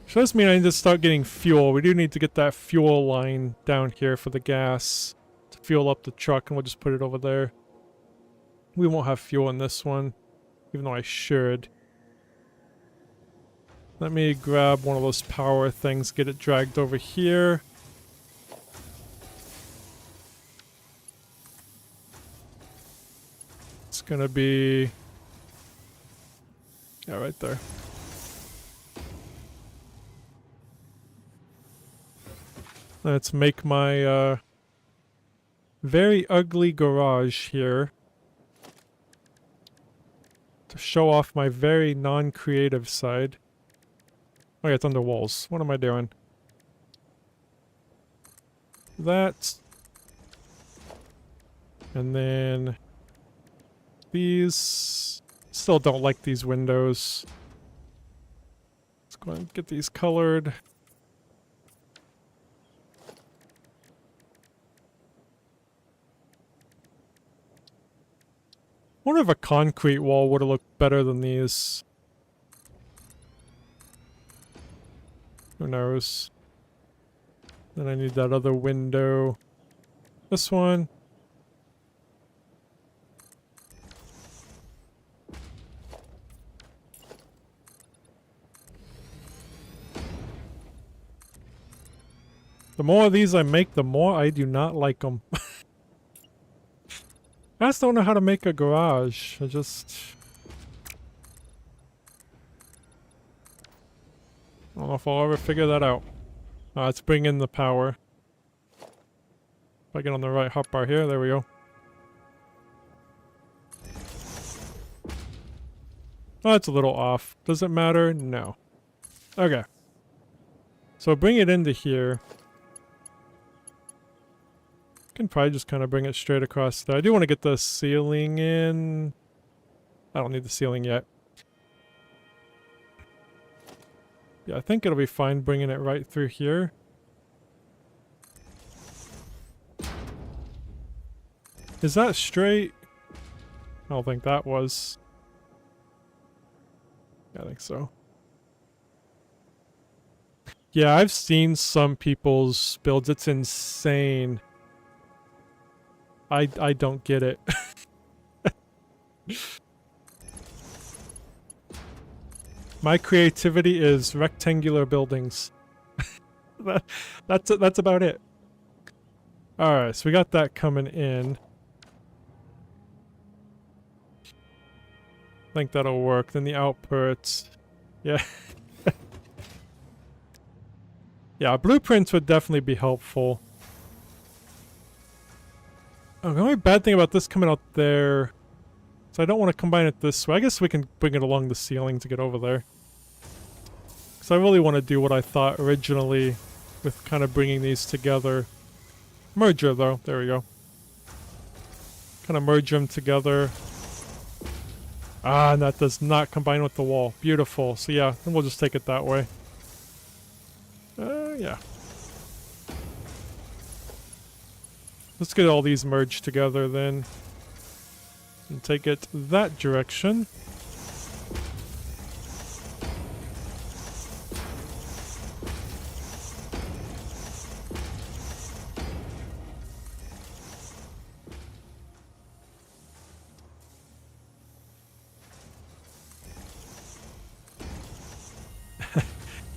So this means I need to start getting fuel. We do need to get that fuel line down here for the gas to fuel up the truck, and we'll just put it over there. We won't have fuel in this one, even though I should. Let me grab one of those power things, get it dragged over here. It's gonna be... yeah, right there. Let's make my very ugly garage here to show off my very non-creative side. Oh yeah, it's under walls. What am I doing? That. And then these. Still don't like these windows. Let's go and get these colored. I wonder if a concrete wall would have looked better than these. Who knows? Then I need that other window. This one. The more of these I make, the more I do not like them. I just don't know how to make a garage. I don't know if I'll ever figure that out. Let's bring in the power. If I get on the right hotbar here, there we go. Oh, it's a little off. Does it matter? No. Okay. So bring it into here. Can probably just kind of bring it straight across there. I do want to get the ceiling in. I don't need the ceiling yet. Yeah, I think it'll be fine bringing it right through here. Is that straight? I don't think that was. Yeah, I think so. Yeah, I've seen some people's builds. It's insane. I don't get it. My creativity is rectangular buildings. That's about it. Alright, so we got that coming in. I think that'll work. Then the outputs. Yeah. Yeah, blueprints would definitely be helpful. Oh, the only bad thing about this coming out there, so I don't want to combine it this way. I guess we can bring it along the ceiling to get over there. Because I really want to do what I thought originally with kind of bringing these together. Merger though, there we go. Kind of merge them together. Ah, and that does not combine with the wall. Beautiful. So yeah, then we'll just take it that way. Yeah. Let's get all these merged together then. And take it that direction.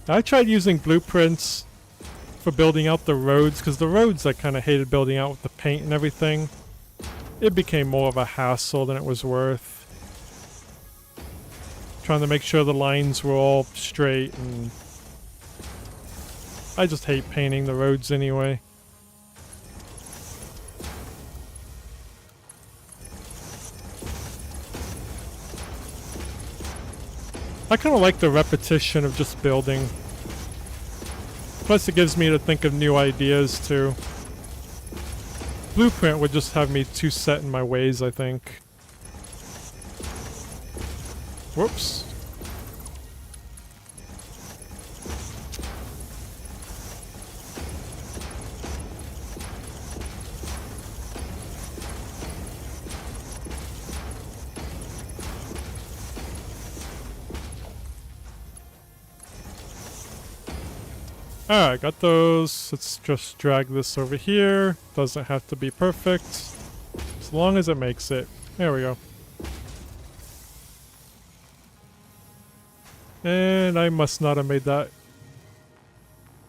I tried using blueprints for building out the roads, because the roads I kind of hated building out with the paint and everything. It became more of a hassle than it was worth. Trying to make sure the lines were all straight, and I just hate painting the roads anyway. I kind of like the repetition of just building. Plus it gives me to think of new ideas too. Blueprint would just have me too set in my ways, I think. Whoops. Alright, got those. Let's just drag this over here. Doesn't have to be perfect. As long as it makes it. There we go. And I must not have made that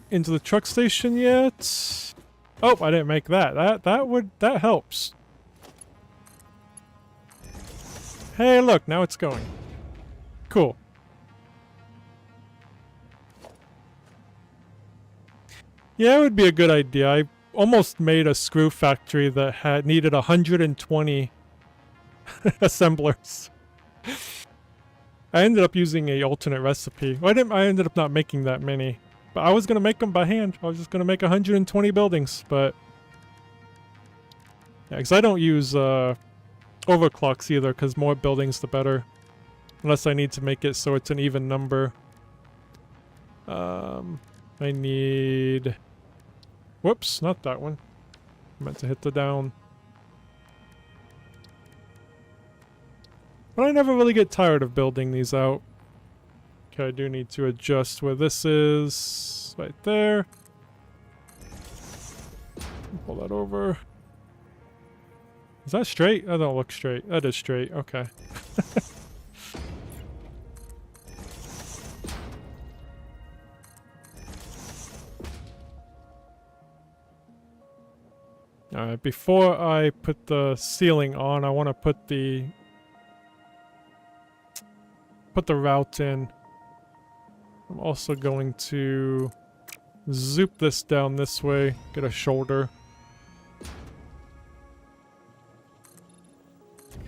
into the truck station yet. Oh, I didn't make that. That helps. Hey, look, now it's going. Cool. Yeah, it would be a good idea. I almost made a screw factory that had needed 120 assemblers. I ended up using a alternate recipe. Well, I ended up not making that many. But I was going to make them by hand. I was just going to make 120 buildings, but... Yeah, because I don't use overclocks either, because more buildings the better. Unless I need to make it so it's an even number. I need... Whoops, not that one. I meant to hit the down. But I never really get tired of building these out. Okay, I do need to adjust where this is. Right there. Pull that over. Is that straight? That don't look straight. That is straight. Okay. Alright, before I put the ceiling on, I want to put the route in. I'm also going to zoop this down this way, get a shoulder.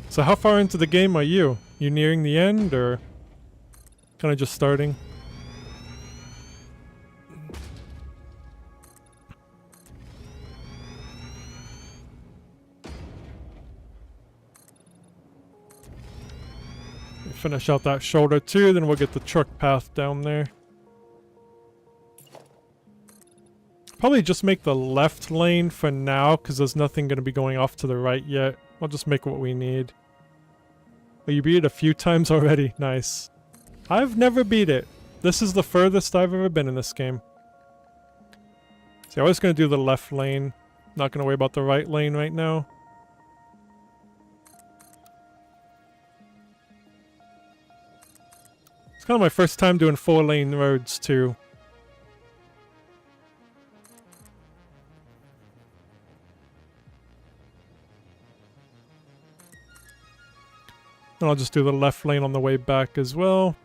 So how far into the game are you? You nearing the end, or kind of just starting? Finish out that shoulder too, then we'll get the truck path down there. Probably just make the left lane for now, because there's nothing going to be going off to the right yet. I'll just make what we need. Oh, you beat it a few times already. Nice. I've never beat it. This is the furthest I've ever been in this game. See, I was going to do the left lane. Not going to worry about the right lane right now. It's kind of my first time doing 4-lane roads too. And I'll just do the left lane on the way back as well.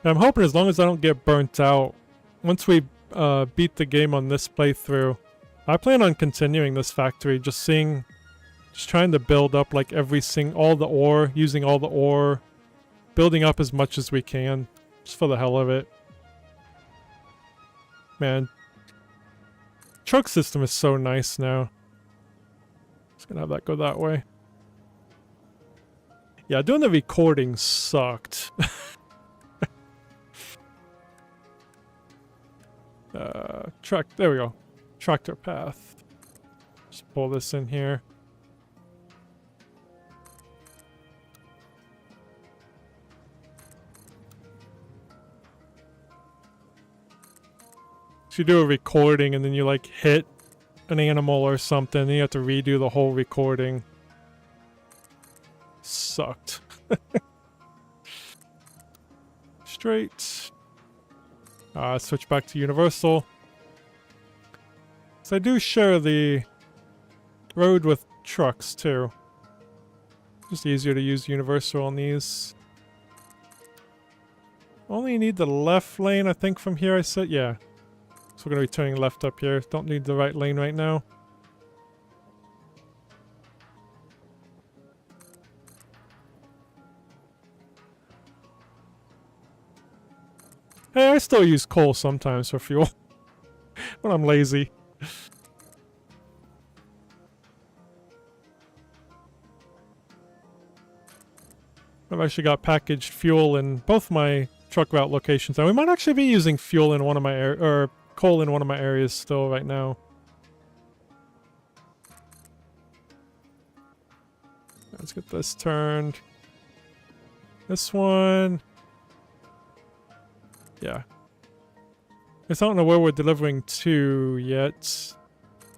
And I'm hoping as long as I don't get burnt out, once we beat the game on this playthrough, I plan on continuing this factory, just trying to build up like all the ore, using all the ore, building up as much as we can, just for the hell of it. Man, truck system is so nice now. Just gonna have that go that way. Yeah, doing the recording sucked. There we go. Tractor path. Just pull this in here. If you do a recording and then you like hit an animal or something, then you have to redo the whole recording. Sucked. Straight. Switch back to Universal. So I do share the road with trucks too. Just easier to use Universal on these. Only need the left lane, I think, from here I said. Yeah. So we're going to be turning left up here. Don't need the right lane right now. Hey, I still use coal sometimes for fuel. When I'm lazy. I've actually got packaged fuel in both my truck route locations. And we might actually be using fuel in one of my coal in one of my areas still right now. Let's get this turned. This one. Yeah. I don't know where we're delivering to yet.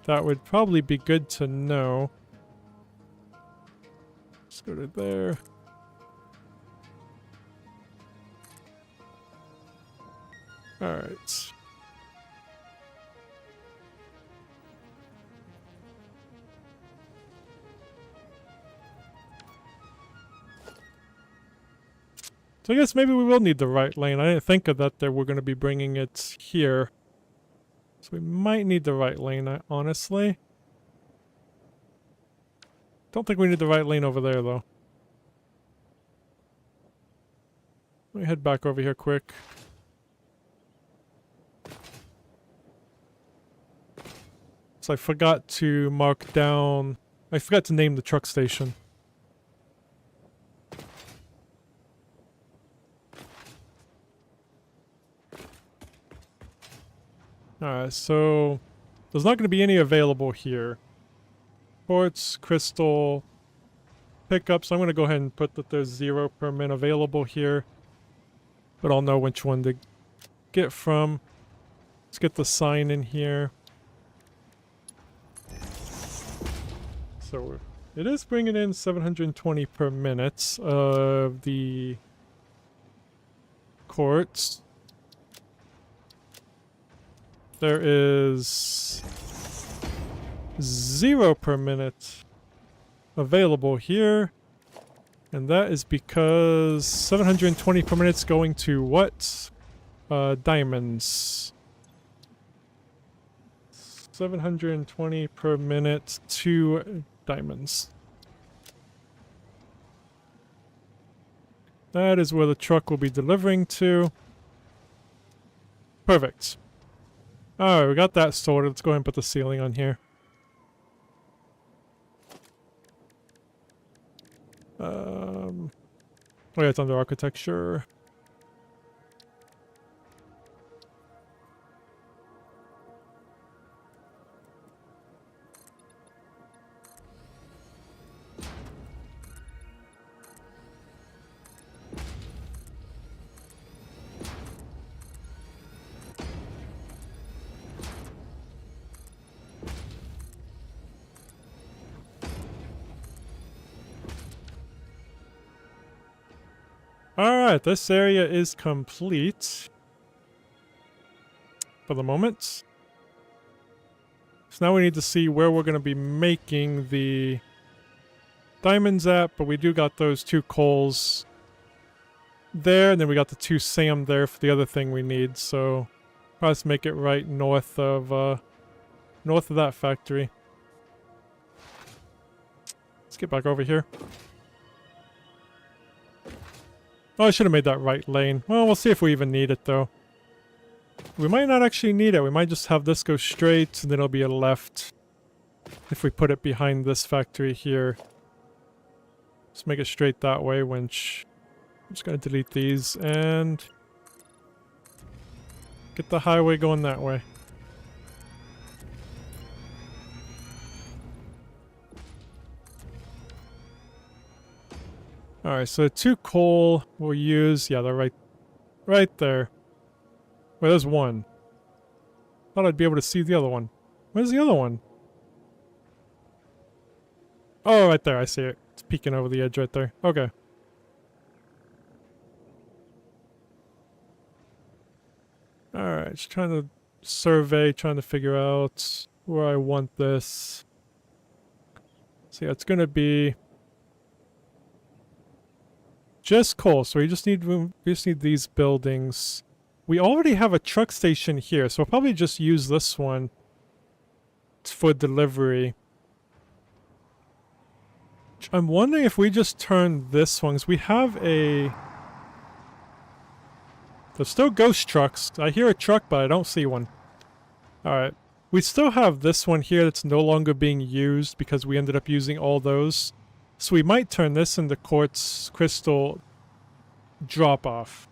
That would probably be good to know. Let's go to there. Alright. So I guess maybe we will need the right lane. I didn't think of that we're going to be bringing it here. So we might need the right lane, honestly. Don't think we need the right lane over there, though. Let me head back over here quick. So I forgot to mark down... I forgot to name the truck station. Alright, so... there's not going to be any available here. Quartz, crystal, pickup. So I'm going to go ahead and put that there's 0 per min available here. But I'll know which one to get from. Let's get the sign in here. So it is bringing in 720 per minute of the quartz. There is 0 per minute available here. And that is because 720 per minute's going to what? Diamonds. 720 per minute to diamonds. That is where the truck will be delivering to. Perfect. Alright, we got that sorted. Let's go ahead and put the ceiling on here. Oh yeah, it's under architecture. Alright, this area is complete. For the moment. So now we need to see where we're going to be making the diamonds at, but we do got those 2 coals there, and then we got the 2 SAM there for the other thing we need, so let's make it right north of that factory. Let's get back over here. Oh, I should have made that right lane. Well, we'll see if we even need it, though. We might not actually need it. We might just have this go straight, and then it'll be a left. If we put it behind this factory here. Let's make it straight that way, winch. I'm just going to delete these, and... get the highway going that way. Alright, so 2 coal we'll use. Yeah, they're right there. Wait, there's one. Thought I'd be able to see the other one. Where's the other one? Oh, right there. I see it. It's peeking over the edge right there. Okay. Alright, just trying to survey, trying to figure out where I want this. So yeah, it's going to be... just coal, so we just need these buildings. We already have a truck station here, so we'll probably just use this one for delivery. I'm wondering if we just turn this one, because we have a... there's still ghost trucks. I hear a truck, but I don't see one. Alright. We still have this one here that's no longer being used because we ended up using all those. So we might turn this into quartz crystal drop-off.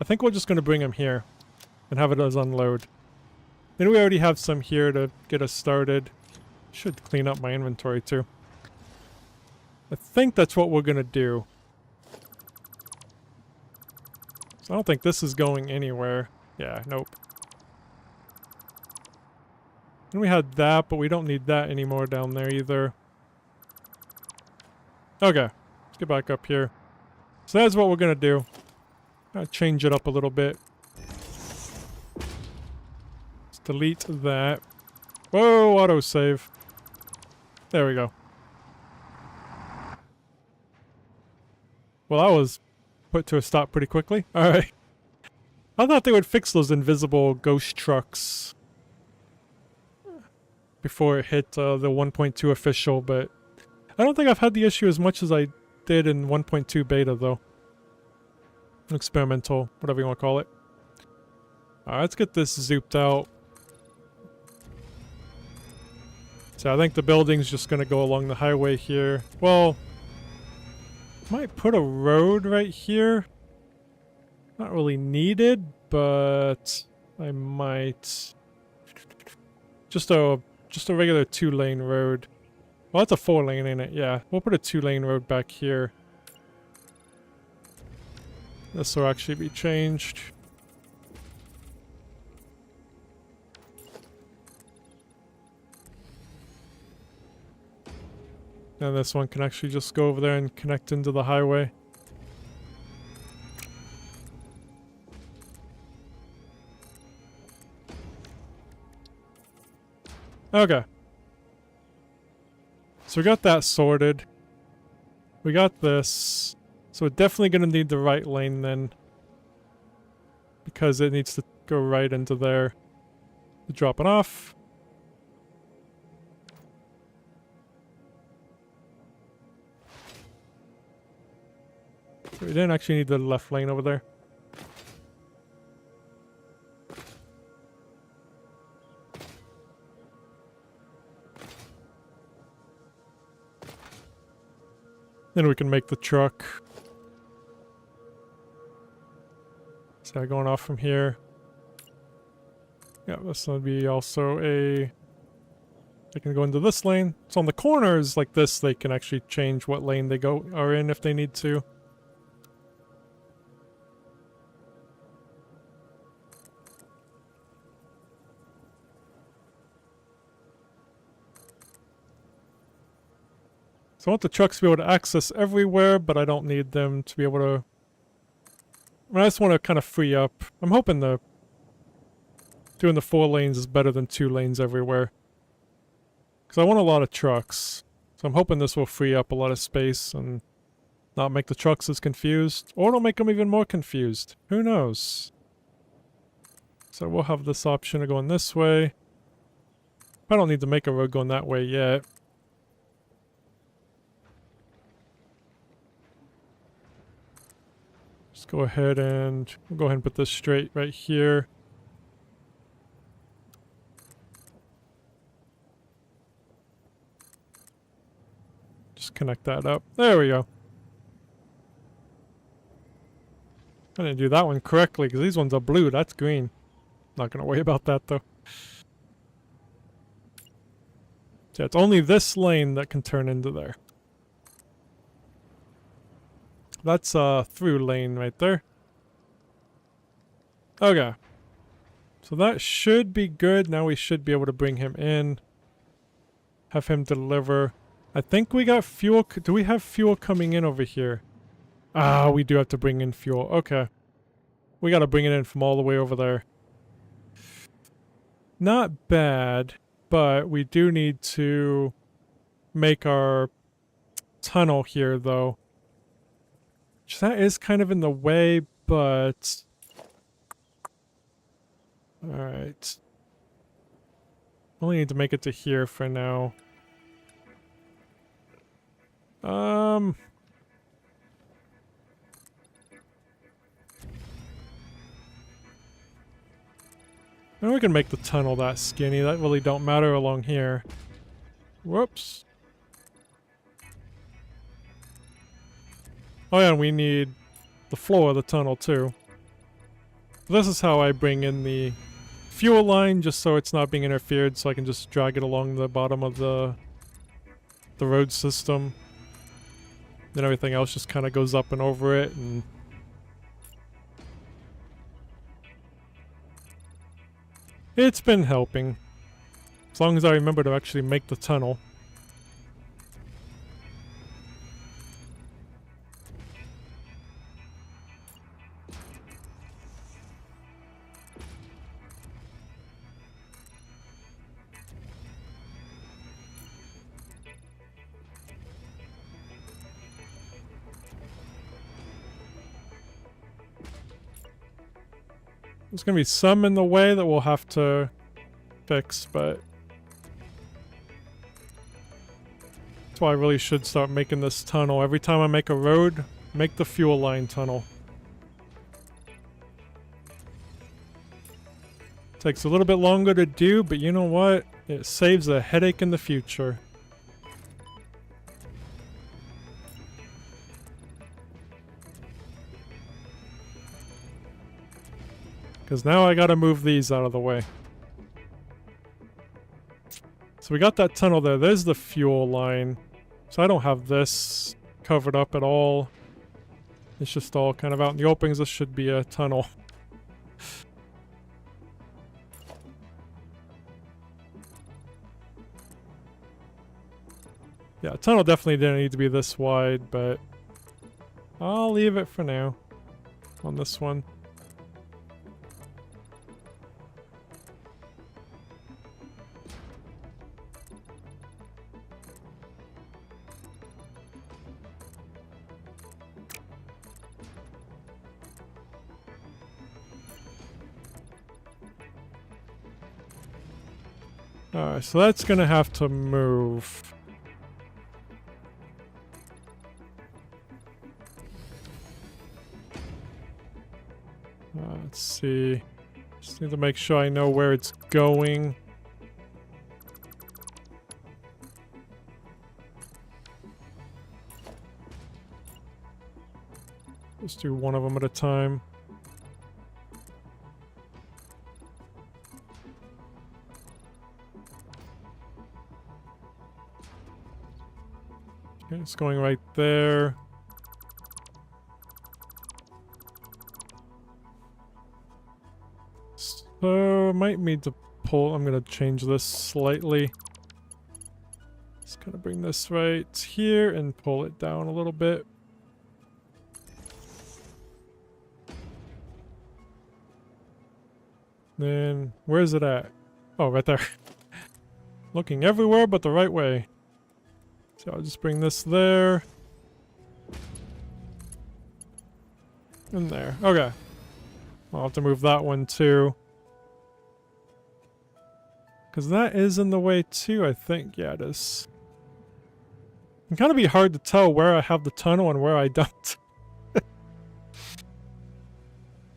I think we're just going to bring them here and have it as unload. Then we already have some here to get us started. Should clean up my inventory too. I think that's what we're going to do. So I don't think this is going anywhere. Yeah, nope. And we had that, but we don't need that anymore down there either. Okay, let's get back up here. So that's what we're gonna do. I'll change it up a little bit. Let's delete that. Whoa, autosave. There we go. Well, that was put to a stop pretty quickly. Alright. I thought they would fix those invisible ghost trucks before it hit the 1.2 official, but I don't think I've had the issue as much as I did in 1.2 beta, though. Experimental, whatever you want to call it. Alright, let's get this zooped out. So I think the building's just going to go along the highway here. Well, might put a road right here. Not really needed, but I might. Just a regular 2-lane road. Well, that's a 4-lane, ain't it? Yeah, we'll put a 2-lane road back here. This will actually be changed. And this one can actually just go over there and connect into the highway. Okay. So we got that sorted. We got this. So we're definitely going to need the right lane then. Because it needs to go right into there to drop it off. So we didn't actually need the left lane over there. Then we can make the truck. So going off from here. Yeah, this will be also a... They can go into this lane. So on the corners like this, they can actually change what lane they are in if they need to. So I want the trucks to be able to access everywhere, but I don't need them to be able to... I just want to kind of free up. I'm hoping doing the 4 lanes is better than 2 lanes everywhere. Because I want a lot of trucks. So I'm hoping this will free up a lot of space and not make the trucks as confused. Or it'll make them even more confused. Who knows? So we'll have this option of going this way. I don't need to make a road going that way yet. Just go ahead and we'll go ahead and put this straight right here. Just connect that up. There we go. I didn't do that one correctly because these ones are blue. That's green. Not going to worry about that though. So it's only this lane that can turn into there. That's a through lane right there. Okay. So that should be good. Now we should be able to bring him in. Have him deliver. I think we got fuel. Do we have fuel coming in over here? Ah, we do have to bring in fuel. Okay. We got to bring it in from all the way over there. Not bad, but we do need to make our tunnel here, though. That is kind of in the way, but... Alright. Only need to make it to here for now. And we can make the tunnel that skinny. That really don't matter along here. Whoops. Oh yeah, and we need the floor of the tunnel too. This is how I bring in the fuel line, just so it's not being interfered, so I can just drag it along the bottom of the road system. Then everything else just kind of goes up and over it, and it's been helping. As long as I remember to actually make the tunnel. There's gonna be some in the way that we'll have to fix, but that's why I really should start making this tunnel. Every time I make a road, make the fuel line tunnel. Takes a little bit longer to do, but you know what? It saves a headache in the future. Because now I gotta move these out of the way. So we got that tunnel there. There's the fuel line. So I don't have this covered up at all. It's just all kind of out in the open. This should be a tunnel. Yeah, tunnel definitely didn't need to be this wide, but I'll leave it for now on this one. Alright, so that's gonna have to move. Let's see. Just need to make sure I know where it's going. Let's do one of them at a time. Okay, it's going right there. So, I might need to pull. I'm going to change this slightly. Just going to bring this right here and pull it down a little bit. Then, where's it at? Oh, right there. Looking everywhere but the right way. So I'll just bring this there. And there. Okay. I'll have to move that one too. Because that is in the way too, I think. Yeah, it is. It can kind of be hard to tell where I have the tunnel and where I don't.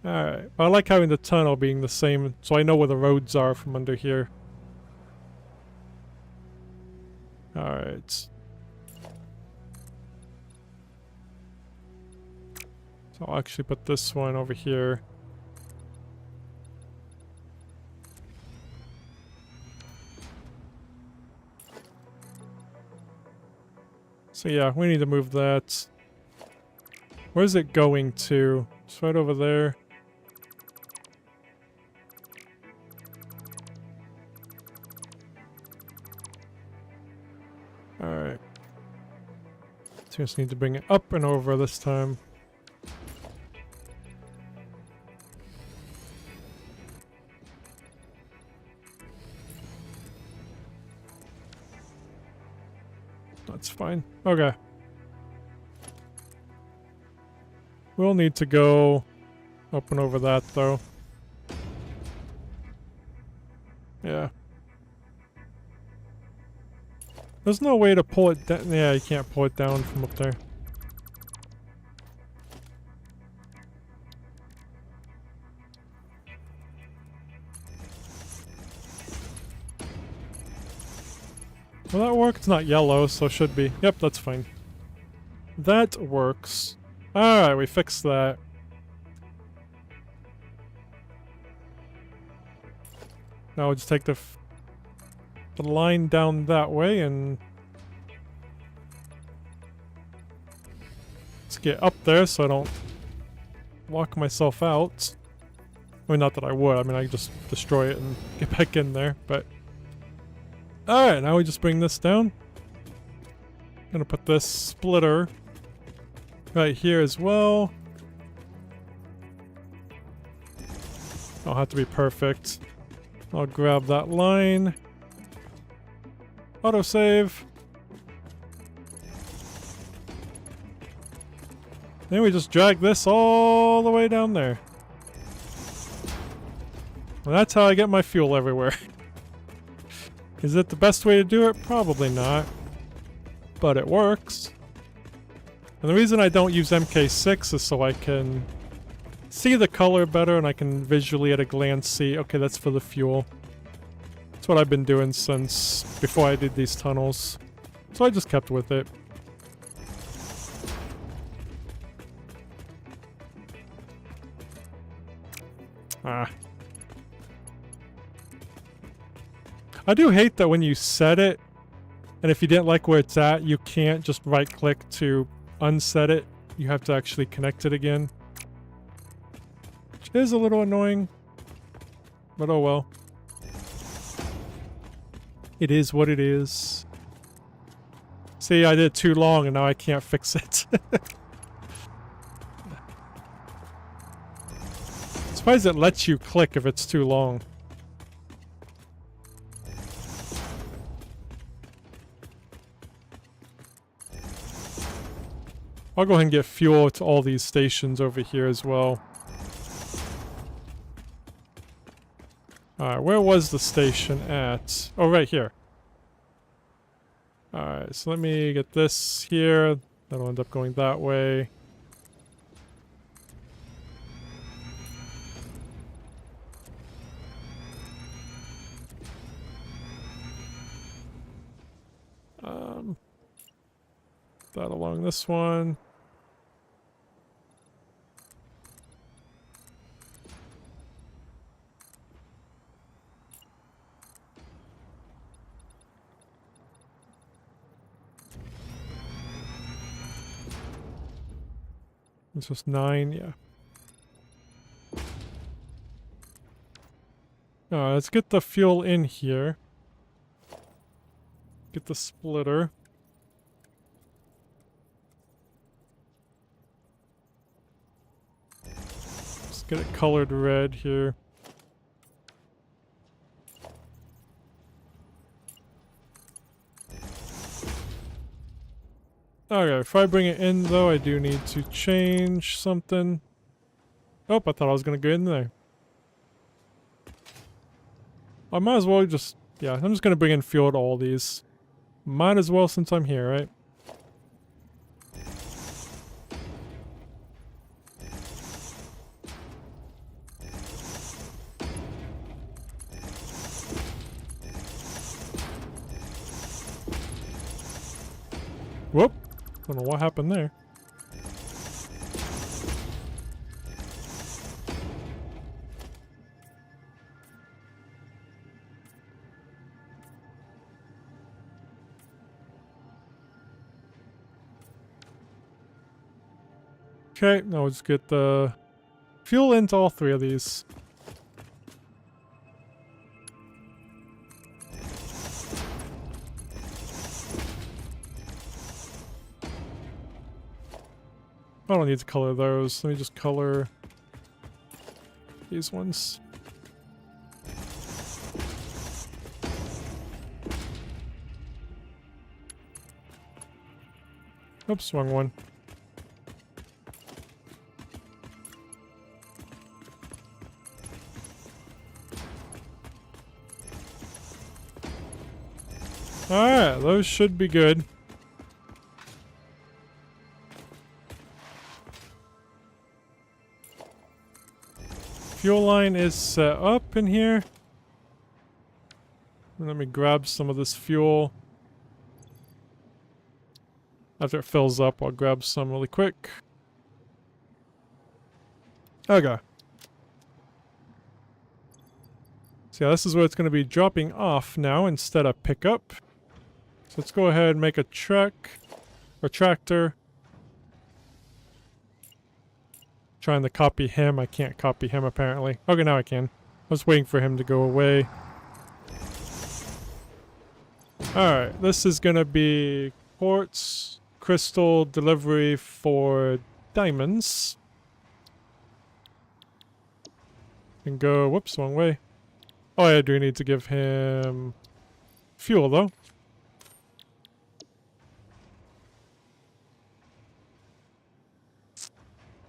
Alright. I like having the tunnel being the same, so I know where the roads are from under here. Alright. So I'll actually put this one over here. So yeah, we need to move that. Where's it going to? It's right over there. Alright. So just need to bring it up and over this time. That's fine. Okay. We'll need to go up and over that, though. Yeah. There's no way to pull it down. Yeah, you can't pull it down from up there. Will that work? It's not yellow, so it should be. Yep, that's fine. That works. Alright, we fixed that. Now we'll just take the line down that way and let's get up there so I don't lock myself out. I mean, not that I would. I mean, I could just destroy it and get back in there, but... Alright, now we just bring this down. Gonna put this splitter right here as well. I'll have to be perfect. I'll grab that line. Autosave. Then we just drag this all the way down there. And that's how I get my fuel everywhere. Is it the best way to do it? Probably not. But it works. And the reason I don't use MK6 is so I can see the color better and I can visually at a glance see, okay, that's for the fuel. That's what I've been doing since before I did these tunnels. So I just kept with it. Ah. I do hate that when you set it, and if you didn't like where it's at, you can't just right-click to unset it. You have to actually connect it again. Which is a little annoying. But oh well. It is what it is. See, I did too long and now I can't fix it. I'm surprised it lets you click if it's too long. I'll go ahead and get fuel to all these stations over here as well. Alright, where was the station at? Oh, right here. Alright, so let me get this here. That'll end up going that way. That along this one. It's just 9, yeah. Let's get the fuel in here. Get the splitter. Let's get it colored red here. Okay, if I bring it in though, I do need to change something. Oh, I thought I was gonna go in there. I might as well just, yeah, I'm just gonna bring in fuel to all these. Might as well since I'm here, right? Whoop! Don't know what happened there. Okay, now let's get the fuel into all 3 of these. I don't need to color those. Let me just color these ones. Oops, wrong one. Alright, those should be good. Fuel line is set up in here. Let me grab some of this fuel. After it fills up, I'll grab some really quick. Okay. So yeah, this is where it's going to be dropping off now instead of pickup. So let's go ahead and make a truck or tractor. Trying to copy him. I can't copy him apparently. Okay, now I can. I was waiting for him to go away. Alright, this is gonna be quartz crystal delivery for diamonds. And go, whoops, wrong way. Oh, I do need to give him fuel though.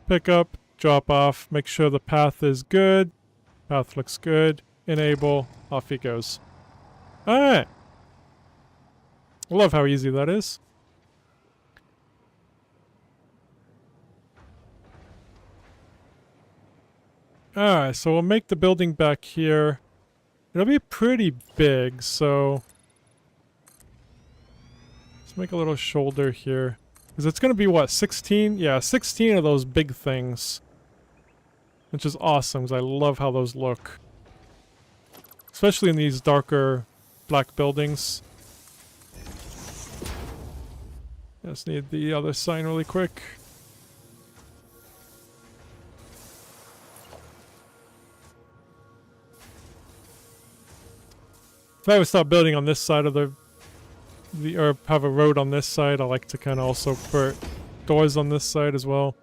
Pick up. Drop off, make sure the path is good. Path looks good. enable, off he goes. Alright. I love how easy that is. Alright, so we'll make the building back here. It'll be pretty big, so... let's make a little shoulder here. Because it's going to be, what, 16? Yeah, 16 of those big things. Which is awesome, because I love how those look. Especially in these darker black buildings. Just need the other sign really quick. If I would stop building on this side of the or have a road on this side, I like to kind of also put doors on this side as well.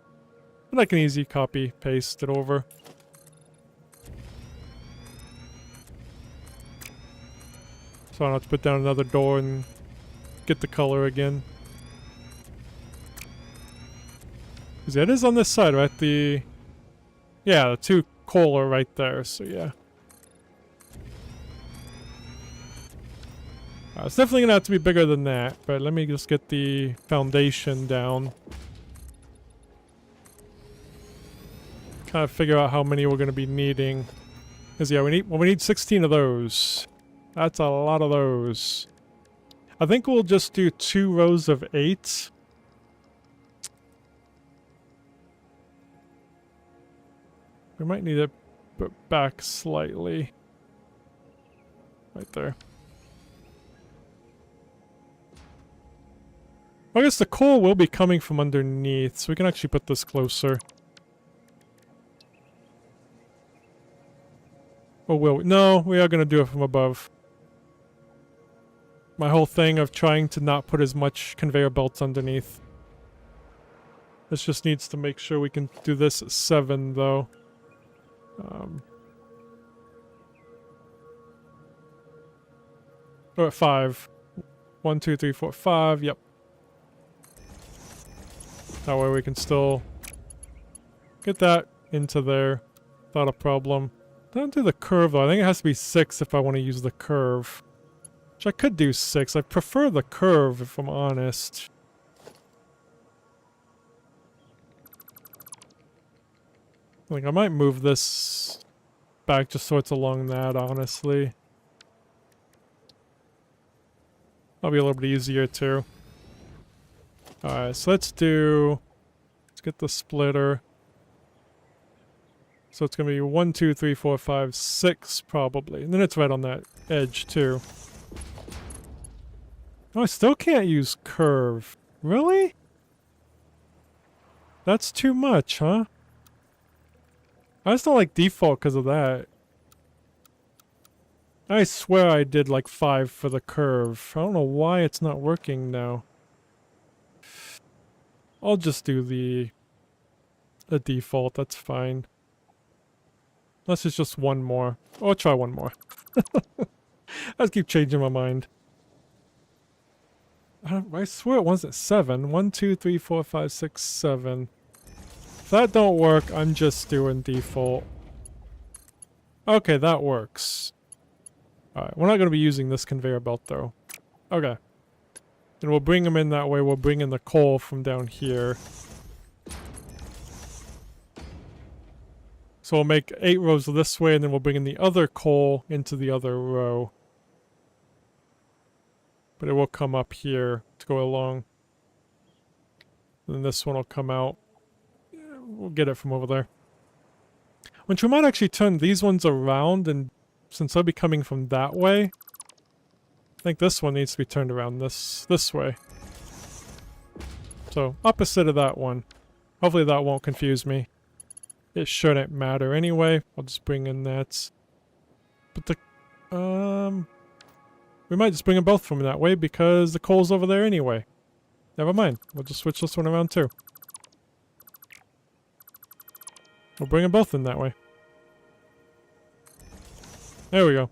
And I can easy copy, paste it over. So I don't have to put down another door and get the color again. Because it is on this side, right? Yeah, the two coal are right there, so yeah. It's definitely going to have to be bigger than that, but let me just get the foundation down. Kind of figure out how many we're going to be needing. Because yeah, we need 16 of those. That's a lot of those. I think we'll just do 2 rows of 8. We might need to put back slightly. Right there. I guess the coal will be coming from underneath, so we can actually put this closer. Or will we? No, we are going to do it from above. My whole thing of trying to not put as much conveyor belts underneath. This just needs to make sure we can do this at 7, though. Or at 5. 1, 2, 3, 4, 5. Yep. That way we can still get that into there without a problem. Don't do the curve though. I think it has to be 6 if I want to use the curve. Which I could do 6. I prefer the curve if I'm honest. Like I might move this back just so it's along that, honestly. That'll be a little bit easier too. Alright, so let's get the splitter. So it's going to be 1, 2, 3, 4, 5, 6 probably. And then it's right on that edge too. Oh, I still can't use curve. Really? That's too much, huh? I just don't like default because of that. I swear I did like 5 for the curve. I don't know why it's not working now. I'll just do the default, that's fine. Unless it's just one more. Oh, I'll try one more. I just keep changing my mind. I swear it wasn't 7. 1, 2, 3, 4, 5, 6, 7. If that don't work, I'm just doing default. Okay, that works. Alright, we're not going to be using this conveyor belt though. Okay. And we'll bring them in that way. We'll bring in the coal from down here. So we'll make 8 rows this way, and then we'll bring in the other coal into the other row. But it will come up here to go along. And then this one will come out. We'll get it from over there. Which we might actually turn these ones around, and since they'll be coming from that way, I think this one needs to be turned around this way. So, opposite of that one. Hopefully that won't confuse me. It shouldn't matter anyway. I'll just bring in that. But the... we might just bring them both from that way because the coal's over there anyway. Never mind. We'll just switch this one around too. We'll bring them both in that way. There we go.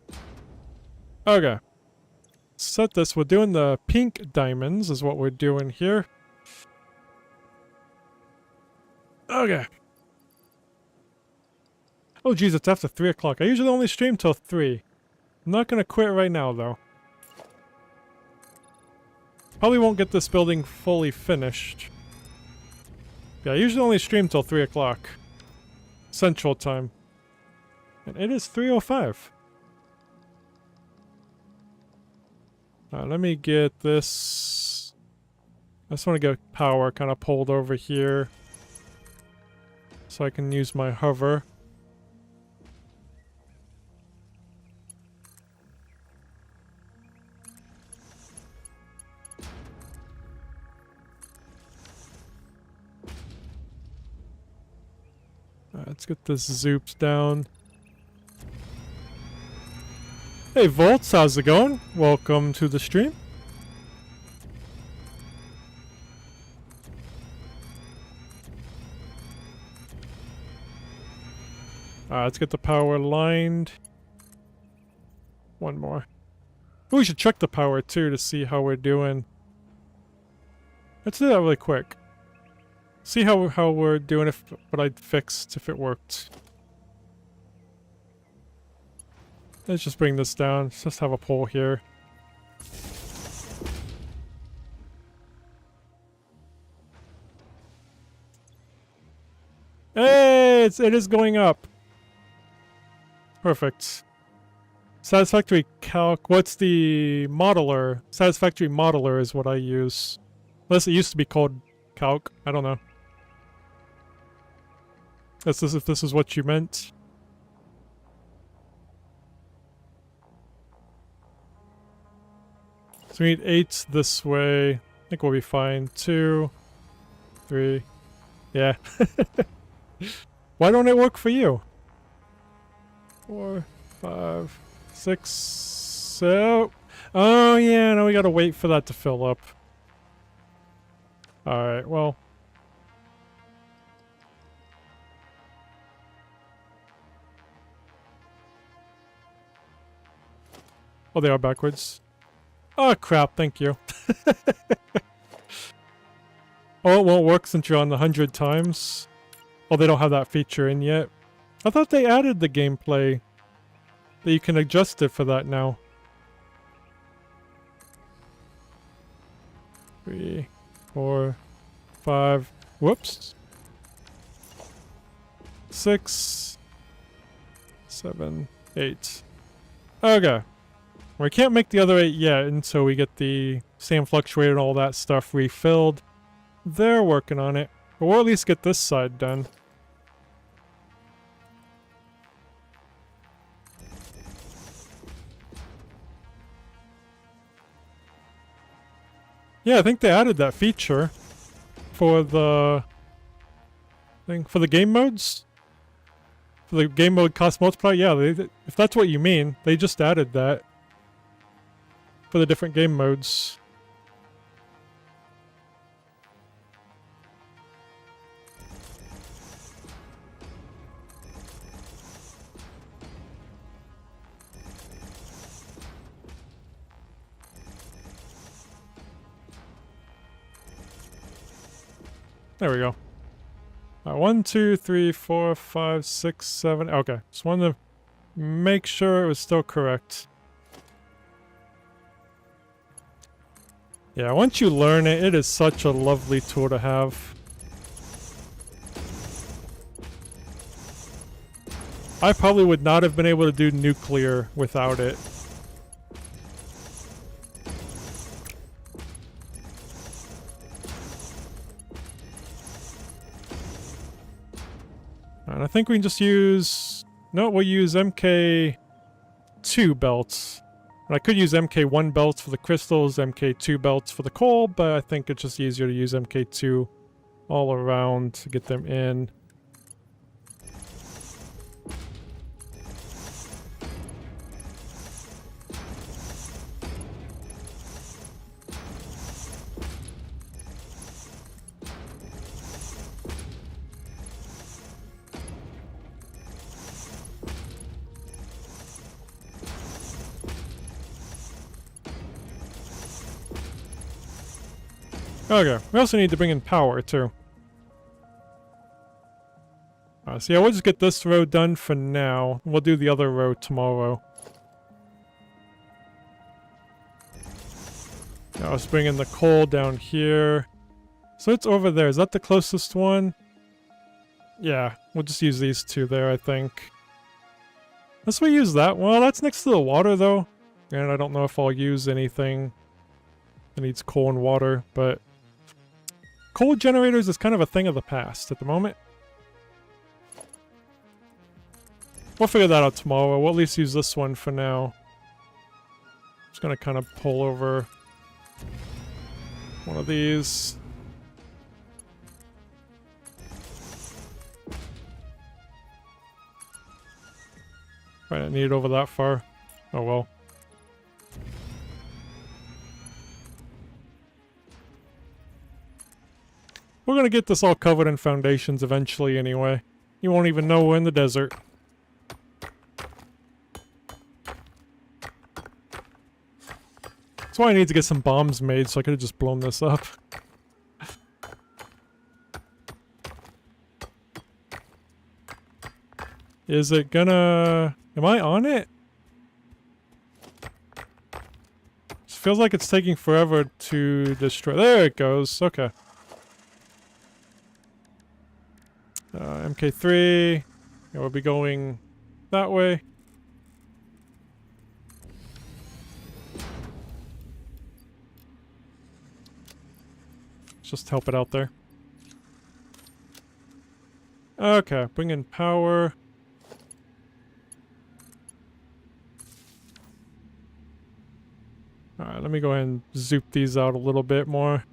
Okay. Set this. We're doing the pink diamonds is what we're doing here. Okay. Oh geez, it's after 3 o'clock. I usually only stream till 3. I'm not gonna quit right now though. Probably won't get this building fully finished. Yeah, I usually only stream till 3 o'clock. Central time. And it is 3:05. Let me get this. I just want to get power kind of pulled over here. So I can use my hover. Alright, let's get this Zoops down. Hey Volts, how's it going? Welcome to the stream. Alright, let's get the power lined. One more. Ooh, we should check the power too to see how we're doing. Let's do that really quick. See how we're doing, if what I fixed, if it worked. Let's just bring this down. Let's just have a pole here. Hey, it is going up. Perfect. Satisfactory calc. What's the modeler? Satisfactory modeler is what I use. Unless it used to be called calc. I don't know. If this is what you meant. So we need 8 this way. I think we'll be fine. 2, 3. Yeah. Why don't it work for you? 4, 5, 6. So. Oh yeah, now we gotta wait for that to fill up. Alright, well. Oh, they are backwards. Oh crap, thank you. Oh, it won't work since you're on the 100 times. Oh, they don't have that feature in yet. I thought they added the gameplay. That you can adjust it for that now. 3, 4, 5. Whoops. 6, 7, 8. Okay. We can't make the other 8 yet until we get the sand fluctuator and all that stuff refilled. They're working on it. But we'll at least get this side done. Yeah, I think they added that feature for the thing, for the game modes. For the game mode cost multiplier. Yeah, if that's what you mean, they just added that for the different game modes. There we go. 1, 2, 3, 4, 5, 6, 7. Okay, just wanted to make sure it was still correct. Yeah, once you learn it, it is such a lovely tool to have. I probably would not have been able to do nuclear without it. And I think we can just use... No, we'll use MK2 belts. And I could use MK1 belts for the crystals, MK2 belts for the coal, but I think it's just easier to use MK2 all around to get them in. Okay, we also need to bring in power, too. So yeah, we'll just get this road done for now. We'll do the other road tomorrow. Now let's bring in the coal down here. So it's over there. Is that the closest one? Yeah, we'll just use these two there, I think. Unless we use that. Well, that's next to the water, though. And I don't know if I'll use anything that needs coal and water, but... coal generators is kind of a thing of the past at the moment. We'll figure that out tomorrow. We'll at least use this one for now. Just gonna kind of pull over one of these. I didn't need it over that far. Oh well. We're gonna get this all covered in foundations eventually anyway. You won't even know we're in the desert. That's why I need to get some bombs made, so I could have just blown this up. Is it gonna... am I on it? It feels like it's taking forever to destroy... there it goes, okay. MK3... yeah, we'll be going that way. Just help it out there. Okay, bring in power. Alright, let me go ahead and zoop these out a little bit more.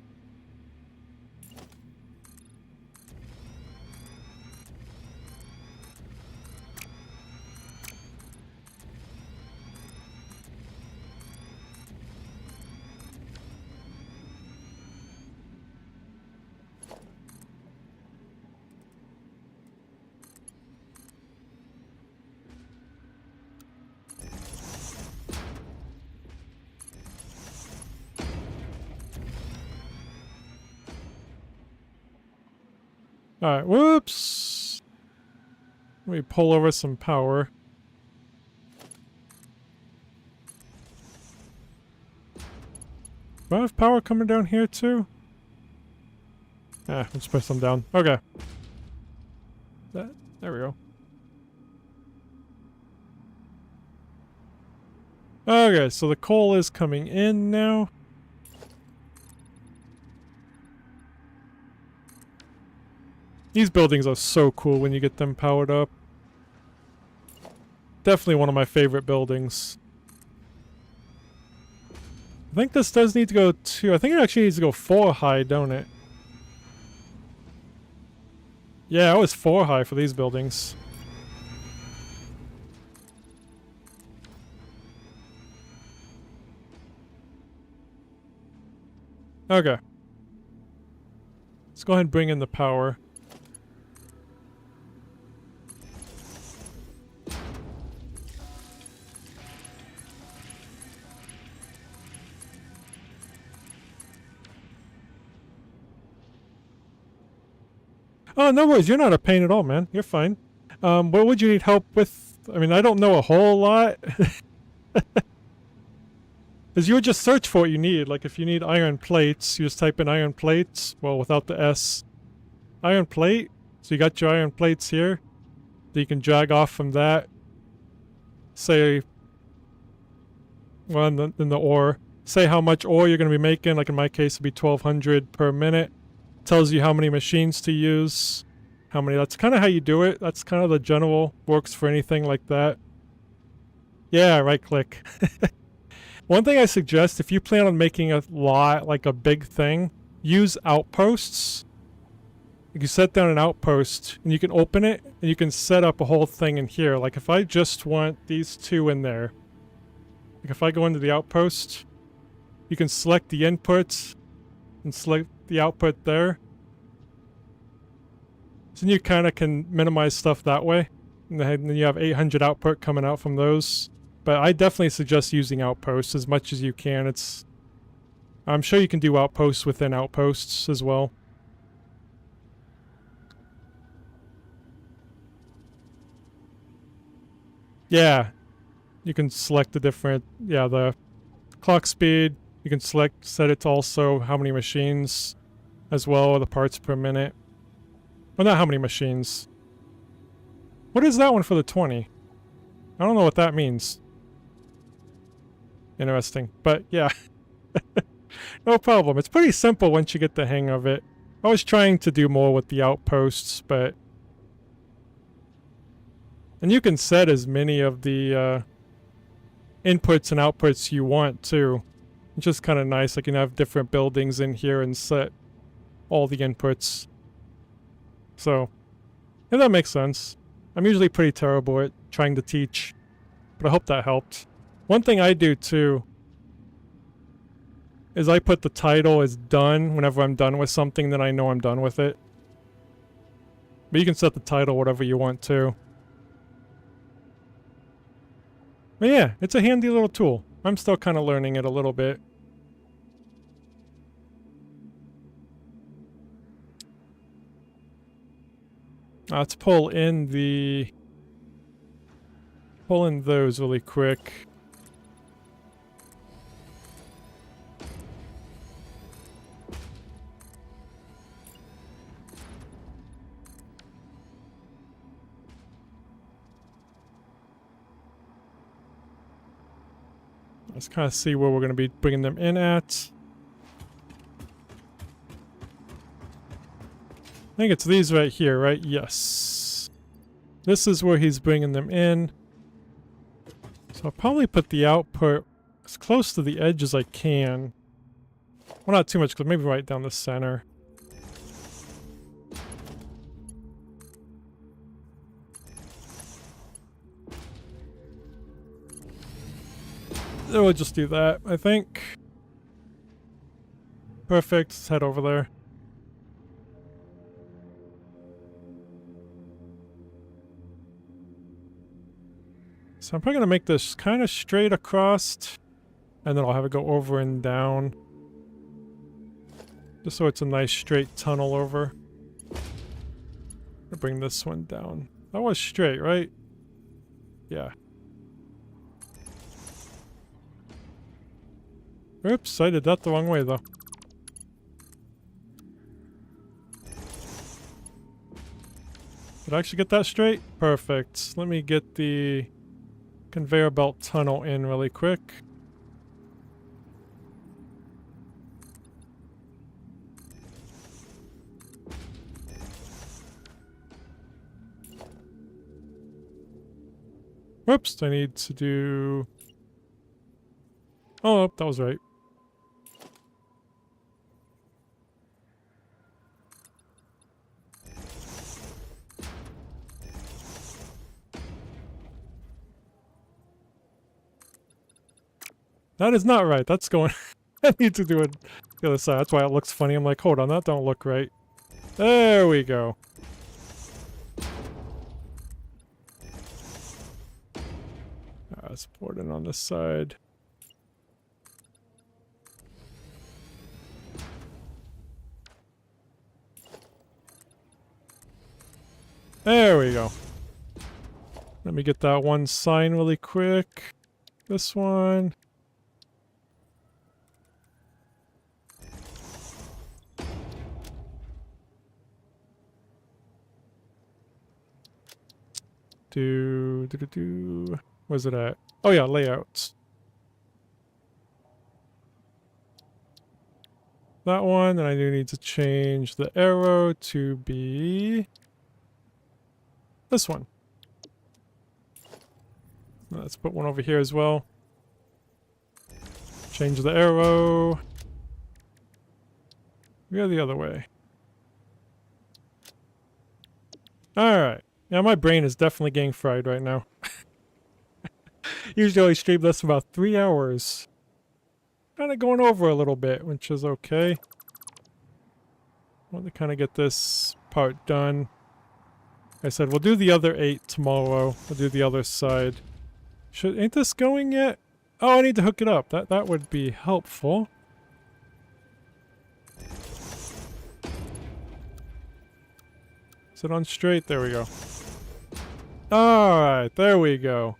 Alright, whoops! Let me pull over some power. Do I have power coming down here too? Let's put some down. Okay. There we go. Okay, so the coal is coming in now. These buildings are so cool when you get them powered up. Definitely one of my favorite buildings. I think this does need to go I think it actually needs to go 4 high, don't it? Yeah, it was 4 high for these buildings. Okay. Let's go ahead and bring in the power. Oh, no worries. You're not a pain at all, man. You're fine. What would you need help with? I mean, I don't know a whole lot. Because you would just search for what you need. Like, if you need iron plates, you just type in iron plates. Well, without the S. Iron plate. So you got your iron plates here. That you can drag off from that. Say... well, in the ore. Say how much ore you're going to be making. Like, in my case, it'd be 1,200 per minute. Tells you how many machines to use, how many. That's kind of how you do it. That's kind of the general works for anything like that. Yeah, right click. One thing I suggest, if you plan on making a lot, like a big thing, use outposts. You can set down an outpost and you can open it and you can set up a whole thing in here. Like if I just want these two in there, like if I go into the outpost, you can select the inputs and select the output there. So you kind of can minimize stuff that way. And then you have 800 output coming out from those. But I definitely suggest using outposts as much as you can. I'm sure you can do outposts within outposts as well. Yeah, you can select the different, yeah, the clock speed. You can set it to also how many machines as well, or the parts per minute. Well, not how many machines. What is that one for the 20? I don't know what that means. Interesting, but yeah. No problem. It's pretty simple once you get the hang of it. I was trying to do more with the outposts, but... And you can set as many of the inputs and outputs you want, too. Which is kind of nice. I can have different buildings in here and set all the inputs. So, yeah, that makes sense. I'm usually pretty terrible at trying to teach, but I hope that helped. One thing I do, too, is I put the title as done whenever I'm done with something, then I know I'm done with it. But you can set the title whatever you want to. But yeah, it's a handy little tool. I'm still kind of learning it a little bit. Let's pull in those really quick. Let's kind of see where we're going to be bringing them in at. I think it's these right here, right? Yes. This is where he's bringing them in. So I'll probably put the output as close to the edge as I can. Well, not too much, but maybe right down the center. We'll just do that, I think. Perfect. Let's head over there. So I'm probably going to make this kind of straight across, and then I'll have it go over and down. Just so it's a nice straight tunnel over. I'll bring this one down. That was straight, right? Yeah. Oops, I did that the wrong way, though. Did I actually get that straight? Perfect. Let me get the conveyor belt tunnel in really quick. Whoops, I need to do... Oh, that was right. That is not right. That's going... I need to do it the other side. That's why it looks funny. I'm like, hold on, that don't look right. There we go. Let's put it on this side. There we go. Let me get that one sign really quick. This one. Where's it at? Oh yeah, layouts. That one, and I do need to change the arrow to be this one. Let's put one over here as well. Change the arrow. Go the other way. Alright. Yeah, my brain is definitely getting fried right now. Usually I stream this about 3 hours. Kind of going over a little bit, which is okay. I want to kind of get this part done. Like I said, we'll do the other 8 tomorrow. We'll do the other side. Ain't this going yet? Oh, I need to hook it up. That would be helpful. Is it on straight? There we go. Alright, there we go.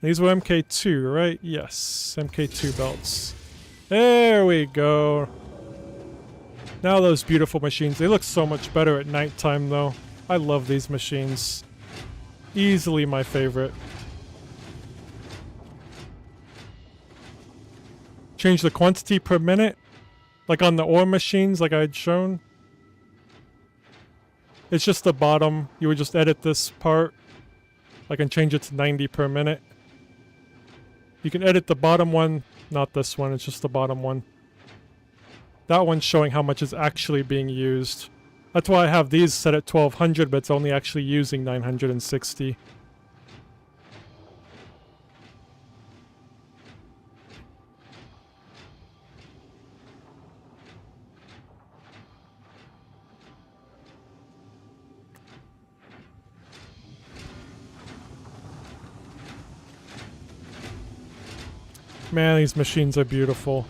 These were MK2, right? Yes, MK2 belts. There we go. Now those beautiful machines. They look so much better at nighttime though. I love these machines. Easily my favorite. Change the quantity per minute. Like on the ore machines like I had shown. It's just the bottom. You would just edit this part. I can change it to 90 per minute. You can edit the bottom one. Not this one, it's just the bottom one. That one's showing how much is actually being used. That's why I have these set at 1200, but it's only actually using 960. Man, these machines are beautiful.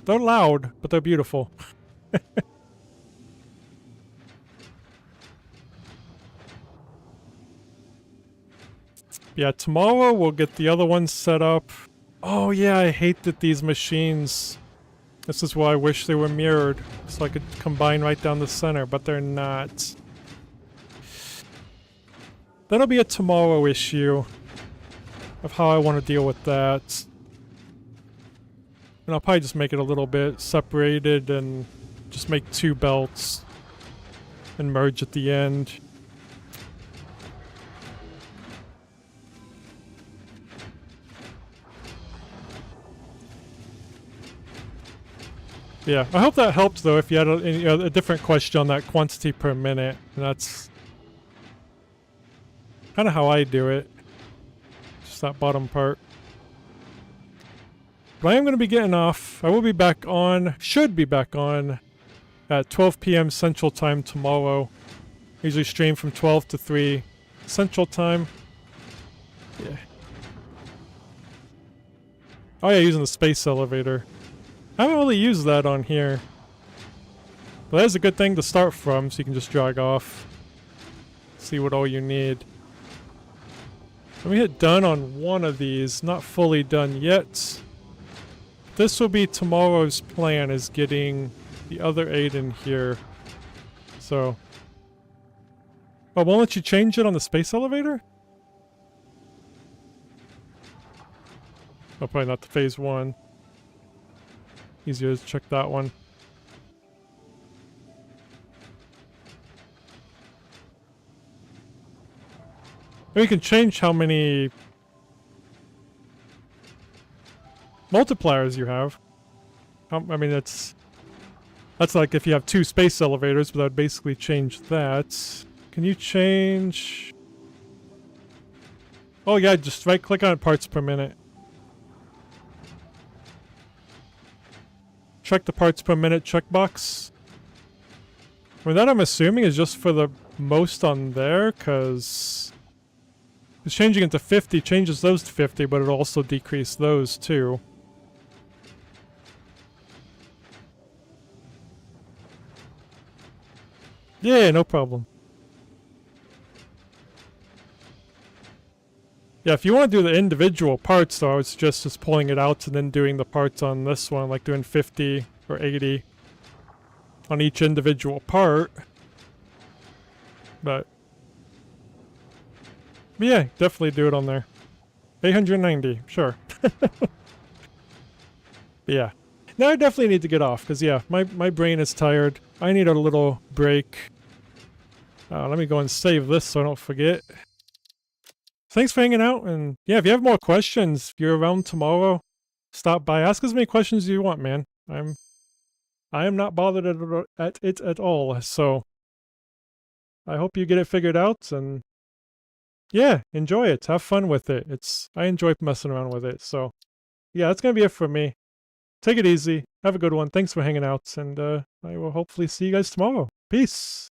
They're loud, but they're beautiful. Yeah, tomorrow we'll get the other ones set up. Oh yeah, I hate that these machines... This is why I wish they were mirrored, so I could combine right down the center, but they're not. That'll be a tomorrow issue of how I want to deal with that. And I'll probably just make it a little bit separated and just make 2 belts and merge at the end. Yeah, I hope that helped though if you had a different question on that quantity per minute. And that's kind of how I do it. Just that bottom part. But I am going to be getting off. I will be back on, should be back on at 12 p.m. Central Time tomorrow. I usually stream from 12 to 3 Central Time. Yeah. Oh yeah, using the space elevator. I haven't really used that on here. But that is a good thing to start from, so you can just drag off. See what all you need. Let me hit done on one of these. Not fully done yet. This will be tomorrow's plan, is getting the other 8 in here. So... Oh, won't let you change it on the space elevator? Oh, probably not the phase 1. Easier to check that one. We can change how many multipliers you have. I mean, that's like if you have 2 space elevators, but that would basically change that. Can you change... Oh yeah, just right click on parts per minute. Check the parts per minute checkbox. I mean, that I'm assuming is just for the most on there, because it's changing it to 50 changes those to 50, but it'll also decrease those too. Yeah, no problem. Yeah, if you want to do the individual parts though, I would suggest just pulling it out and then doing the parts on this one, like doing 50 or 80 on each individual part. But yeah, definitely do it on there. 890, sure. But yeah. Now I definitely need to get off, because yeah, my brain is tired. I need a little break. Let me go and save this so I don't forget. Thanks for hanging out, and yeah, if you have more questions, if you're around tomorrow, stop by. Ask as many questions as you want, man. I am not bothered at it at all, so I hope you get it figured out, and yeah, enjoy it. Have fun with it. I enjoy messing around with it, so yeah, that's gonna be it for me. Take it easy. Have a good one. Thanks for hanging out, and I will hopefully see you guys tomorrow. Peace!